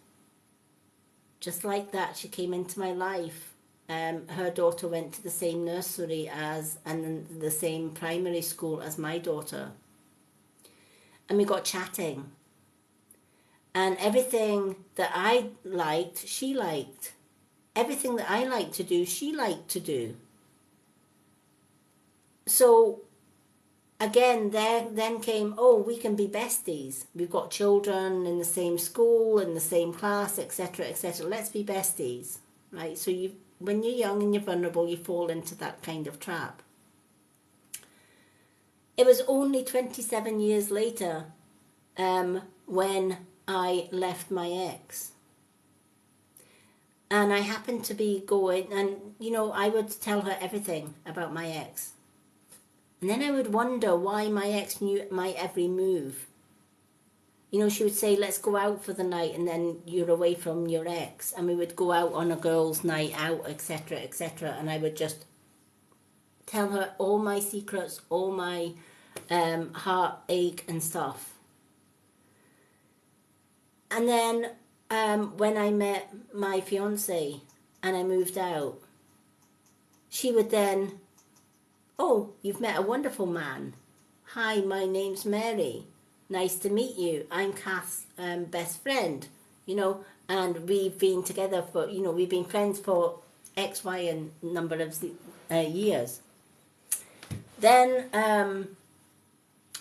just like that. She came into my life. Her daughter went to the same nursery and the same primary school as my daughter. And we got chatting. And everything that I liked, she liked. Everything that I liked to do, she liked to do. So again, then came, oh, we can be besties. We've got children in the same school, in the same class, etc., etc. Let's be besties, right? So when you're young and you're vulnerable, you fall into that kind of trap. It was only 27 years later when I left my ex. And I happened to be going, and, you know, I would tell her everything about my ex. And then I would wonder why my ex knew my every move. You know, she would say, let's go out for the night, and then you're away from your ex. And we would go out on a girls' night out, etc., etc. And I would just tell her all my secrets, all my heartache and stuff. And then when I met my fiance and I moved out, she would then, oh, you've met a wonderful man. Hi, my name's Mary. Nice to meet you. I'm Kath's best friend, and we've been together for, we've been friends for X, Y, and number of years. Then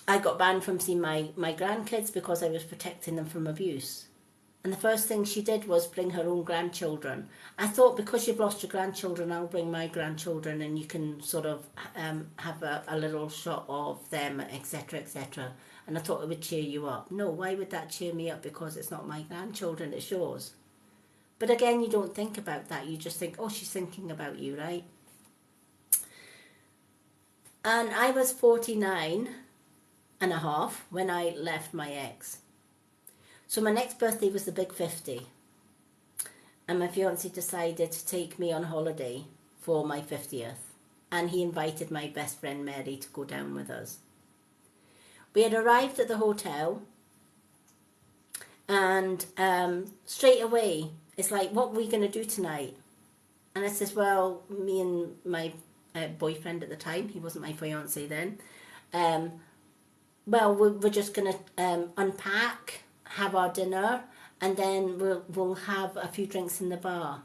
I got banned from seeing my grandkids because I was protecting them from abuse. And the first thing she did was bring her own grandchildren. I thought, because you've lost your grandchildren, I'll bring my grandchildren and you can sort of have a little shot of them, etc., etc. And I thought it would cheer you up. No, why would that cheer me up? Because it's not my grandchildren, it's yours. But again, you don't think about that. You just think, oh, she's thinking about you, right? And I was 49 and a half when I left my ex. So my next birthday was the big 50. And my fiance decided to take me on holiday for my 50th. And he invited my best friend Mary to go down with us. We had arrived at the hotel. And straight away, it's like, what are we going to do tonight? And I says, well, me and my boyfriend at the time, he wasn't my fiance then, well, we're just going to unpack, have our dinner, and then we'll have a few drinks in the bar.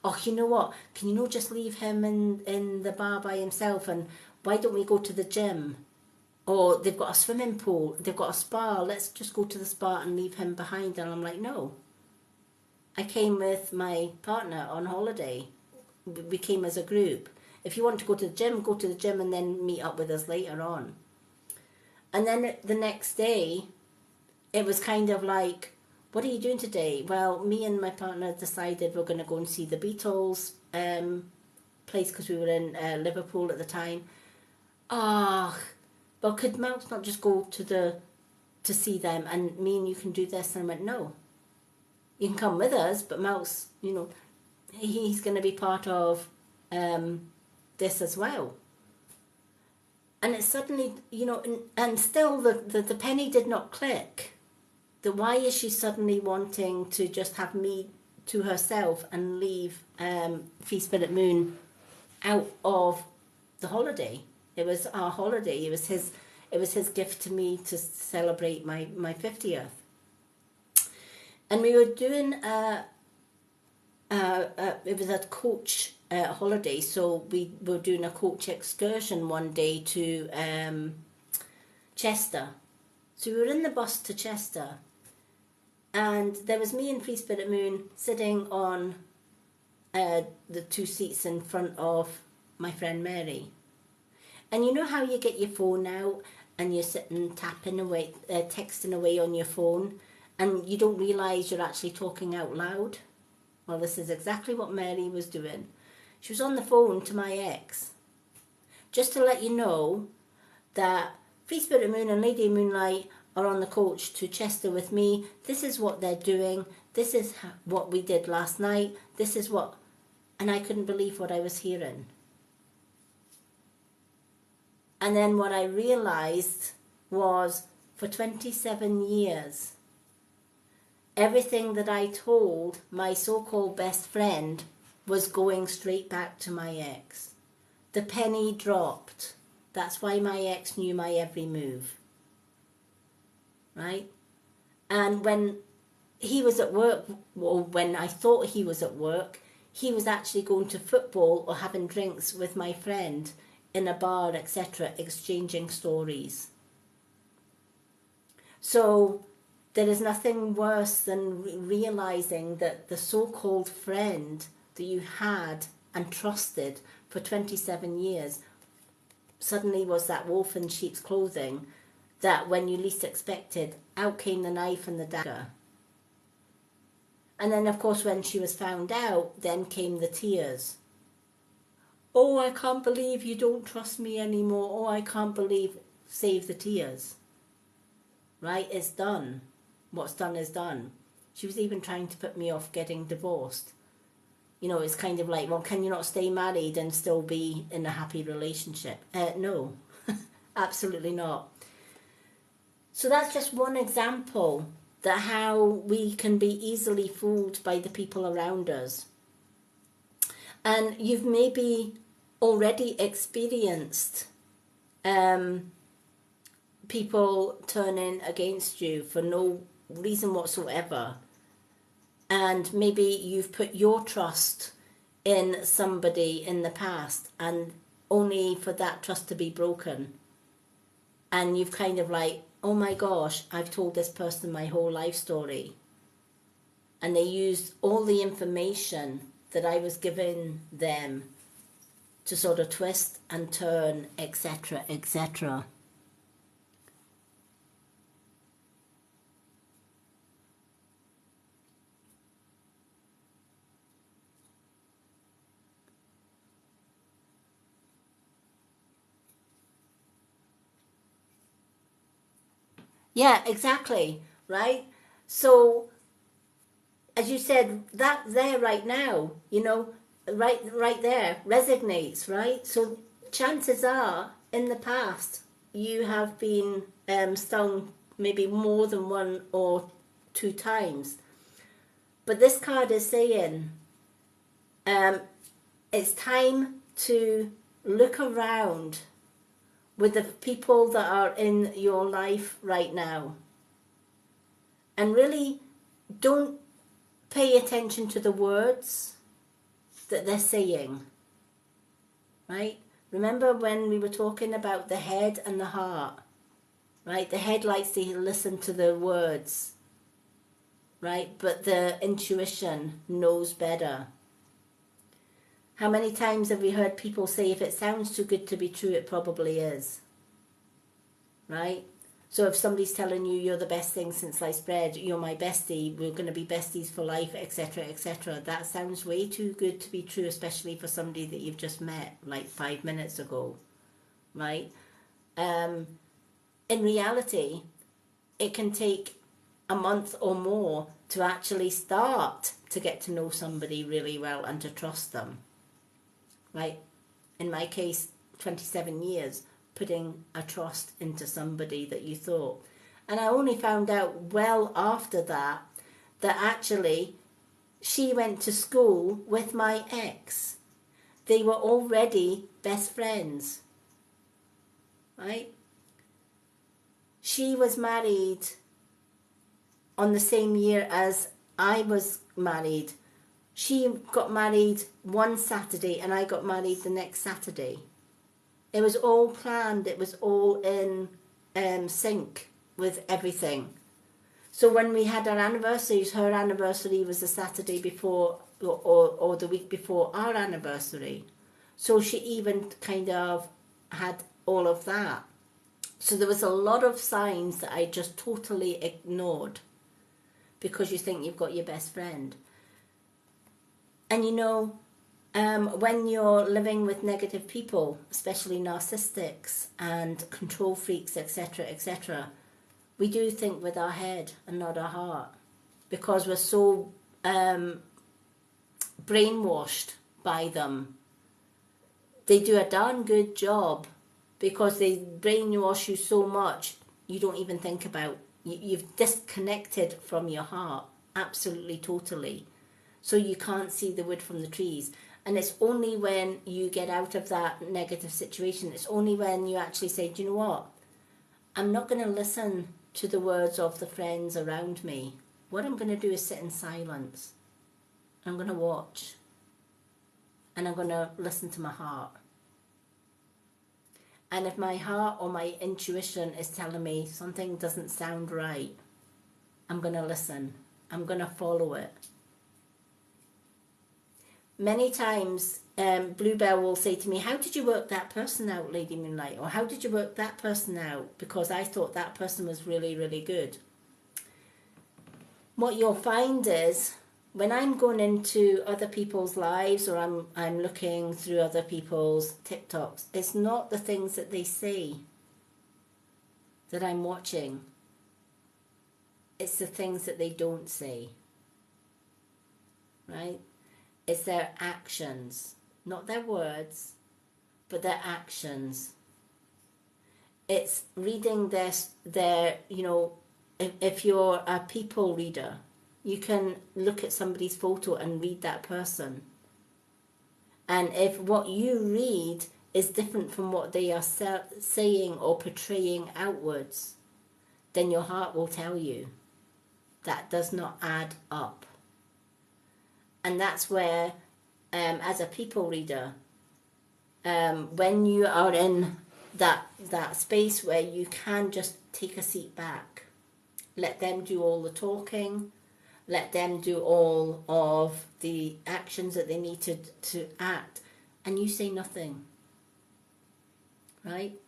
Oh, you know what? Can you just leave him in the bar by himself, and why don't we go to the gym? Or they've got a swimming pool, they've got a spa, let's just go to the spa and leave him behind. And I'm like, no. I came with my partner on holiday. We came as a group. If you want to go to the gym and then meet up with us later on. And then the next day, it was kind of like, what are you doing today? Well, me and my partner decided we're going to go and see the Beatles place, because we were in Liverpool at the time. Well, could Mouse not just go to see them, and me and you can do this? And I went, no. You can come with us, but Mouse, he's going to be part of this as well. And it suddenly, and still the penny did not click. Why is she suddenly wanting to just have me to herself and leave Feast Spirit Moon out of the holiday? It was our holiday. It was his gift to me to celebrate my 50th. And we were doing it was a coach holiday, so we were doing a coach excursion one day to Chester. So we were in the bus to Chester, and there was me and Free Spirit Moon sitting on the two seats in front of my friend Mary. And you know how you get your phone out and you're sitting tapping away, texting away on your phone, and you don't realise you're actually talking out loud? Well, this is exactly what Mary was doing. She was on the phone to my ex. Just to let you know that Free Spirit Moon and Lady Moonlight are on the coach to Chester with me. This is what they're doing. This is what we did last night. This is what... And I couldn't believe what I was hearing. And then what I realised was, for 27 years, everything that I told my so-called best friend was going straight back to my ex. The penny dropped. That's why my ex knew my every move. Right? And when he was at work, or when I thought he was at work, he was actually going to football or having drinks with my friend in a bar, etc., exchanging stories. So there is nothing worse than realising that the so-called friend that you had and trusted for 27 years suddenly was that wolf in sheep's clothing, that when you least expected, out came the knife and the dagger. And then, of course, when she was found out, then came the tears. Oh, I can't believe you don't trust me anymore. Oh, I can't believe... Save the tears. Right? It's done. What's done is done. She was even trying to put me off getting divorced. It's kind of like, well, can you not stay married and still be in a happy relationship? No. Absolutely not. So that's just one example that how we can be easily fooled by the people around us. And you've maybe already experienced people turning against you for no reason whatsoever. And maybe you've put your trust in somebody in the past and only for that trust to be broken. And you've kind of like, oh my gosh, I've told this person my whole life story. And they used all the information that I was giving them to sort of twist and turn, etc., etc. Yeah, exactly, right? So, as you said, that there right now, right there resonates, right? So, chances are, in the past, you have been stung maybe more than one or two times. But this card is saying it's time to look around with the people that are in your life right now and really don't pay attention to the words that they're saying, right? Remember when we were talking about the head and the heart, right? The head likes to listen to the words, right? But the intuition knows better. How many times have we heard people say, if it sounds too good to be true, it probably is, right? So if somebody's telling you you're the best thing since sliced bread, you're my bestie, we're going to be besties for life, etc., etc., that sounds way too good to be true, especially for somebody that you've just met like 5 minutes ago, right? In reality, it can take a month or more to actually start to get to know somebody really well and to trust them, right? In my case, 27 years putting a trust into somebody that you thought. And I only found out well after that actually she went to school with my ex. They were already best friends, right? She was married on the same year as I was married. She got married one Saturday and I got married the next Saturday. It was all planned. It was all in sync with everything. So when we had our anniversaries, her anniversary was the Saturday before or the week before our anniversary. So she even kind of had all of that. So there was a lot of signs that I just totally ignored because you think you've got your best friend. And when you're living with negative people, especially narcissists and control freaks, etc., etc., we do think with our head and not our heart because we're so brainwashed by them. They do a darn good job because they brainwash you so much you don't even think about. You've disconnected from your heart, absolutely, totally. So you can't see the wood from the trees. And it's only when you get out of that negative situation, it's only when you actually say, do you know what? I'm not going to listen to the words of the friends around me. What I'm going to do is sit in silence. I'm going to watch. And I'm going to listen to my heart. And if my heart or my intuition is telling me something doesn't sound right, I'm going to listen. I'm going to follow it. Many times, Bluebell will say to me, how did you work that person out, Lady Moonlight? Or how did you work that person out? Because I thought that person was really, really good. What you'll find is, when I'm going into other people's lives or I'm looking through other people's TikToks, it's not the things that they say that I'm watching. It's the things that they don't say. Right? It's their actions, not their words, but their actions. It's reading their if you're a people reader, you can look at somebody's photo and read that person. And if what you read is different from what they are saying or portraying outwards, then your heart will tell you that does not add up. And that's where, as a people reader, when you are in that space where you can just take a seat back, let them do all the talking, let them do all of the actions that they need to act, and you say nothing, right?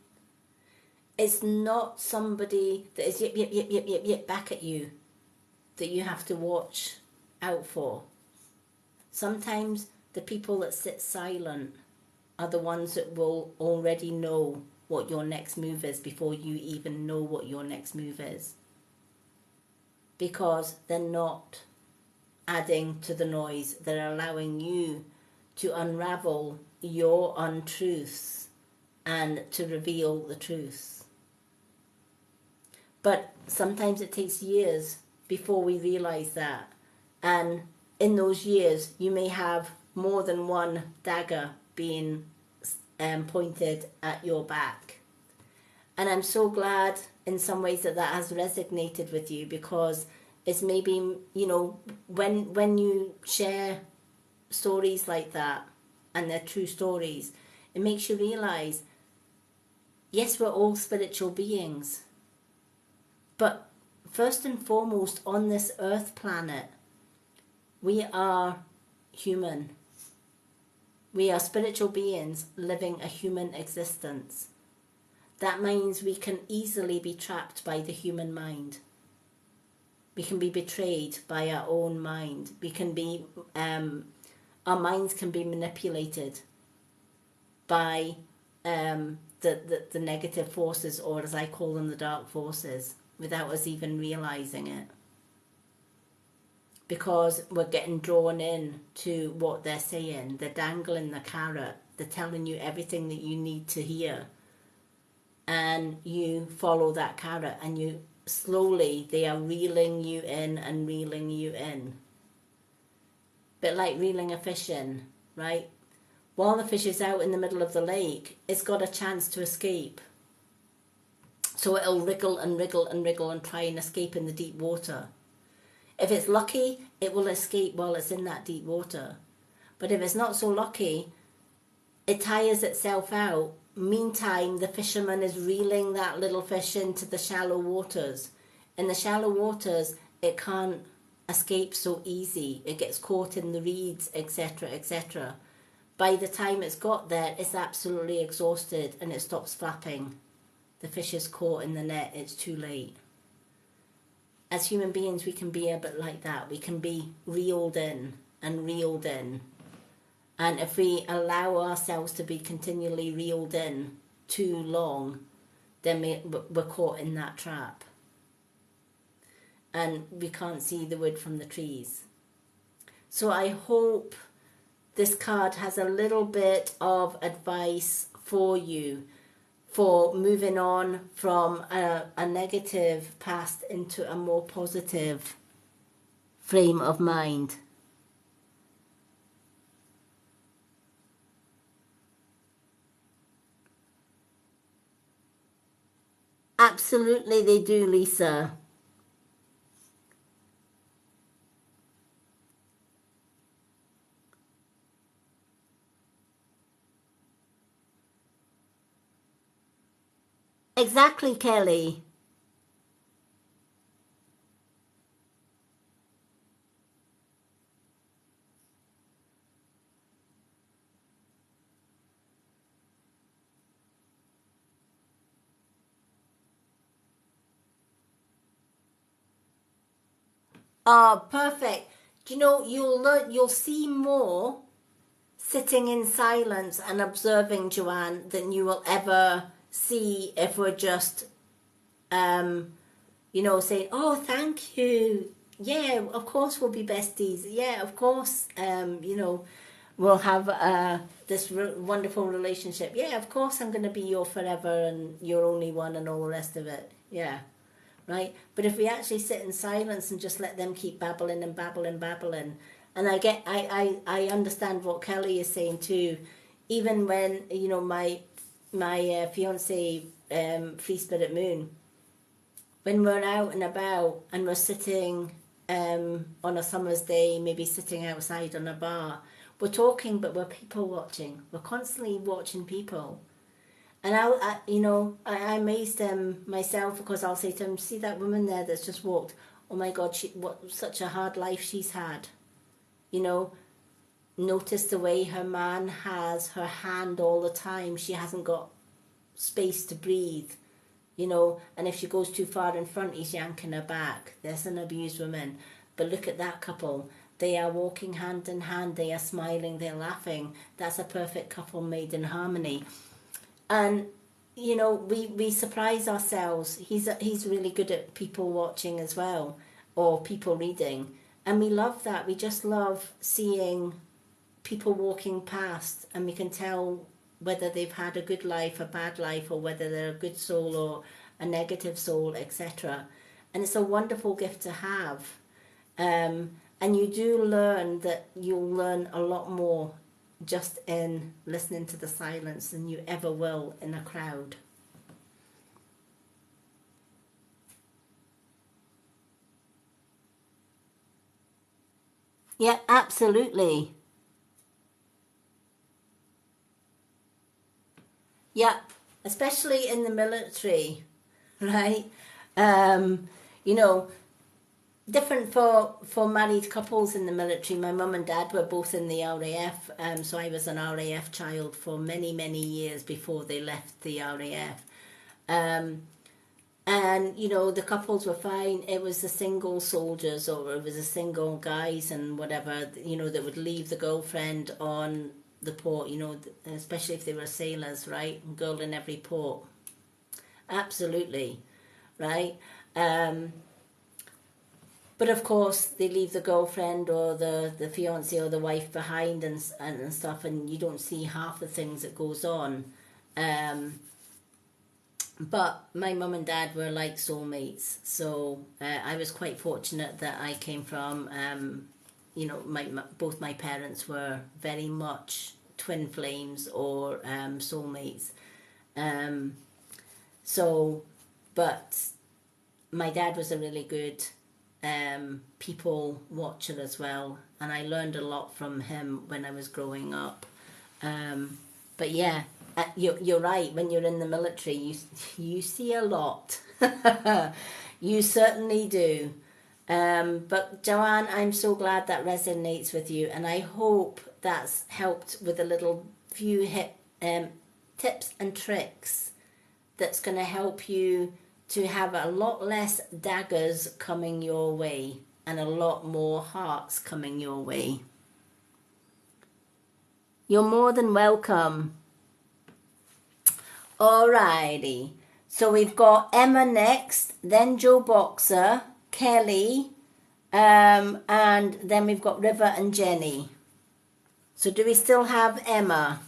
It's not somebody that is yip back at you that you have to watch out for. Sometimes the people that sit silent are the ones that will already know what your next move is before you even know what your next move is. Because they're not adding to the noise, they're allowing you to unravel your untruths and to reveal the truth. But sometimes it takes years before we realize that. And in those years, you may have more than one dagger being pointed at your back. And I'm so glad in some ways that has resonated with you, because it's maybe, when you share stories like that, and they're true stories, it makes you realize, yes, we're all spiritual beings, but first and foremost on this earth planet, we are human. We are spiritual beings living a human existence. That means we can easily be trapped by the human mind. We can be betrayed by our own mind. We can be, our minds can be manipulated by the negative forces, or as I call them, the dark forces, without us even realizing it. Because we're getting drawn in to what they're saying. They're dangling the carrot. They're telling you everything that you need to hear. And you follow that carrot, and you slowly, they are reeling you in and reeling you in. Bit like reeling a fish in, right? While the fish is out in the middle of the lake, it's got a chance to escape. So it'll wriggle and wriggle and wriggle and try and escape in the deep water. If it's lucky, it will escape while it's in that deep water. But if it's not so lucky, it tires itself out. Meantime, the fisherman is reeling that little fish into the shallow waters. In the shallow waters, it can't escape so easy. It gets caught in the reeds, etc., etc. By the time it's got there, it's absolutely exhausted and it stops flapping. The fish is caught in the net. It's too late. As human beings, we can be a bit like that. We can be reeled in and reeled in. And if we allow ourselves to be continually reeled in too long, then we're caught in that trap. And we can't see the wood from the trees. So I hope this card has a little bit of advice for you for moving on from a negative past into a more positive frame of mind. Absolutely they do, Lisa. Exactly, Kelly. Oh, perfect. Do you know, you'll see more sitting in silence and observing, Joanne, than you will ever see if we're just, saying, oh, thank you. Yeah, of course we'll be besties. Yeah, of course, we'll have this wonderful relationship. Yeah, of course I'm going to be your forever and your only one and all the rest of it. Yeah, right. But if we actually sit in silence and just let them keep babbling and babbling, and I understand what Kelly is saying too. Even when my fiance Free Spirit Moon, when we're out and about and we're sitting on a summer's day, maybe sitting outside on a bar, we're talking, but we're people watching. We're constantly watching people. And I amazed myself, because I'll say to him, see that woman there that's just walked? Oh my God, what such a hard life she's had. Notice the way her man has her hand all the time. She hasn't got space to breathe. And if she goes too far in front, he's yanking her back. There's an abused woman. But look at that couple. They are walking hand in hand. They are smiling. They're laughing. That's a perfect couple made in harmony. And, we surprise ourselves. He's really good at people watching as well, or people reading. And we love that. We just love seeing people walking past, and we can tell whether they've had a good life, a bad life, or whether they're a good soul or a negative soul, etc. And it's a wonderful gift to have. And you do learn that you'll learn a lot more just in listening to the silence than you ever will in a crowd. Yeah, absolutely. Yeah, especially in the military, right? Um, you know, different for married couples in the military. My mum and dad were both in the RAF, so I was an RAF child for many, many years before they left the RAF. Um, and the couples were fine. It was the single soldiers, or it was the single guys and whatever, that would leave the girlfriend on the port, especially if they were sailors, right? Girl in every port. Absolutely, right? Um, but of course, they leave the girlfriend or the fiance or the wife behind and stuff, and you don't see half the things that goes on. Um, but my mum and dad were like soulmates, so I was quite fortunate that I came from, both my parents were very much twin flames or soulmates. Um, so, but my dad was a really good people watcher as well, and I learned a lot from him when I was growing up. But yeah, you're right. When you're in the military, you see a lot. You certainly do. But Joanne, I'm so glad that resonates with you, and I hope that's helped with a little few tips and tricks that's going to help you to have a lot less daggers coming your way and a lot more hearts coming your way. You're more than welcome. Alrighty. So we've got Emma next, then Joe Boxer, Kelly, and then we've got River and Jenny. So do we still have Emma?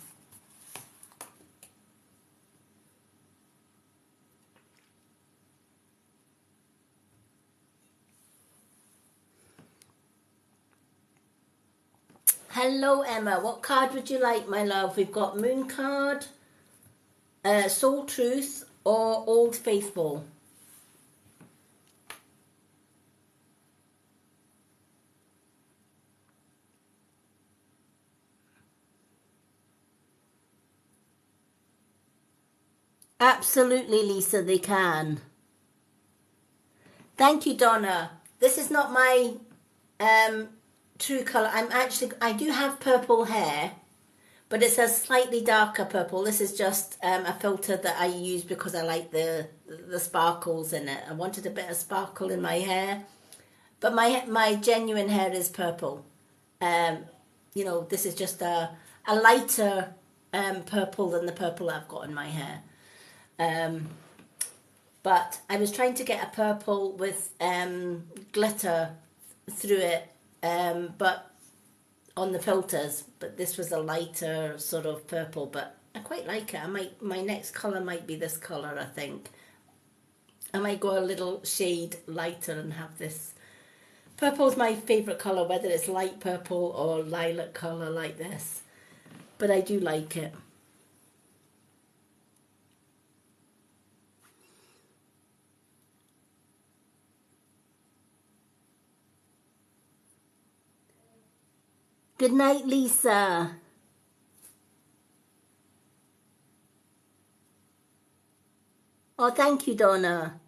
Hello, Emma. What card would you like, my love? We've got Moon card, Soul Truth, or Old Faithful. Absolutely, Lisa, they can. Thank you, Donna. This is not my true colour. I do have purple hair, but it's a slightly darker purple. This is just a filter that I use because I like the sparkles in it. I wanted a bit of sparkle in my hair, but my genuine hair is purple. This is just a lighter purple than the purple I've got in my hair. But I was trying to get a purple with glitter through it, but on the filters, but this was a lighter sort of purple, but I quite like it. My next colour might be this colour, I think. I might go a little shade lighter and have this. Purple is my favourite colour, whether it's light purple or lilac colour like this. But I do like it. Good night, Lisa. Oh, thank you, Donna.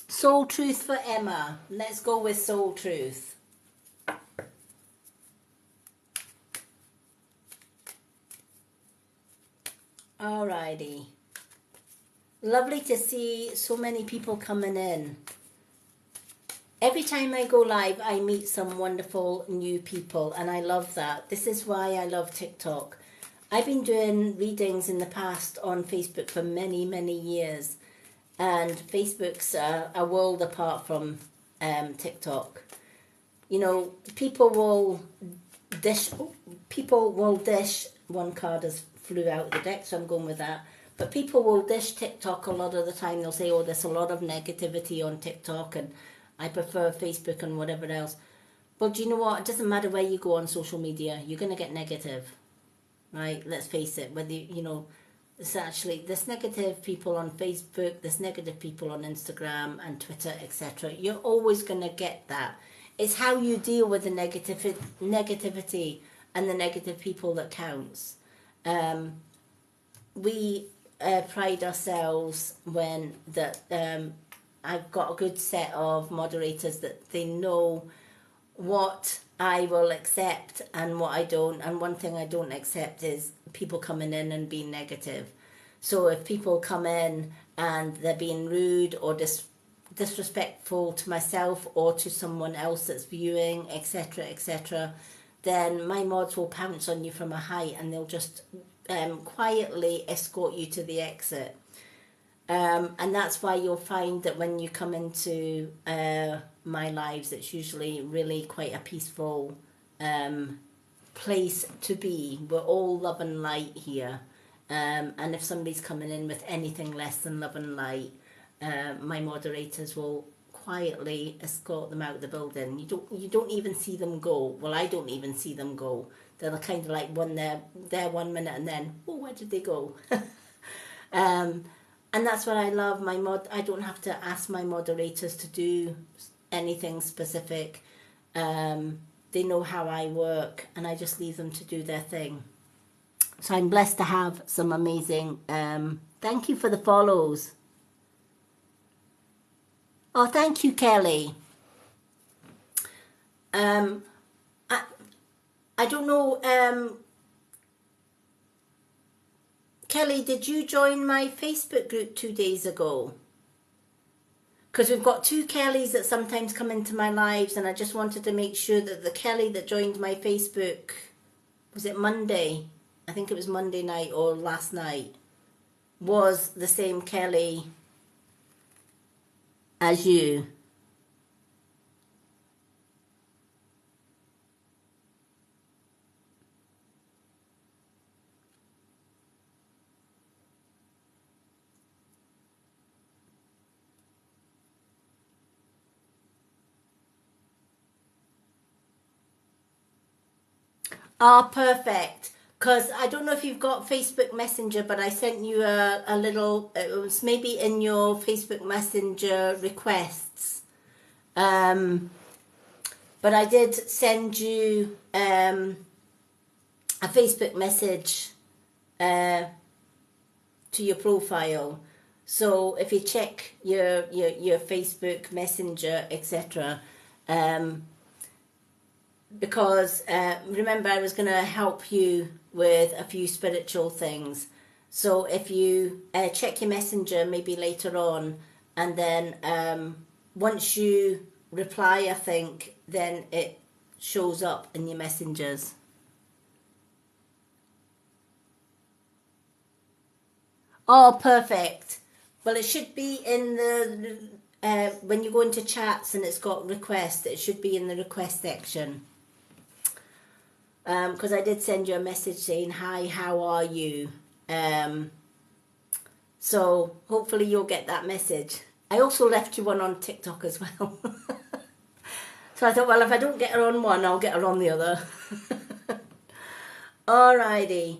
Soul Truth for Emma. Let's go with Soul Truth. Alrighty. Lovely to see so many people coming in. Every time I go live, I meet some wonderful new people, and I love that. This is why I love TikTok. I've been doing readings in the past on Facebook for many, many years, and Facebook's a world apart from TikTok. You know, people will dish. One card has flew out of the deck, so I'm going with that. But people will dish TikTok a lot of the time. They'll say, "Oh, there's a lot of negativity on TikTok, and I prefer Facebook and whatever else." But do you know what? It doesn't matter where you go on social media. You're going to get negative, right? Let's face it. Whether there's negative people on Facebook, there's negative people on Instagram and Twitter, etc. You're always going to get that. It's how you deal with the negativity and the negative people that counts. We pride ourselves when that I've got a good set of moderators that they know what I will accept and what I don't. And one thing I don't accept is people coming in and being negative. So if people come in and they're being rude or disrespectful to myself or to someone else that's viewing, etc., etc., then my mods will pounce on you from a height and they'll just quietly escort you to the exit. And that's why you'll find that when you come into my lives, it's usually really quite a peaceful place to be. We're all love and light here. And if somebody's coming in with anything less than love and light, my moderators will quietly escort them out of the building. You don't even see them go. Well, I don't even see them go. They're kind of like there 1 minute and then, oh, where did they go? And that's what I love. I don't have to ask my moderators to do anything specific. They know how I work, and I just leave them to do their thing. So I'm blessed to have some amazing. Thank you for the follows. Oh, thank you, Kelly. I don't know. Kelly, did you join my Facebook group 2 days ago? Because we've got two Kellys that sometimes come into my lives, and I just wanted to make sure that the Kelly that joined my Facebook, was it Monday? I think it was Monday night or last night, was the same Kelly as you. Ah, perfect. Because I don't know if you've got Facebook Messenger, but I sent you a little, it was maybe in your Facebook Messenger requests. But I did send you a Facebook message to your profile. So if you check your Facebook Messenger, etc., because remember I was going to help you with a few spiritual things. So if you check your messenger maybe later on, and then once you reply, I think, then it shows up in your messengers. Oh, perfect. Well, it should be in when you go into chats and it's got requests, it should be in the request section. Because I did send you a message saying, hi, how are you? So hopefully you'll get that message. I also left you one on TikTok as well. So I thought, well, if I don't get her on one, I'll get her on the other. Alrighty.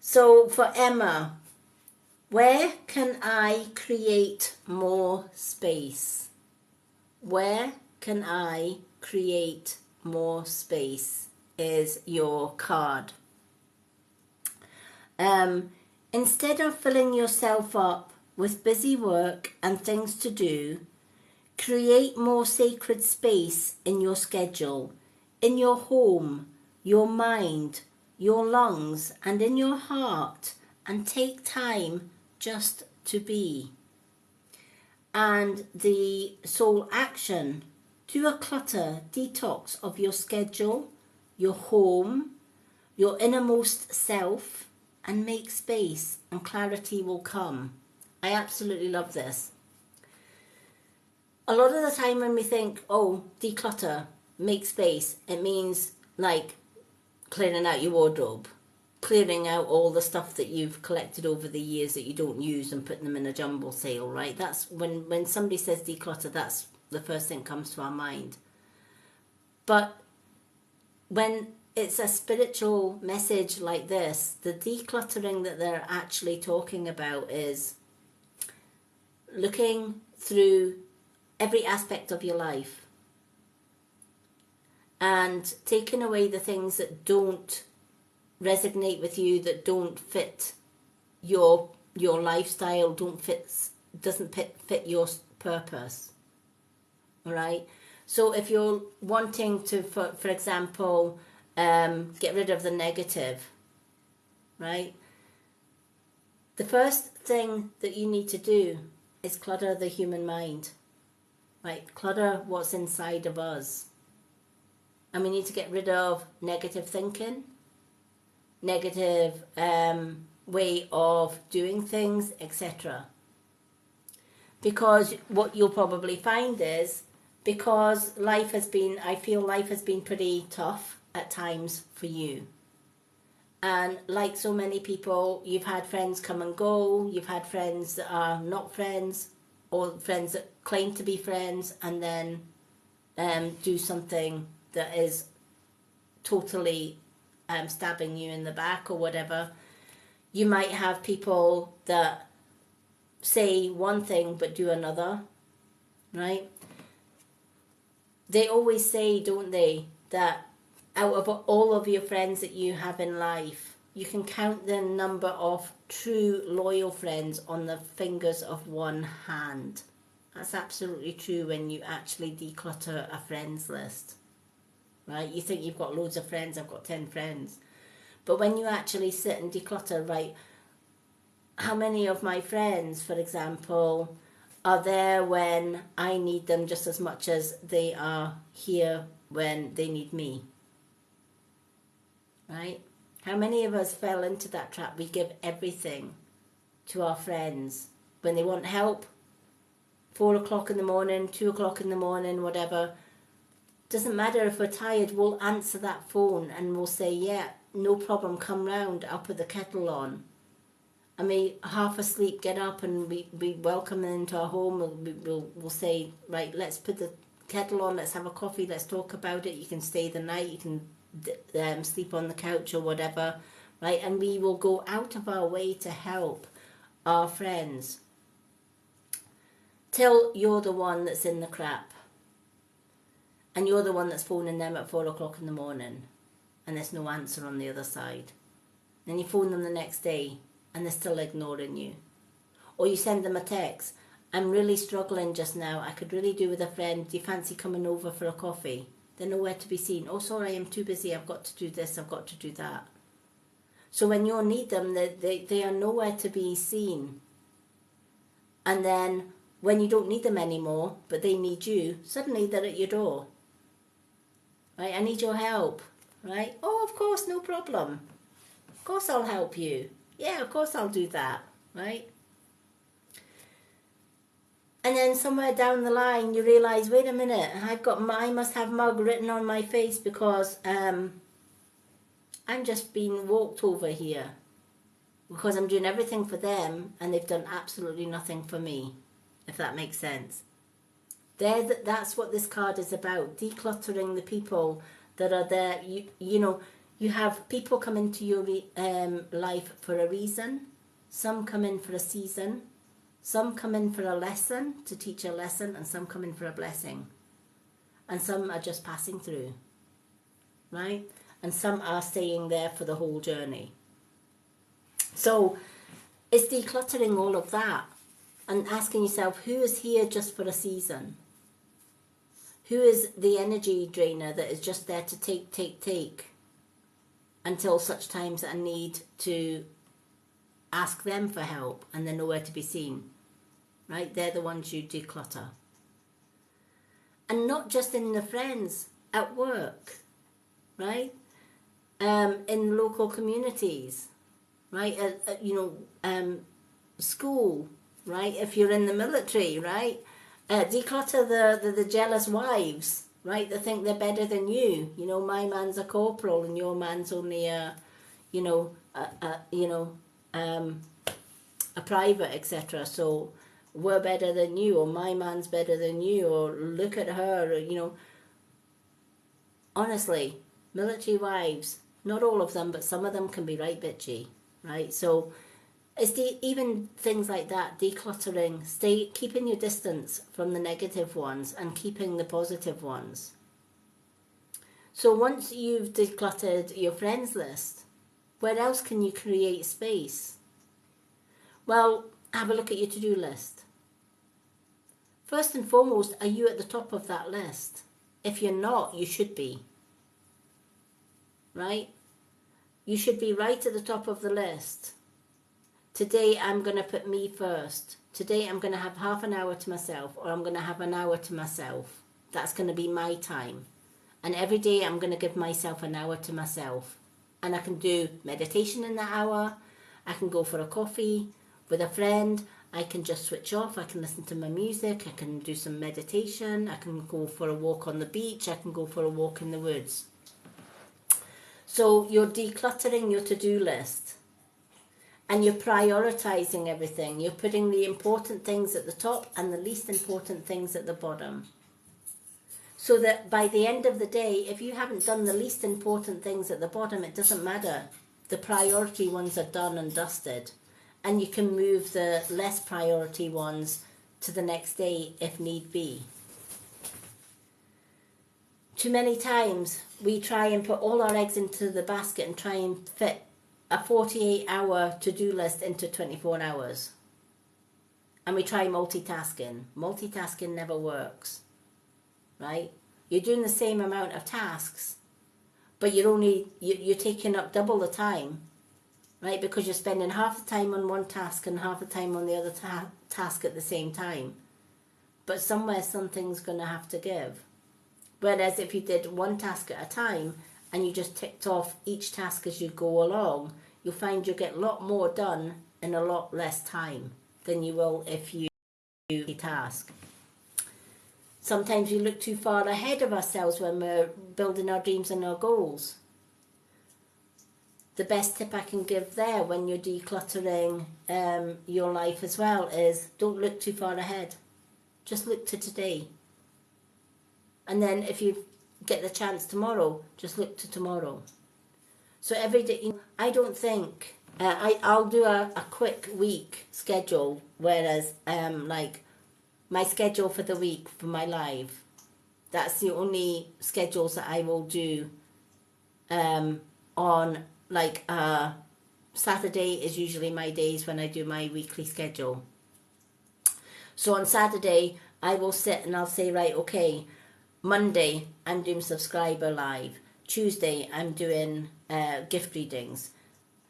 So for Emma, where can I create more space? Where can I create more space is your card. Instead of filling yourself up with busy work and things to do, create more sacred space in your schedule, in your home, your mind, your lungs, and in your heart, and take time just to be. And the soul action, do a clutter detox of your schedule, your home, your innermost self, and make space, and clarity will come. I absolutely love this. A lot of the time when we think, oh, declutter, make space, it means like clearing out your wardrobe, clearing out all the stuff that you've collected over the years that you don't use and putting them in a jumble sale, right? That's when somebody says declutter, that's the first thing that comes to our mind. But when it's a spiritual message like this, the decluttering that they're actually talking about is looking through every aspect of your life and taking away the things that don't resonate with you, that don't fit your lifestyle, doesn't fit your purpose. All right. So if you're wanting to, for example, get rid of the negative, right? The first thing that you need to do is clutter the human mind, right? Clutter what's inside of us. And we need to get rid of negative thinking, negative way of doing things, etc. Because what you'll probably find is, because I feel life has been pretty tough at times for you. And like so many people, you've had friends come and go, you've had friends that are not friends, or friends that claim to be friends and then do something that is totally stabbing you in the back or whatever. You might have people that say one thing but do another, right? They always say, don't they, that out of all of your friends that you have in life, you can count the number of true loyal friends on the fingers of one hand. That's absolutely true when you actually declutter a friends list, right? You think you've got loads of friends, I've got 10 friends. But when you actually sit and declutter, right, how many of my friends, for example, are there when I need them just as much as they are here when they need me? Right? How many of us fell into that trap? We give everything to our friends when they want help. 4 o'clock in the morning, 2 o'clock in the morning, whatever. Doesn't matter if we're tired, we'll answer that phone and we'll say, yeah, no problem, come round, I'll put the kettle on. And we, half asleep, get up and we welcome them into our home. We'll say, right, let's put the kettle on, let's have a coffee, let's talk about it. You can stay the night, you can sleep on the couch or whatever, right? And we will go out of our way to help our friends till you're the one that's in the crap. And you're the one that's phoning them at 4 o'clock in the morning and there's no answer on the other side. Then you phone them the next day and they're still ignoring you. Or you send them a text, I'm really struggling just now, I could really do with a friend, do you fancy coming over for a coffee? They're nowhere to be seen. Oh, sorry, I'm too busy, I've got to do this, I've got to do that. So when you need them, they are nowhere to be seen. And then when you don't need them anymore, but they need you, suddenly they're at your door. Right, I need your help. Right? Oh, of course, no problem. Of course I'll help you. Yeah, of course I'll do that. Right? And then somewhere down the line you realise, wait a minute, I must have mug written on my face because I'm just being walked over here. Because I'm doing everything for them and they've done absolutely nothing for me, if that makes sense. That's what this card is about, decluttering the people that are there. You know, you have people come into your life for a reason. Some come in for a season. Some come in for a lesson, to teach a lesson, and some come in for a blessing. And some are just passing through, right? And some are staying there for the whole journey. So it's decluttering all of that and asking yourself, who is here just for a season? Who is the energy drainer that is just there to take until such times that I need to ask them for help and they're nowhere to be seen, right? They're the ones you declutter. And not just in the friends, at work, right? In local communities, right? School, right? If you're in the military, right? Declutter the jealous wives, right? That think they're better than you. You know, my man's a corporal and your man's only a private, etc. So we're better than you, or my man's better than you, or look at her, or, you know. Honestly, military wives, not all of them, but some of them can be right bitchy, right? So it's even things like that, decluttering, keeping your distance from the negative ones and keeping the positive ones. So once you've decluttered your friends list, where else can you create space? Well, have a look at your to-do list. First and foremost, are you at the top of that list? If you're not, you should be. Right? You should be right at the top of the list. Today I'm going to put me first. Today I'm going to have half an hour to myself, or I'm going to have an hour to myself. That's going to be my time. And every day I'm going to give myself an hour to myself. And I can do meditation in that hour. I can go for a coffee with a friend. I can just switch off. I can listen to my music. I can do some meditation. I can go for a walk on the beach. I can go for a walk in the woods. So you're decluttering your to-do list. And you're prioritizing everything. You're putting the important things at the top and the least important things at the bottom. So that by the end of the day, if you haven't done the least important things at the bottom, it doesn't matter. The priority ones are done and dusted. And you can move the less priority ones to the next day if need be. Too many times we try and put all our eggs into the basket and try and fit a 48-hour to-do list into 24 hours. And we try multitasking. Multitasking never works, right? You're doing the same amount of tasks, but you're taking up double the time, right? Because you're spending half the time on one task and half the time on the other task at the same time. But somewhere something's going to have to give. Whereas if you did one task at a time, and you just ticked off each task as you go along, you'll find you'll get a lot more done in a lot less time than you will if you do a task. Sometimes we look too far ahead of ourselves when we're building our dreams and our goals. The best tip I can give there when you're decluttering your life as well is don't look too far ahead. Just look to today. And then if you get the chance tomorrow, just look to tomorrow. So every day, I don't think, I'll do a quick week schedule, whereas like my schedule for the week for my live, that's the only schedules that I will do on like Saturday is usually my days when I do my weekly schedule. So on Saturday, I will sit and I'll say, right, okay, Monday, I'm doing subscriber live. Tuesday, I'm doing gift readings.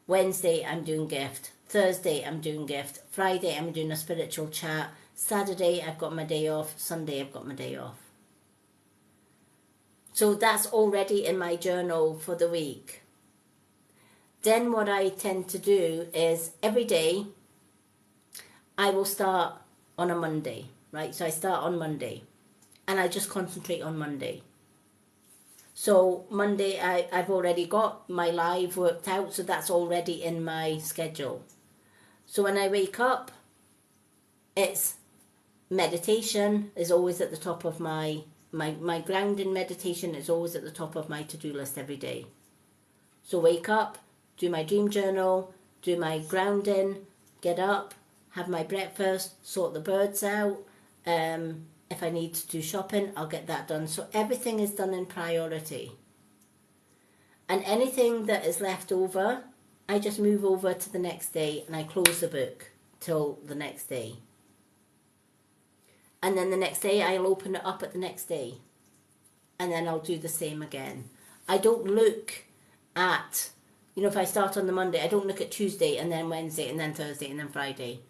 Wednesday, I'm doing gift. Thursday, I'm doing gift. Friday, I'm doing a spiritual chat. Saturday, I've got my day off. Sunday, I've got my day off. So that's already in my journal for the week. Then what I tend to do is every day, I will start on a Monday. right? So I start on Monday and I just concentrate on Monday. So Monday, I've already got my live worked out, so that's already in my schedule. So when I wake up, it's meditation is always at the top of my grounding meditation is always at the top of my to-do list every day. So wake up, do my dream journal, do my grounding, get up, have my breakfast, sort the birds out. If I need to do shopping, I'll get that done. So everything is done in priority. And anything that is left over, I just move over to the next day and I close the book till the next day. And then the next day I'll open it up at the next day. And then I'll do the same again. I don't look at, if I start on the Monday, I don't look at Tuesday and then Wednesday and then Thursday and then Friday.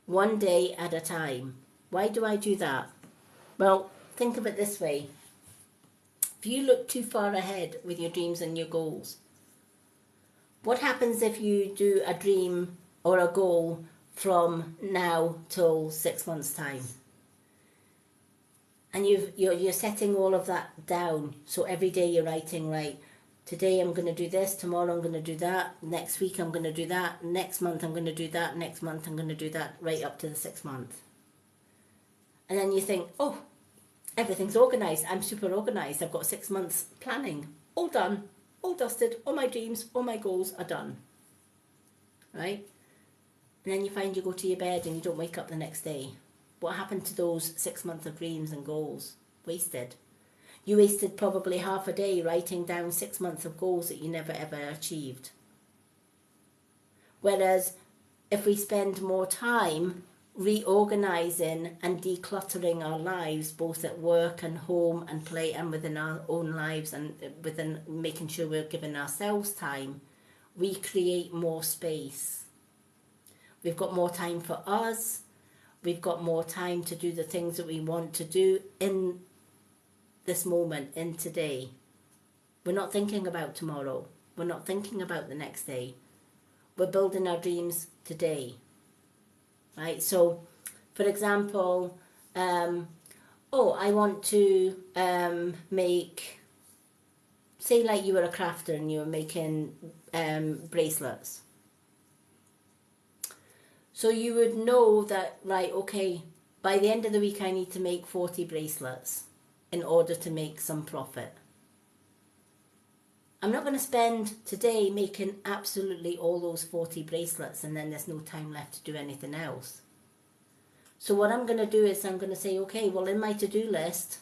One day at a time. Why do I do that? Well, think of it this way. If you look too far ahead with your dreams and your goals, what happens if you do a dream or a goal from now till 6 months' time? And you're setting all of that down. So every day you're writing, right, today I'm going to do this, tomorrow I'm going to do that, next week I'm going to do that, next month I'm going to do that, next month I'm going to do that, right up to the 6th month. And then you think, oh, everything's organised. I'm super organised. I've got 6 months planning. All done. All dusted. All my dreams, all my goals are done. Right? And then you find you go to your bed and you don't wake up the next day. What happened to those 6 months of dreams and goals? Wasted. You wasted probably half a day writing down 6 months of goals that you never ever achieved. Whereas if we spend more time reorganizing and decluttering our lives, both at work and home and play and within our own lives, and within making sure we're giving ourselves time, we create more space. We've got more time for us. We've got more time to do the things that we want to do in this moment, in today. We're not thinking about tomorrow. We're not thinking about the next day. We're building our dreams today. Right, so for example, I want to make, say like you were a crafter and you were making bracelets. So you would know that, right, okay, by the end of the week I need to make 40 bracelets in order to make some profit. I'm not going to spend today making absolutely all those 40 bracelets and then there's no time left to do anything else. So what I'm going to do is I'm going to say, okay, well in my to-do list,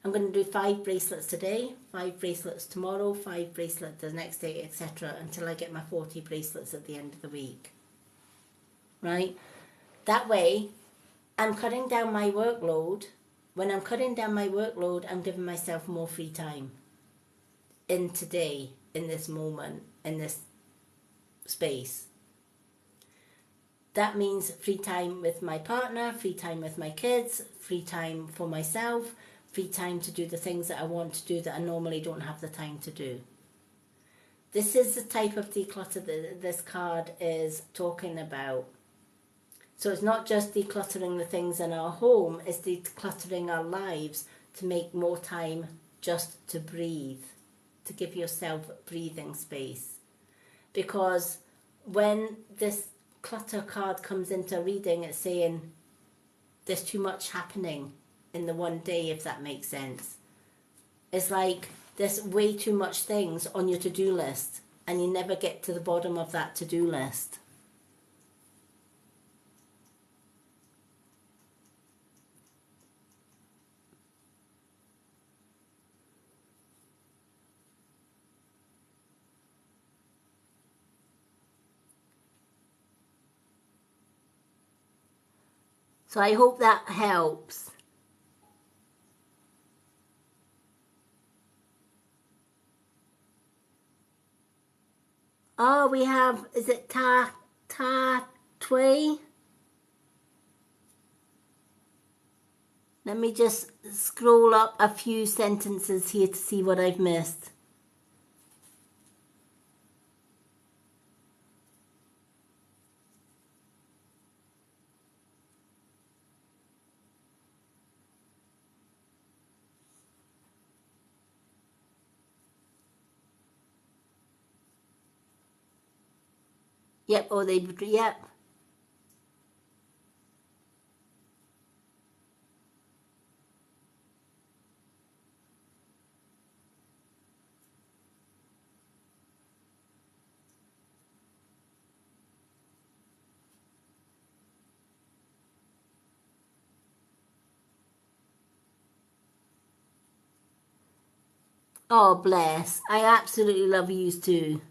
I'm going to do 5 bracelets today, 5 bracelets tomorrow, 5 bracelets the next day, etc. until I get my 40 bracelets at the end of the week. Right? That way, I'm cutting down my workload. When I'm cutting down my workload, I'm giving myself more free time. In today, in this moment, in this space. That means free time with my partner, free time with my kids, free time for myself, free time to do the things that I want to do that I normally don't have the time to do. This is the type of declutter that this card is talking about. So it's not just decluttering the things in our home, it's decluttering our lives to make more time just to breathe. To give yourself breathing space. Because when this clutter card comes into reading, it's saying there's too much happening in the one day, if that makes sense. It's like there's way too much things on your to-do list and you never get to the bottom of that to-do list. So I hope that helps. Oh, we have, is it Tway? Let me just scroll up a few sentences here to see what I've missed. Yep, or they, yep. Oh, bless. I absolutely love yous too.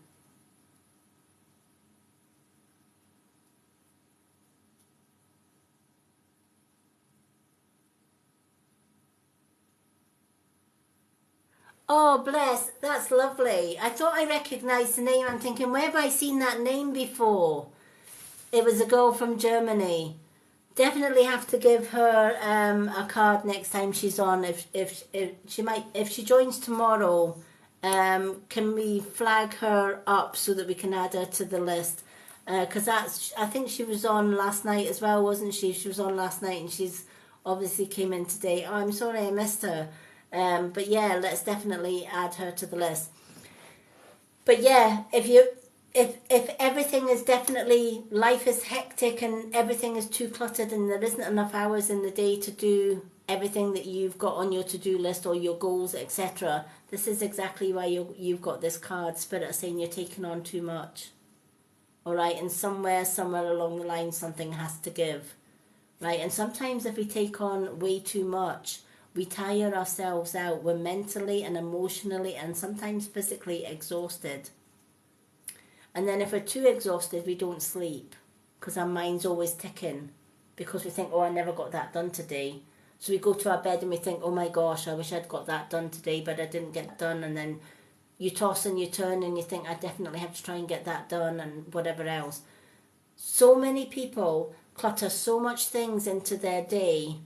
Oh, bless. That's lovely. I thought I recognised the name. I'm thinking, where have I seen that name before? It was a girl from Germany. Definitely have to give her a card next time she's on. If she joins tomorrow, can we flag her up so that we can add her to the list? Because I think she was on last night as well, wasn't she? She was on last night, and she's obviously came in today. Oh, I'm sorry I missed her. But yeah, let's definitely add her to the list. But yeah, if everything is definitely, life is hectic and everything is too cluttered and there isn't enough hours in the day to do everything that you've got on your to-do list or your goals, etc., this is exactly why you've got this card, Spirit, saying you're taking on too much. All right, and somewhere along the line something has to give, right? And sometimes if we take on way too much, we tire ourselves out. We're mentally and emotionally and sometimes physically exhausted. And then if we're too exhausted, we don't sleep because our mind's always ticking, because we think, oh, I never got that done today. So we go to our bed and we think, oh my gosh, I wish I'd got that done today, but I didn't get done. And then you toss and you turn and you think, I definitely have to try and get that done and whatever else. So many people clutter so much things into their day,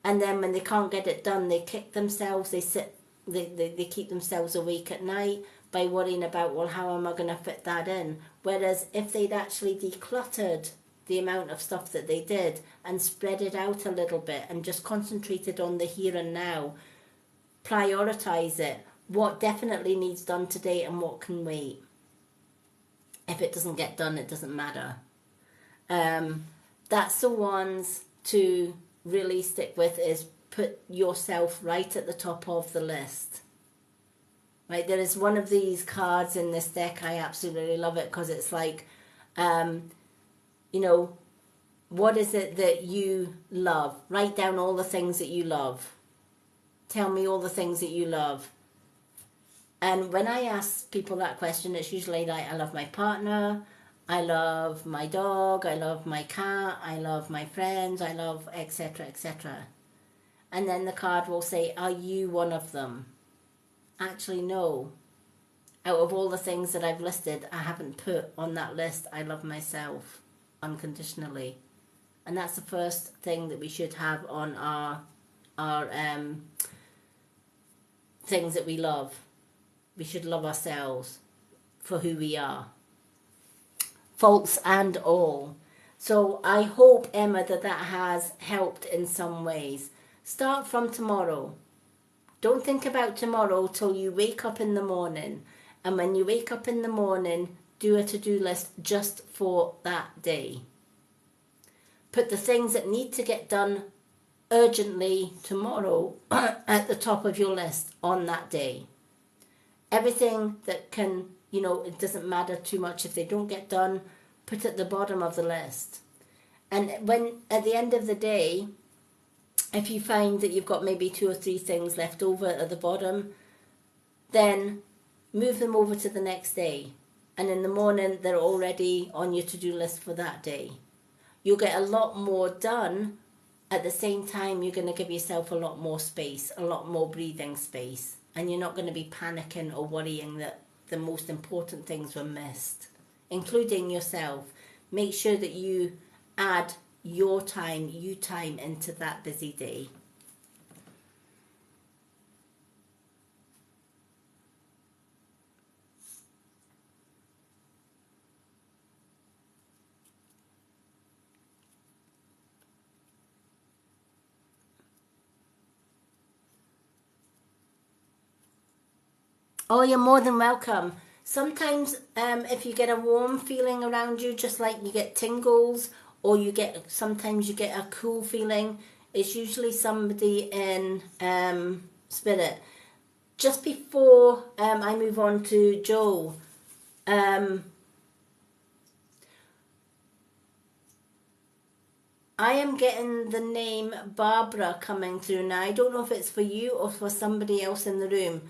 and then when they can't get it done, they kick themselves, they keep themselves awake at night by worrying about, well, how am I going to fit that in? Whereas if they'd actually decluttered the amount of stuff that they did and spread it out a little bit and just concentrated on the here and now, prioritize it, what definitely needs done today and what can wait. If it doesn't get done, it doesn't matter. That's the ones to really stick with, is put yourself right at the top of the list. Right, there is one of these cards in this deck. I absolutely love it because it's like, you know, what is it that you love? Write down all the things that you love. Tell me all the things that you love. And when I ask people that question, it's usually like, I love my partner, I love my dog, I love my cat, I love my friends, I love etc., etc. And then the card will say, are you one of them? Actually, no. Out of all the things that I've listed, I haven't put on that list, I love myself unconditionally. And that's the first thing that we should have on our things that we love. We should love ourselves for who we are, faults and all. So I hope, Emma, that has helped in some ways. Start from tomorrow. Don't think about tomorrow till you wake up in the morning. And when you wake up in the morning, do a to-do list just for that day. Put the things that need to get done urgently tomorrow at the top of your list on that day. Everything that can, it doesn't matter too much if they don't get done, put at the bottom of the list. And when, at the end of the day, if you find that you've got maybe 2 or 3 things left over at the bottom, then move them over to the next day. And in the morning, they're already on your to-do list for that day. You'll get a lot more done. At the same time, you're going to give yourself a lot more space, a lot more breathing space. And you're not going to be panicking or worrying that the most important things were missed, including yourself. Make sure that you add your time, into that busy day. Oh, you're more than welcome. Sometimes if you get a warm feeling around you, just like you get tingles, or sometimes you get a cool feeling, it's usually somebody in spirit. Just before I move on to Joe, I am getting the name Barbara coming through now. I don't know if it's for you or for somebody else in the room.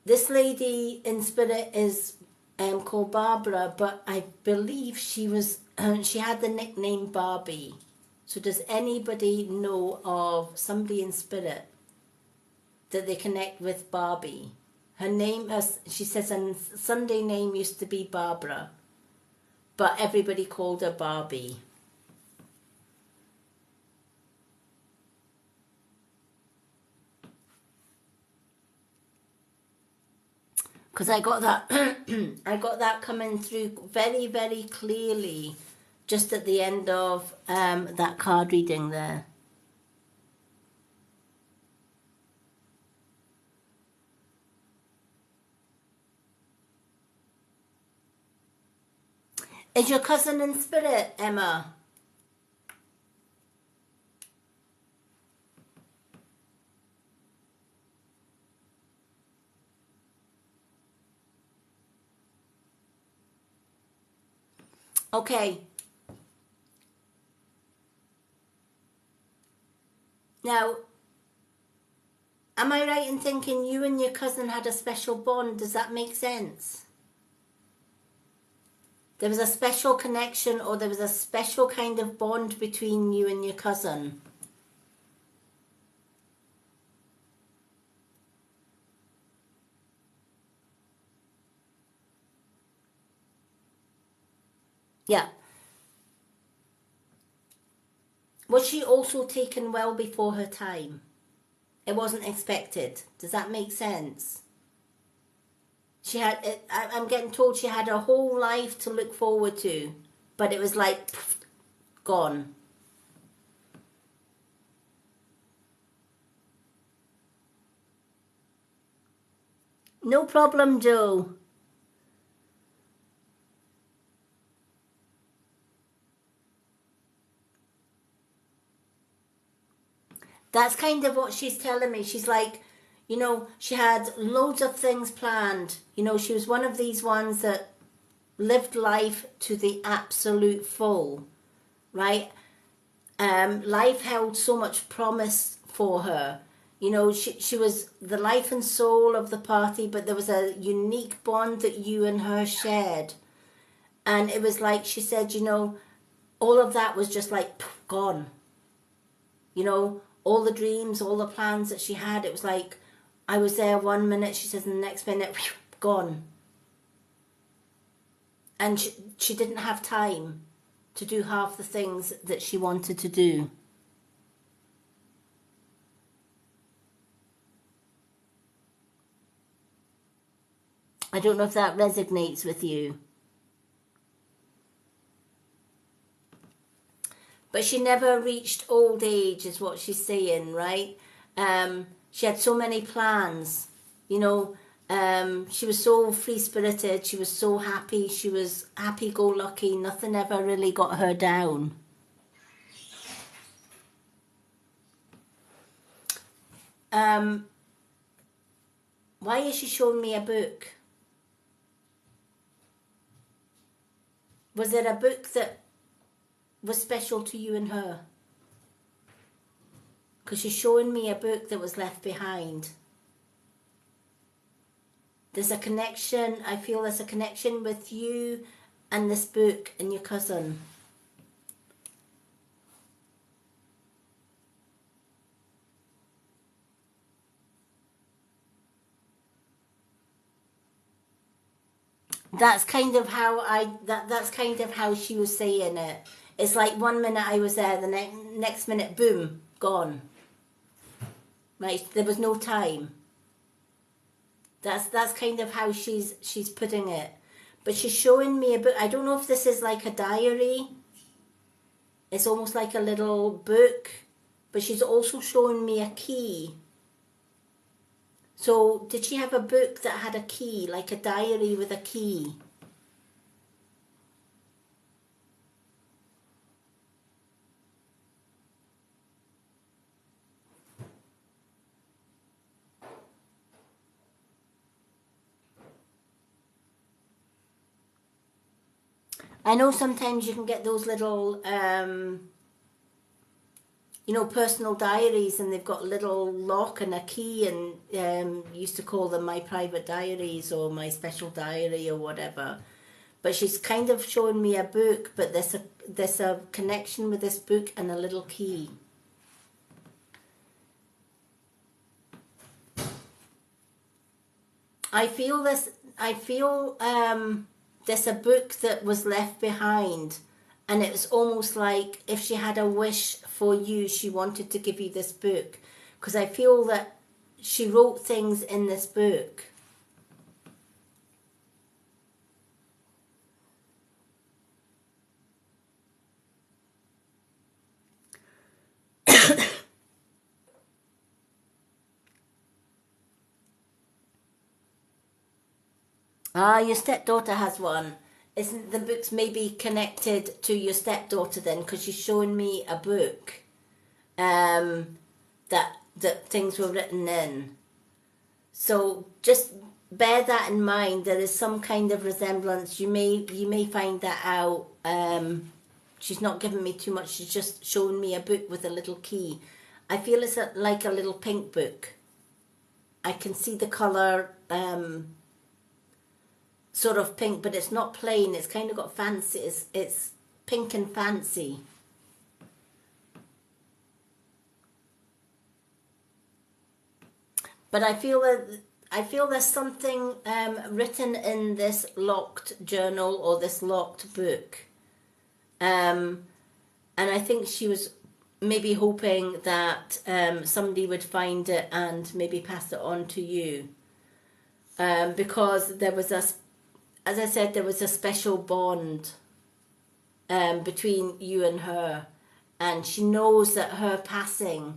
This lady in spirit is called Barbara, but I believe she had the nickname Barbie. So does anybody know of somebody in spirit that they connect with Barbie? Her name, she says her Sunday name used to be Barbara, but everybody called her Barbie. Because I got that, I got that coming through very, very clearly, just at the end of that card reading there. Is your cousin in spirit, Emma? Okay. Now, am I right in thinking you and your cousin had a special bond? Does that make sense? There was a special connection, or there was a special kind of bond between you and your cousin? Yeah. Was she also taken well before her time? It wasn't expected. Does that make sense? I'm getting told she had a whole life to look forward to, but it was like, poof, gone. No problem, Joe. That's kind of what she's telling me. She's like, she had loads of things planned. She was one of these ones that lived life to the absolute full, right? Life held so much promise for her. She was the life and soul of the party, but there was a unique bond that you and her shared. And it was like she said, all of that was just like poof, gone. All the dreams, all the plans that she had, it was like I was there 1 minute, she says, and the next minute, whew, gone. And she didn't have time to do half the things that she wanted to do. I don't know if that resonates with you. But she never reached old age, is what she's saying, right? She had so many plans, she was so free-spirited, she was so happy, she was happy-go-lucky, nothing ever really got her down. Why is she showing me a book? Was there a book that was special to you and her? Because she's showing me a book that was left behind. There's a connection, I feel there's a connection with you and this book and your cousin. That's kind of how that's kind of how she was saying it. It's like 1 minute I was there, the next minute, boom, gone. Right, there was no time. That's kind of how she's putting it. But she's showing me a book. I don't know if this is like a diary. It's almost like a little book. But she's also showing me a key. So did she have a book that had a key, like a diary with a key? I know sometimes you can get those little, personal diaries, and they've got a little lock and a key, and used to call them my private diaries or my special diary or whatever. But she's kind of showing me a book, but there's a connection with this book and a little key. I feel this. I feel there's a book that was left behind, and it was almost like if she had a wish for you, she wanted to give you this book, because I feel that she wrote things in this book. Your stepdaughter has one. Isn't the books maybe connected to your stepdaughter then? Because she's showing me a book that things were written in. So just bear that in mind. There is some kind of resemblance. You may find that out. She's not giving me too much. She's just showing me a book with a little key. I feel it's like a little pink book. I can see the colour. Sort of pink, but it's not plain. It's kind of got fancy. It's pink and fancy. But I feel there's something written in this locked journal or this locked book, and I think she was maybe hoping that somebody would find it and maybe pass it on to you, because there was as I said, there was a special bond between you and her, and she knows that her passing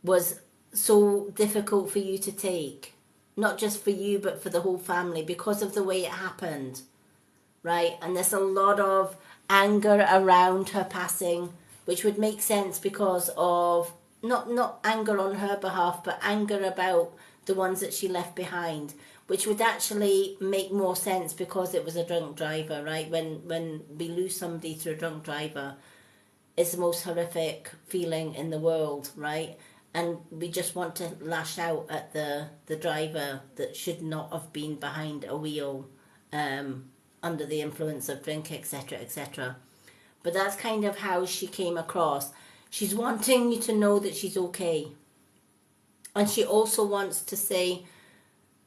was so difficult for you to take, not just for you but for the whole family, because of the way it happened, right? And there's a lot of anger around her passing, which would make sense because of not anger on her behalf, but anger about the ones that she left behind, which would actually make more sense because it was a drunk driver, right? When we lose somebody through a drunk driver, it's the most horrific feeling in the world, right? And we just want to lash out at the driver that should not have been behind a wheel under the influence of drink, etc., etc. But that's kind of how she came across. She's wanting you to know that she's okay. And she also wants to say,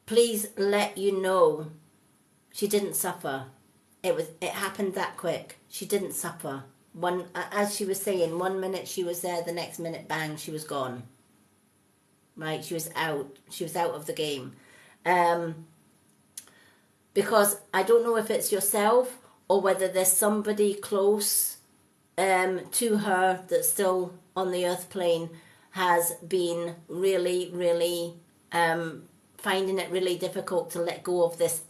please let you know she didn't suffer. It happened that quick. She didn't suffer. As she was saying, 1 minute she was there, the next minute, bang, she was gone. Right, she was out. She was out of the game. Because I don't know if it's yourself or whether there's somebody close to her that's still on the earth plane, has been really, really finding it really difficult to let go of this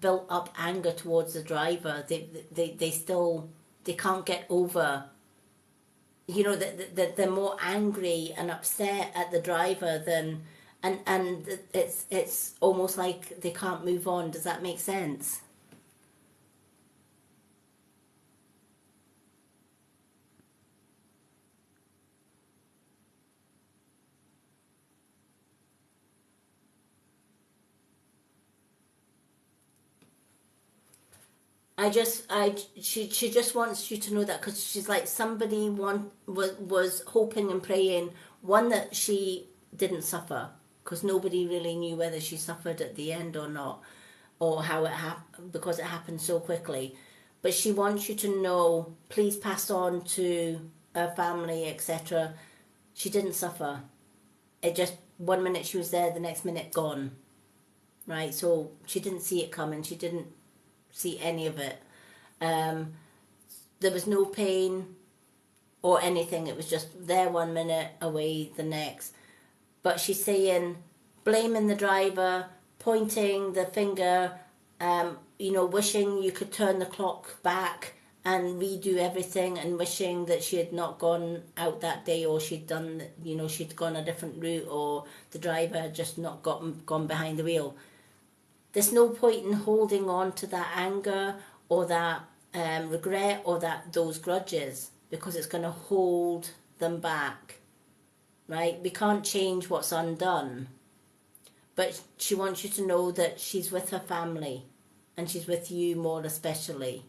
built up anger towards the driver. They can't get over, they're more angry and upset at the driver than, and it's almost like they can't move on. Does that make sense? She just wants you to know that, because she's like somebody was hoping and praying, one, that she didn't suffer, because nobody really knew whether she suffered at the end or not, or how it happened, because it happened so quickly. But she wants you to know, please pass on to her family, etc. She didn't suffer. It just, 1 minute she was there, the next minute gone. Right? So she didn't see it coming. She didn't see any of it. There was no pain or anything. It was just there 1 minute, away the next. But she's saying, blaming the driver, pointing the finger, you know, wishing you could turn the clock back and redo everything, and wishing that she had not gone out that day, or she'd done, you know, she'd gone a different route, or the driver had just not gone behind the wheel. There's no point in holding on to that anger or that regret or those grudges, because it's going to hold them back, right? We can't change what's undone, but she wants you to know that she's with her family, and she's with you more especially.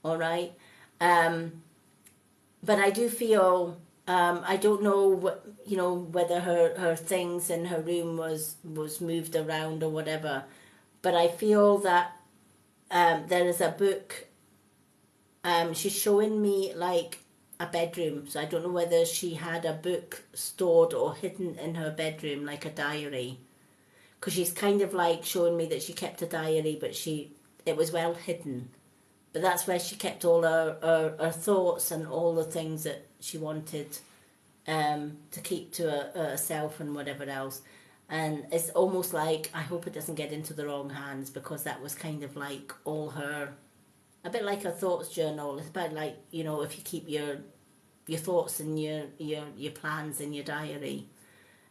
All right, but I do feel I don't know you know, whether her things in her room was moved around or whatever, but I feel that there is a book. She's showing me like a bedroom, so I don't know whether she had a book stored or hidden in her bedroom, like a diary, because she's kind of like showing me that she kept a diary, but it was well hidden. But that's where she kept all her thoughts and all the things that she wanted to keep to herself and whatever else. And it's almost like, I hope it doesn't get into the wrong hands, because that was kind of like all her, a bit like a thoughts journal. It's about like, you know, if you keep your thoughts and your plans in your diary.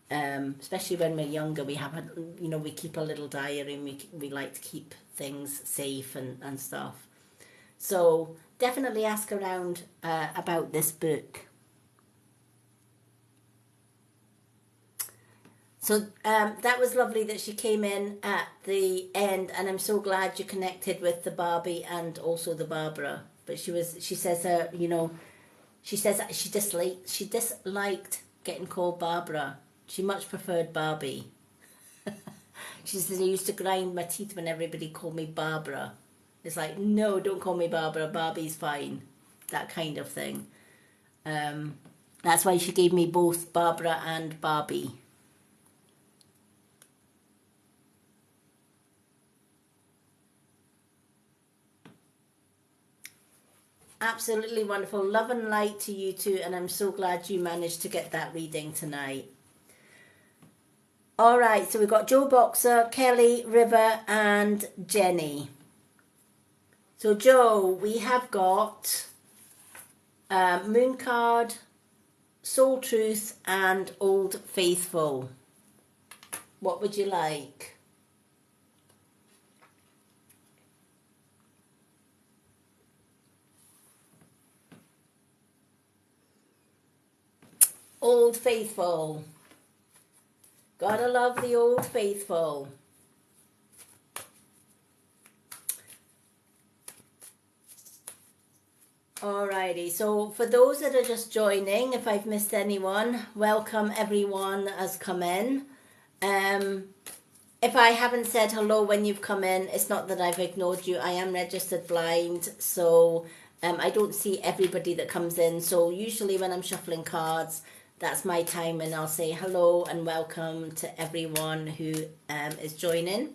Especially when we're younger, we have we keep a little diary, and we like to keep things safe and stuff. So definitely ask around about this book. So that was lovely that she came in at the end, and I'm so glad you connected with the Barbie and also the Barbara. But she says she disliked getting called Barbara. She much preferred Barbie. She says, I used to grind my teeth when everybody called me Barbara. It's like, no, don't call me Barbara. Barbie's fine. That kind of thing. That's why she gave me both Barbara and Barbie. Absolutely wonderful. Love and light to you too, and I'm so glad you managed to get that reading tonight. All right, so we've got Joe Boxer, Kelly, River, and Jenny. So Joe, we have got Moon Card, Soul Truth, and Old Faithful. What would you like? Old Faithful. Gotta love the Old Faithful. Alrighty, so for those that are just joining, if I've missed anyone, welcome everyone that has come in. If I haven't said hello when you've come in, it's not that I've ignored you. I am registered blind, so I don't see everybody that comes in. So usually when I'm shuffling cards, that's my time, and I'll say hello and welcome to everyone who is joining.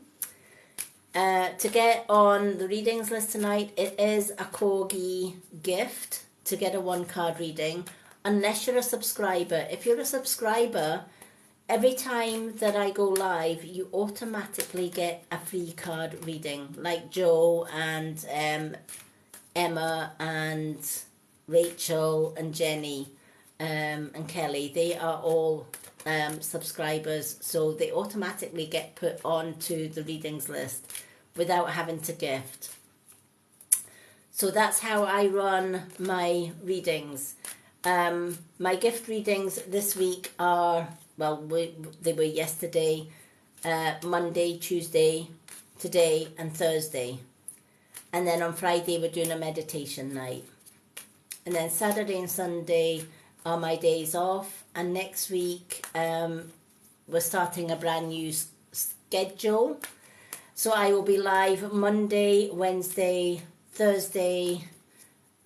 To get on the readings list tonight, it is a corgi gift to get a 1-card reading, unless you're a subscriber. If you're a subscriber, every time that I go live, you automatically get a free card reading, like Joe and Emma and Rachel and Jenny and Kelly. They are all subscribers, so they automatically get put onto the readings list without having to gift. So that's how I run my readings. My gift readings this week are, well, they were yesterday, Monday, Tuesday, today and Thursday. And then on Friday we're doing a meditation night. And then Saturday and Sunday are my days off. And next week we're starting a brand new schedule. So I will be live Monday, Wednesday, Thursday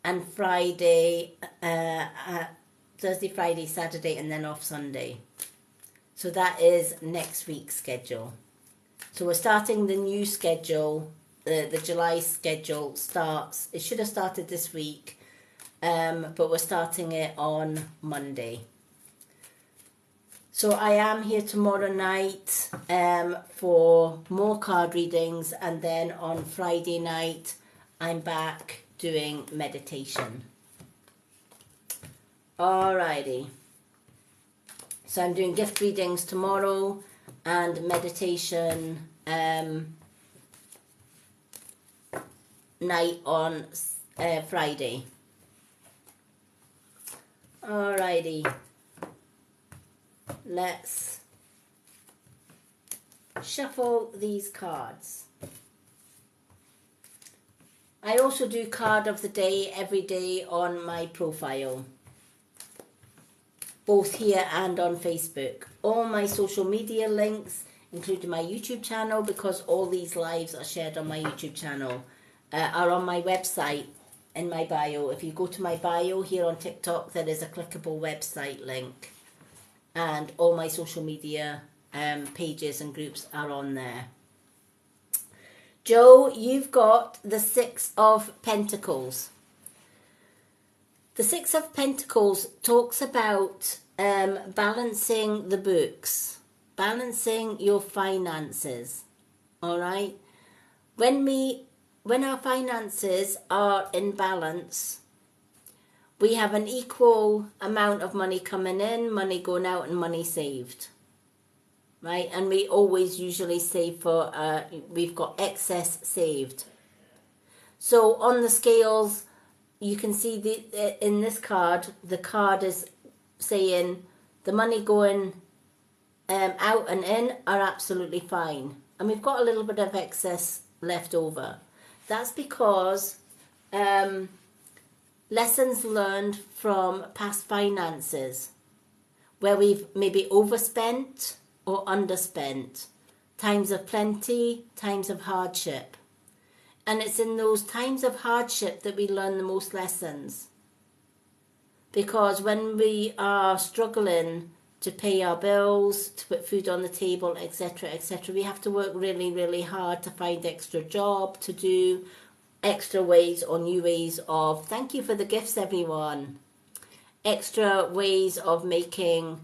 and Friday, Thursday, Friday, Saturday, and then off Sunday. So that is next week's schedule. So we're starting the new schedule. The July schedule starts, it should have started this week, but we're starting it on Monday. So I am here tomorrow night for more card readings, and then on Friday night I'm back doing meditation. Alrighty. So I'm doing gift readings tomorrow and meditation night on Friday. Alrighty. Let's shuffle these cards. I also do card of the day every day on my profile, both here and on Facebook. All my social media links, including my YouTube channel, because all these lives are shared on my YouTube channel, are on my website in my bio. If you go to my bio here on TikTok, there is a clickable website link, and all my social media pages and groups are on there. Joe, you've got the Six of Pentacles. The Six of Pentacles talks about balancing the books, balancing your finances. All right. When our finances are in balance, we have an equal amount of money coming in, money going out, and money saved. Right? And we always usually save for, we've got excess saved. So on the scales, you can see in this card, the card is saying the money going out and in are absolutely fine. And we've got a little bit of excess left over. That's because lessons learned from past finances, where we've maybe overspent or underspent, times of plenty, times of hardship. And it's in those times of hardship that we learn the most lessons. Because when we are struggling to pay our bills, to put food on the table, etc., etc., we have to work really, really hard to find extra job, to do extra ways or new ways of, thank you for the gifts everyone, extra ways of making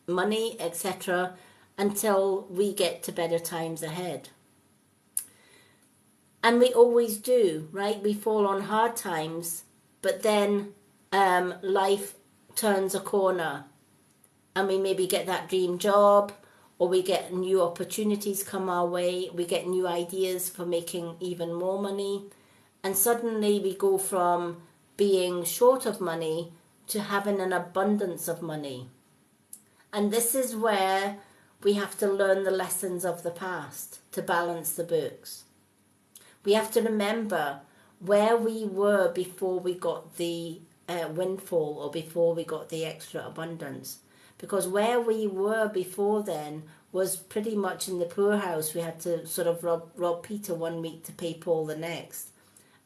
money, etc., until we get to better times ahead. And we always do, right? We fall on hard times, but then life turns a corner and we maybe get that dream job, or we get new opportunities come our way, we get new ideas for making even more money, and suddenly we go from being short of money to having an abundance of money. And this is where we have to learn the lessons of the past to balance the books. We have to remember where we were before we got the windfall, or before we got the extra abundance. Because where we were before then was pretty much in the poorhouse. We had to sort of rob Peter one week to pay Paul the next.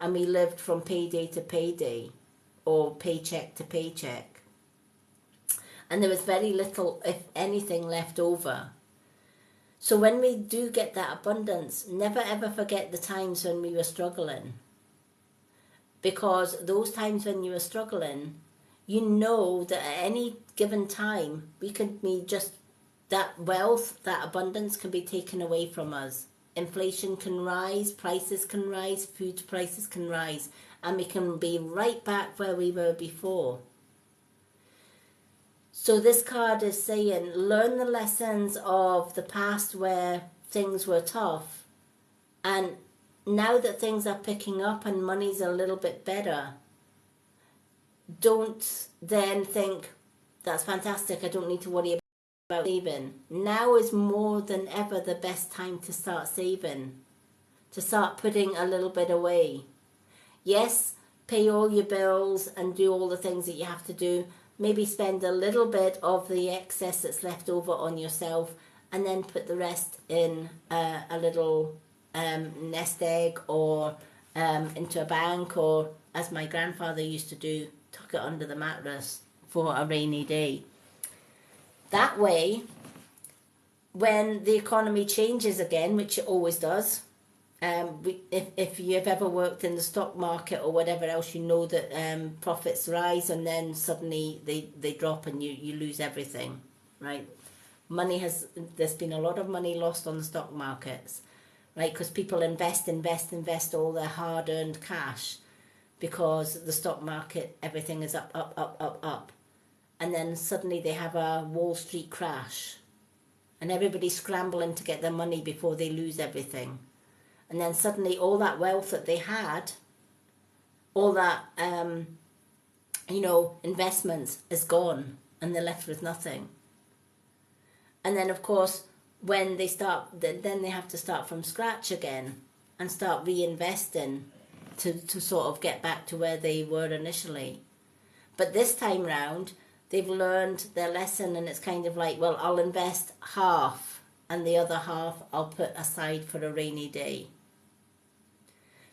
And we lived from payday to payday, or paycheck to paycheck. And there was very little, if anything, left over. So when we do get that abundance, never ever forget the times when we were struggling. Because those times when you were struggling, you know that at any given time, we could be just, that wealth, that abundance can be taken away from us. Inflation can rise, prices can rise, food prices can rise, and we can be right back where we were before. So this card is saying, learn the lessons of the past where things were tough. And now that things are picking up and money's a little bit better, don't then think, that's fantastic, I don't need to worry about saving. Now is more than ever the best time to start saving, to start putting a little bit away. Yes, pay all your bills and do all the things that you have to do. Maybe spend a little bit of the excess that's left over on yourself, and then put the rest in a little nest egg, or into a bank, or as my grandfather used to do, tuck it under the mattress for a rainy day. That way, when the economy changes again, which it always does, if you've ever worked in the stock market or whatever else, you know that profits rise and then suddenly they drop and you lose everything. right? There's been a lot of money lost on the stock markets, right? Because people invest all their hard-earned cash because the stock market, everything is up, up, up, up, up. And then suddenly they have a Wall Street crash and everybody's scrambling to get their money before they lose everything. And then suddenly all that wealth that they had, all that, investments is gone and they're left with nothing. And then, of course, when they start, then they have to start from scratch again and start reinvesting to sort of get back to where they were initially. But this time round, they've learned their lesson and it's kind of like, well, I'll invest half and the other half I'll put aside for a rainy day.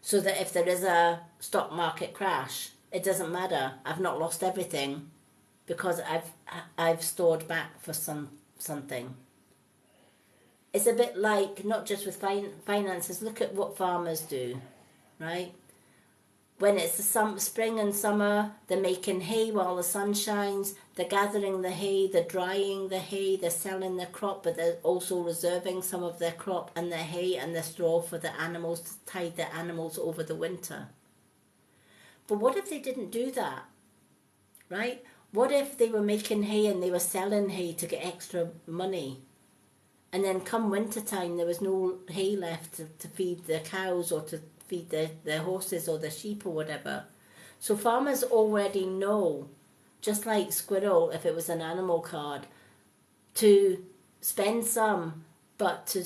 So that if there is a stock market crash, it doesn't matter. I've not lost everything because I've stored back for something. It's a bit like, not just with finances, look at what farmers do, right? When it's the spring and summer, they're making hay while the sun shines, they're gathering the hay, they're drying the hay, they're selling their crop, but they're also reserving some of their crop and their hay and their straw for the animals, to tide their animals over the winter. But what if they didn't do that, right? What if they were making hay and they were selling hay to get extra money? And then come winter time, there was no hay left to feed the cows or to feed their horses or the sheep or whatever. So farmers already know, just like squirrel, if it was an animal card, to spend some, but to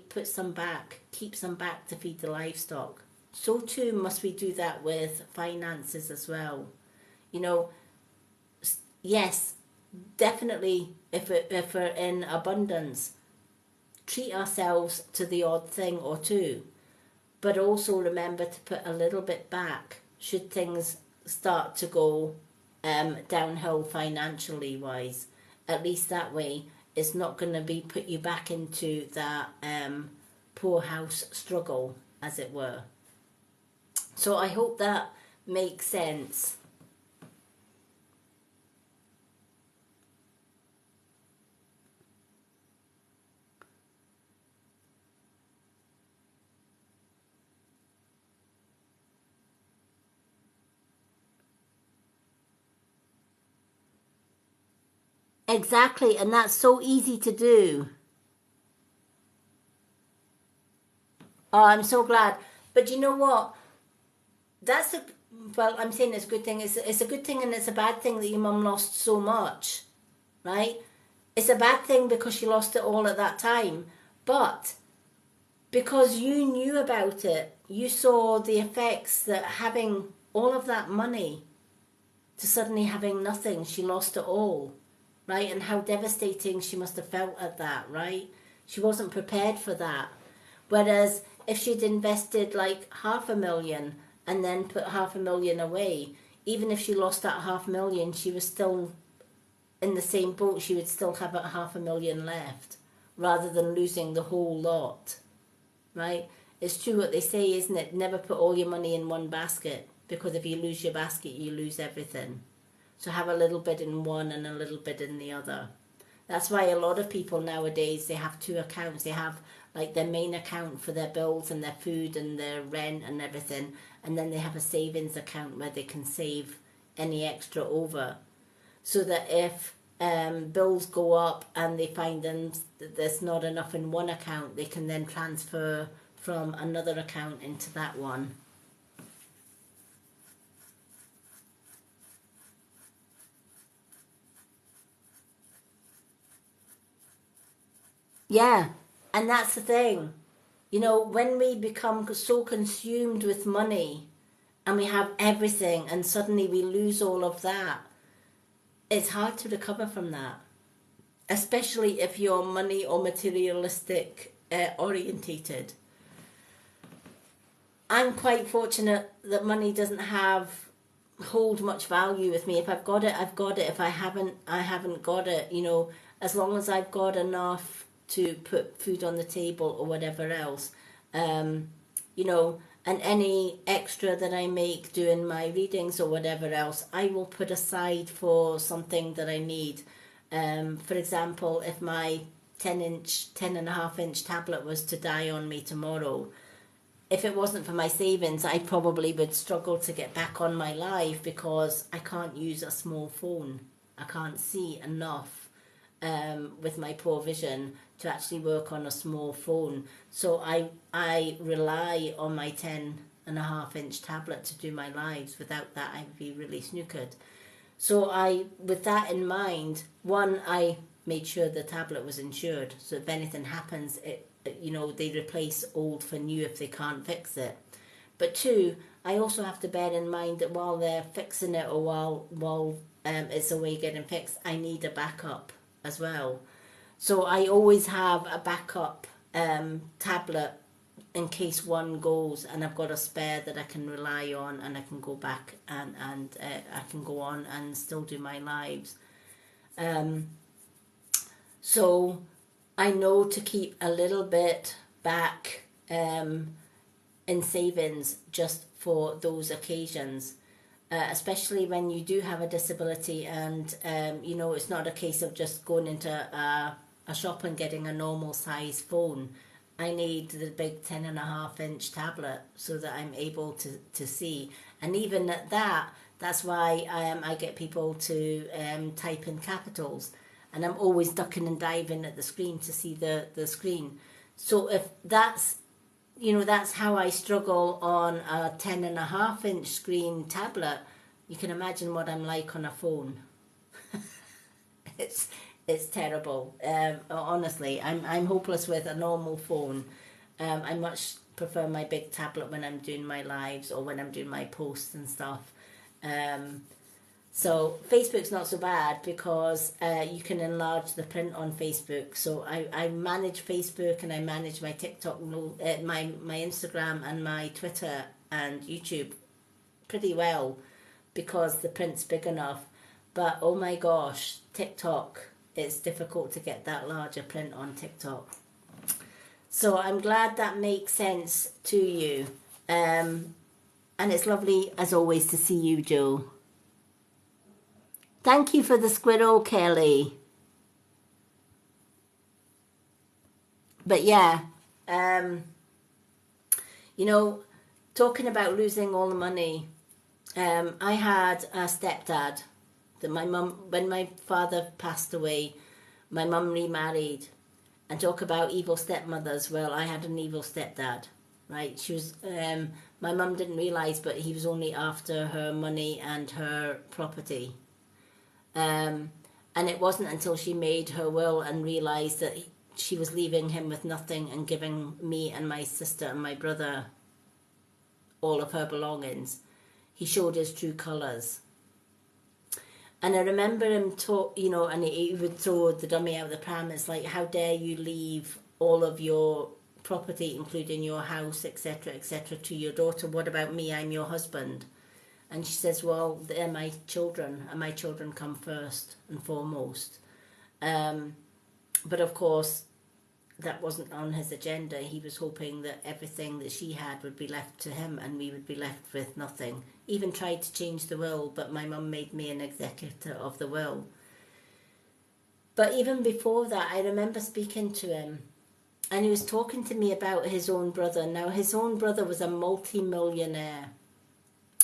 put some back, keep some back to feed the livestock. So too must we do that with finances as well. Yes, definitely, if we're in abundance, treat ourselves to the odd thing or two. But also remember to put a little bit back should things start to go downhill financially wise. At least that way it's not going to put you back into that poorhouse struggle, as it were. So I hope that makes sense. Exactly, and that's so easy to do. Oh, I'm so glad. But you know what? I'm saying it's a good thing. It's a good thing and it's a bad thing that your mum lost so much, right? It's a bad thing because she lost it all at that time. But because you knew about it, you saw the effects that having all of that money to suddenly having nothing, she lost it all. Right, and how devastating she must have felt at that, right? She wasn't prepared for that. Whereas if she'd invested like 500,000 and then put 500,000 away, even if she lost that 500,000, she was still in the same boat. She would still have 500,000 left, rather than losing the whole lot, right? It's true what they say, isn't it? Never put all your money in one basket, because if you lose your basket, you lose everything. So have a little bit in one and a little bit in the other. That's why a lot of people nowadays, they have two accounts. They have like their main account for their bills and their food and their rent and everything. And then they have a savings account where they can save any extra over. So that if bills go up and they find that there's not enough in one account, they can then transfer from another account into that one. Yeah, and that's the thing. When we become so consumed with money and we have everything and suddenly we lose all of that, it's hard to recover from that. Especially if you're money or materialistic orientated. I'm quite fortunate that money doesn't hold much value with me. If I've got it, I've got it. If I haven't got it. As long as I've got enough to put food on the table or whatever else, and any extra that I make doing my readings or whatever else, I will put aside for something that I need. For example, if my 10.5 inch tablet was to die on me tomorrow, if it wasn't for my savings, I probably would struggle to get back on my live because I can't use a small phone. I can't see enough with my poor vision to actually work on a small phone. So I rely on my 10.5 inch tablet to do my lives. Without that, I'd be really snookered. So with that in mind, one, I made sure the tablet was insured. So if anything happens, they replace old for new if they can't fix it. But two, I also have to bear in mind that while they're fixing it or while it's away getting fixed, I need a backup as well. So I always have a backup tablet in case one goes, and I've got a spare that I can rely on, and I can go back and I can go on and still do my lives. So I know to keep a little bit back in savings just for those occasions, especially when you do have a disability and it's not a case of just going into a shop and getting a normal size phone. I need the big 10.5 inch tablet so that I'm able to see. And even at that, that's why I get people to type in capitals. And I'm always ducking and diving at the screen to see the screen. So if that's how I struggle on a 10.5 inch screen tablet, you can imagine what I'm like on a phone. It's terrible. Honestly, I'm hopeless with a normal phone. I much prefer my big tablet when I'm doing my lives or when I'm doing my posts and stuff. So Facebook's not so bad because you can enlarge the print on Facebook. So I manage Facebook and I manage my TikTok, my Instagram and my Twitter and YouTube pretty well because the print's big enough. But oh my gosh, TikTok, it's difficult to get that larger print on TikTok. So I'm glad that makes sense to you. And it's lovely, as always, to see you, Joe. Thank you for the squirrel, Kelly. But yeah, talking about losing all the money, I had a stepdad. That my mum, when my father passed away, my mum remarried. And talk about evil stepmothers. Well, I had an evil stepdad, right? She was, my mum didn't realise, but he was only after her money and her property. And it wasn't until she made her will and realised that she was leaving him with nothing and giving me and my sister and my brother all of her belongings. He showed his true colours. And I remember him and he would throw the dummy out of the pram. It's like, how dare you leave all of your property, including your house, etc., to your daughter? What about me? I'm your husband. And she says, well, they're my children, and my children come first and foremost. But of course, that wasn't on his agenda. He was hoping that everything that she had would be left to him and we would be left with nothing. Even tried to change the will, but my mum made me an executor of the will. But even before that, I remember speaking to him and he was talking to me about his own brother. Now, his own brother was a multi-millionaire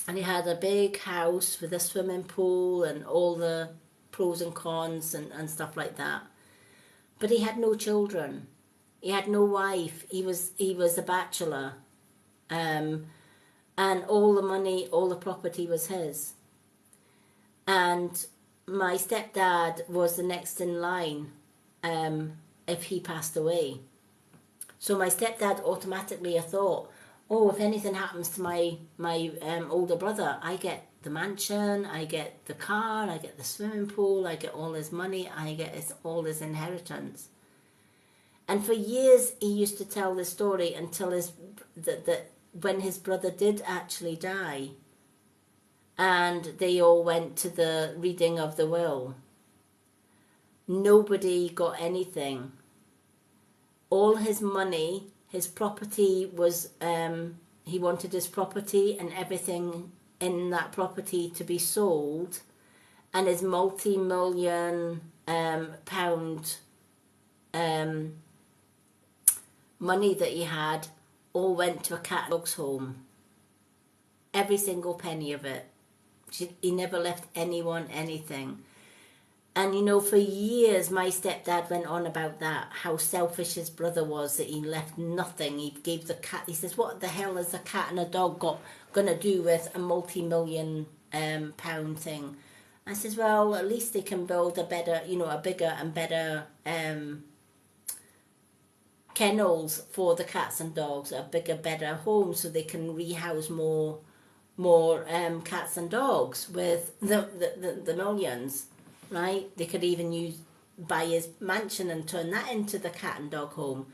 and he had a big house with a swimming pool and all the pros and cons and stuff like that. But he had no children. He had no wife. He was a bachelor. And all the money, all the property was his. And my stepdad was the next in line if he passed away. So my stepdad automatically thought, oh, if anything happens to my older brother, I get the mansion, I get the car, I get the swimming pool, I get all his money, I get all his inheritance. And for years he used to tell this story until when his brother did actually die and they all went to the reading of the will. Nobody got anything. All his money, his property was, he wanted his property and everything in that property to be sold, and his multi-million pound money that he had all went to a cat and dog's home. Every single penny of it. He never left anyone anything. And you know, for years my stepdad went on about that, how selfish his brother was, that he left nothing. He gave the cat, he says, what the hell is a cat and a dog gonna do with a multi-million pound thing? I says, well, at least they can build a better, you know, a bigger and better kennels for the cats and dogs, a bigger, better home, so they can rehouse more cats and dogs with the millions, right? They could even buy his mansion and turn that into the cat and dog home.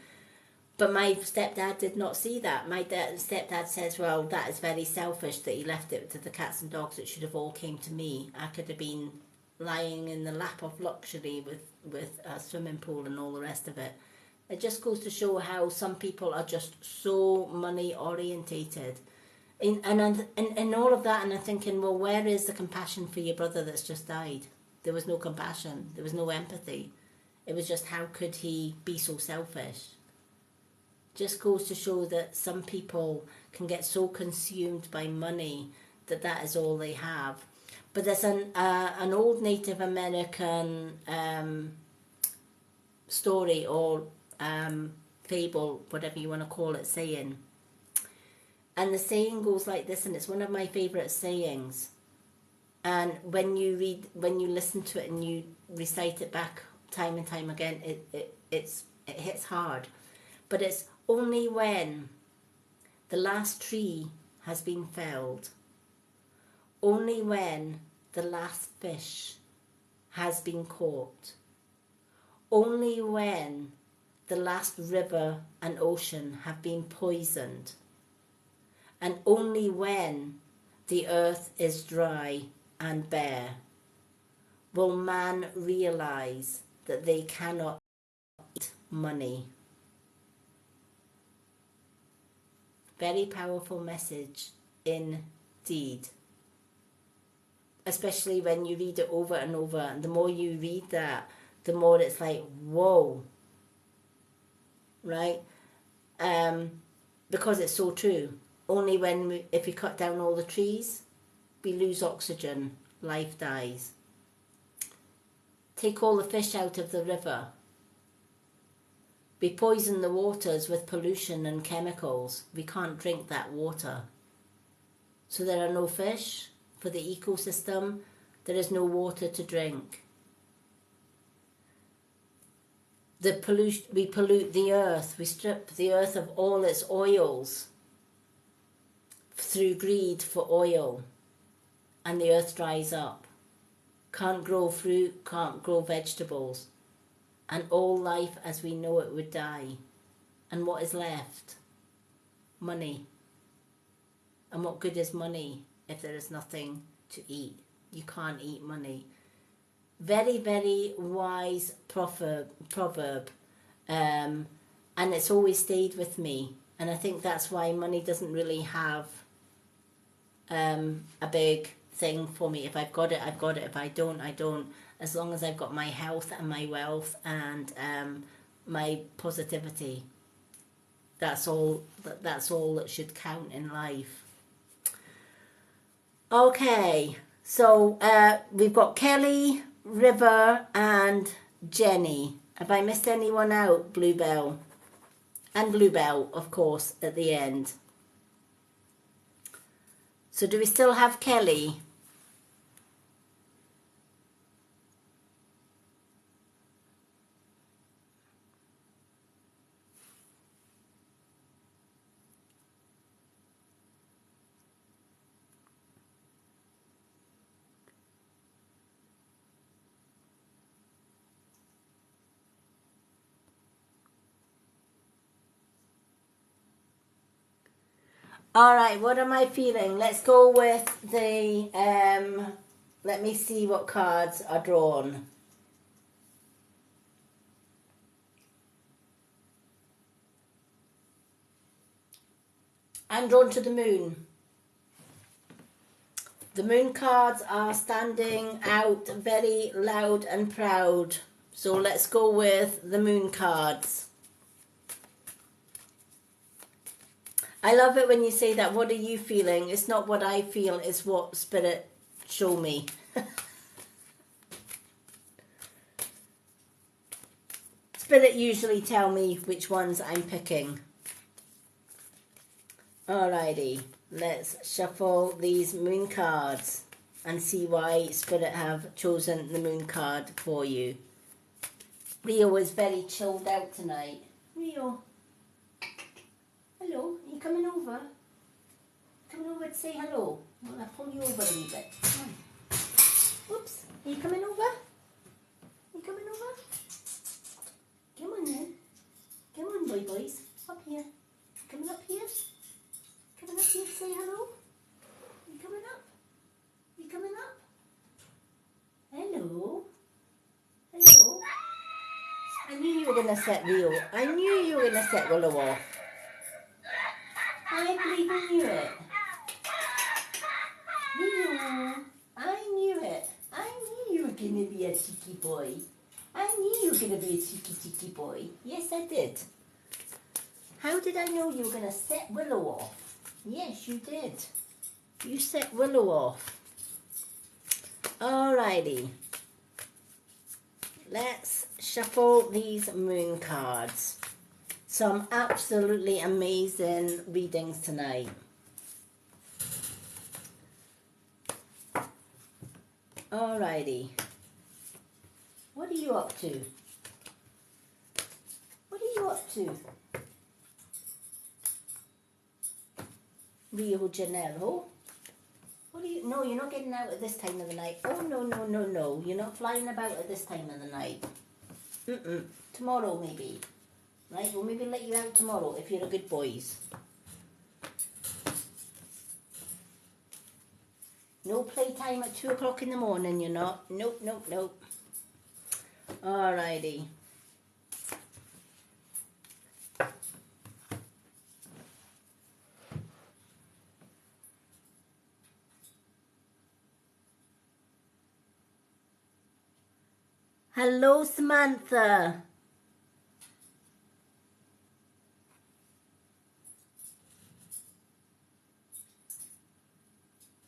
But my stepdad did not see that. My stepdad says, well, that is very selfish that he left it to the cats and dogs. It should have all came to me. I could have been lying in the lap of luxury with a swimming pool and all the rest of it. It just goes to show how some people are just so money orientated. And all of that, and I'm thinking, well, where is the compassion for your brother that's just died? There was no compassion. There was no empathy. It was just, how could he be so selfish? Just goes to show that some people can get so consumed by money that is all they have. But there's an old Native American story or fable, whatever you want to call it, saying. And the saying goes like this, and it's one of my favourite sayings. And when you listen to it and you recite it back time and time again, it hits hard. But it's, only when the last tree has been felled, only when the last fish has been caught, only when the last river and ocean have been poisoned, and only when the earth is dry and bare, will man realize that they cannot eat money. Very powerful message indeed. Especially when you read it over and over, and the more you read that, the more it's like, whoa, right? Because it's so true. Only if we cut down all the trees, we lose oxygen, life dies. Take all the fish out of the river. We poison the waters with pollution and chemicals. We can't drink that water. So there are no fish for the ecosystem. There is no water to drink. We pollute the earth. We strip the earth of all its oils through greed for oil. And the earth dries up. Can't grow fruit, can't grow vegetables. And all life as we know it would die. And what is left? Money. And what good is money if there is nothing to eat? You can't eat money. Very, very wise proverb. And it's always stayed with me. And I think that's why money doesn't really have a big thing for me. If I've got it, I've got it. If I don't, I don't. As long as I've got my health and my wealth and my positivity, that's all that should count in life. Okay, so we've got Kelly, River and Jenny. Have I missed anyone out? Bluebell. And Bluebell, of course, at the end. So do we still have Kelly? All right, what am I feeling? Let's go with the, let me see what cards are drawn. I'm drawn to the moon. The moon cards are standing out very loud and proud. So let's go with the moon cards. I love it when you say that. What are you feeling? It's not what I feel, it's what Spirit show me. Spirit usually tell me which ones I'm picking. Alrighty, let's shuffle these moon cards and see why Spirit have chosen the moon card for you. Rio is very chilled out tonight. Rio, hello, are you coming over? Coming over to say hello? Well, I'll pull you over a wee bit. Come on. Oops, are you coming over? Are you coming over? Come on then. Come on, boys. Up here. Coming up here? Coming up here to say hello? You coming up? You coming up? Hello? Hello? I knew you were going to set Rio. I knew you were going to set Willow off. I believe knew it. Rio, I knew it. I knew you were going to be a cheeky boy. I knew you were going to be a cheeky boy. Yes, I did. How did I know you were going to set Willow off? Yes, you did. You set Willow off. Alrighty. Let's shuffle these moon cards. Some absolutely amazing readings tonight. Alrighty. What are you up to? What are you up to? Rio Janeiro? What are you? No, you're not getting out at this time of the night. Oh, no. You're not flying about at this time of the night. Tomorrow, maybe. Right? We'll maybe let you out tomorrow if you're a good boys. No playtime at 2 o'clock in the morning, you're not. Nope. Alrighty. Hello, Samantha.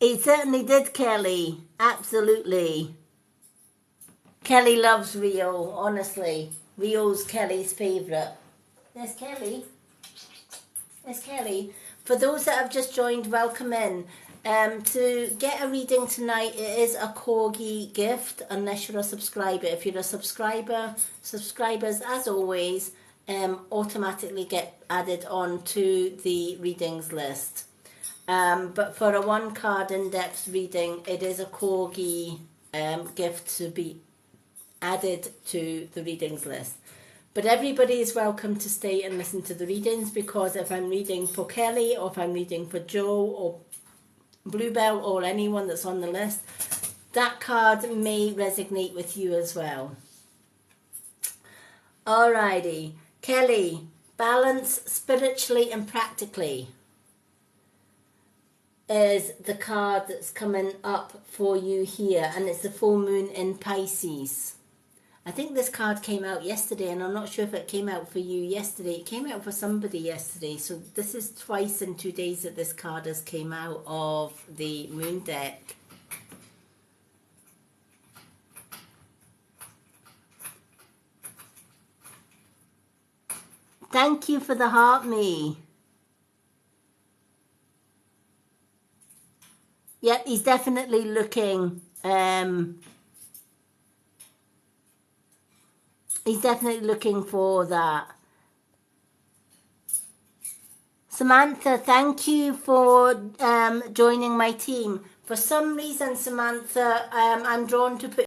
He certainly did, Kelly. Absolutely. Kelly loves Rio, honestly. Rio's Kelly's favourite. There's Kelly. There's Kelly. For those that have just joined, welcome in. To get a reading tonight, it is a corgi gift, unless you're a subscriber. If you're a subscriber, subscribers, as always, automatically get added on to the readings list. But for a one card in-depth reading, it is a corgi gift to be added to the readings list. But everybody is welcome to stay and listen to the readings, because if I'm reading for Kelly, or if I'm reading for Joe or Bluebell or anyone that's on the list, that card may resonate with you as well. Alrighty, Kelly, balance spiritually and practically is the card that's coming up for you here, and it's the full moon in Pisces. I think this card came out yesterday, and I'm not sure if it came out for you yesterday. It came out for somebody yesterday, so this is twice in 2 days that this card has came out of the moon deck. Thank you for the heart, me. Yep, he's definitely looking... He's definitely looking for that. Samantha, thank you for joining my team. For some reason, Samantha, I'm drawn to put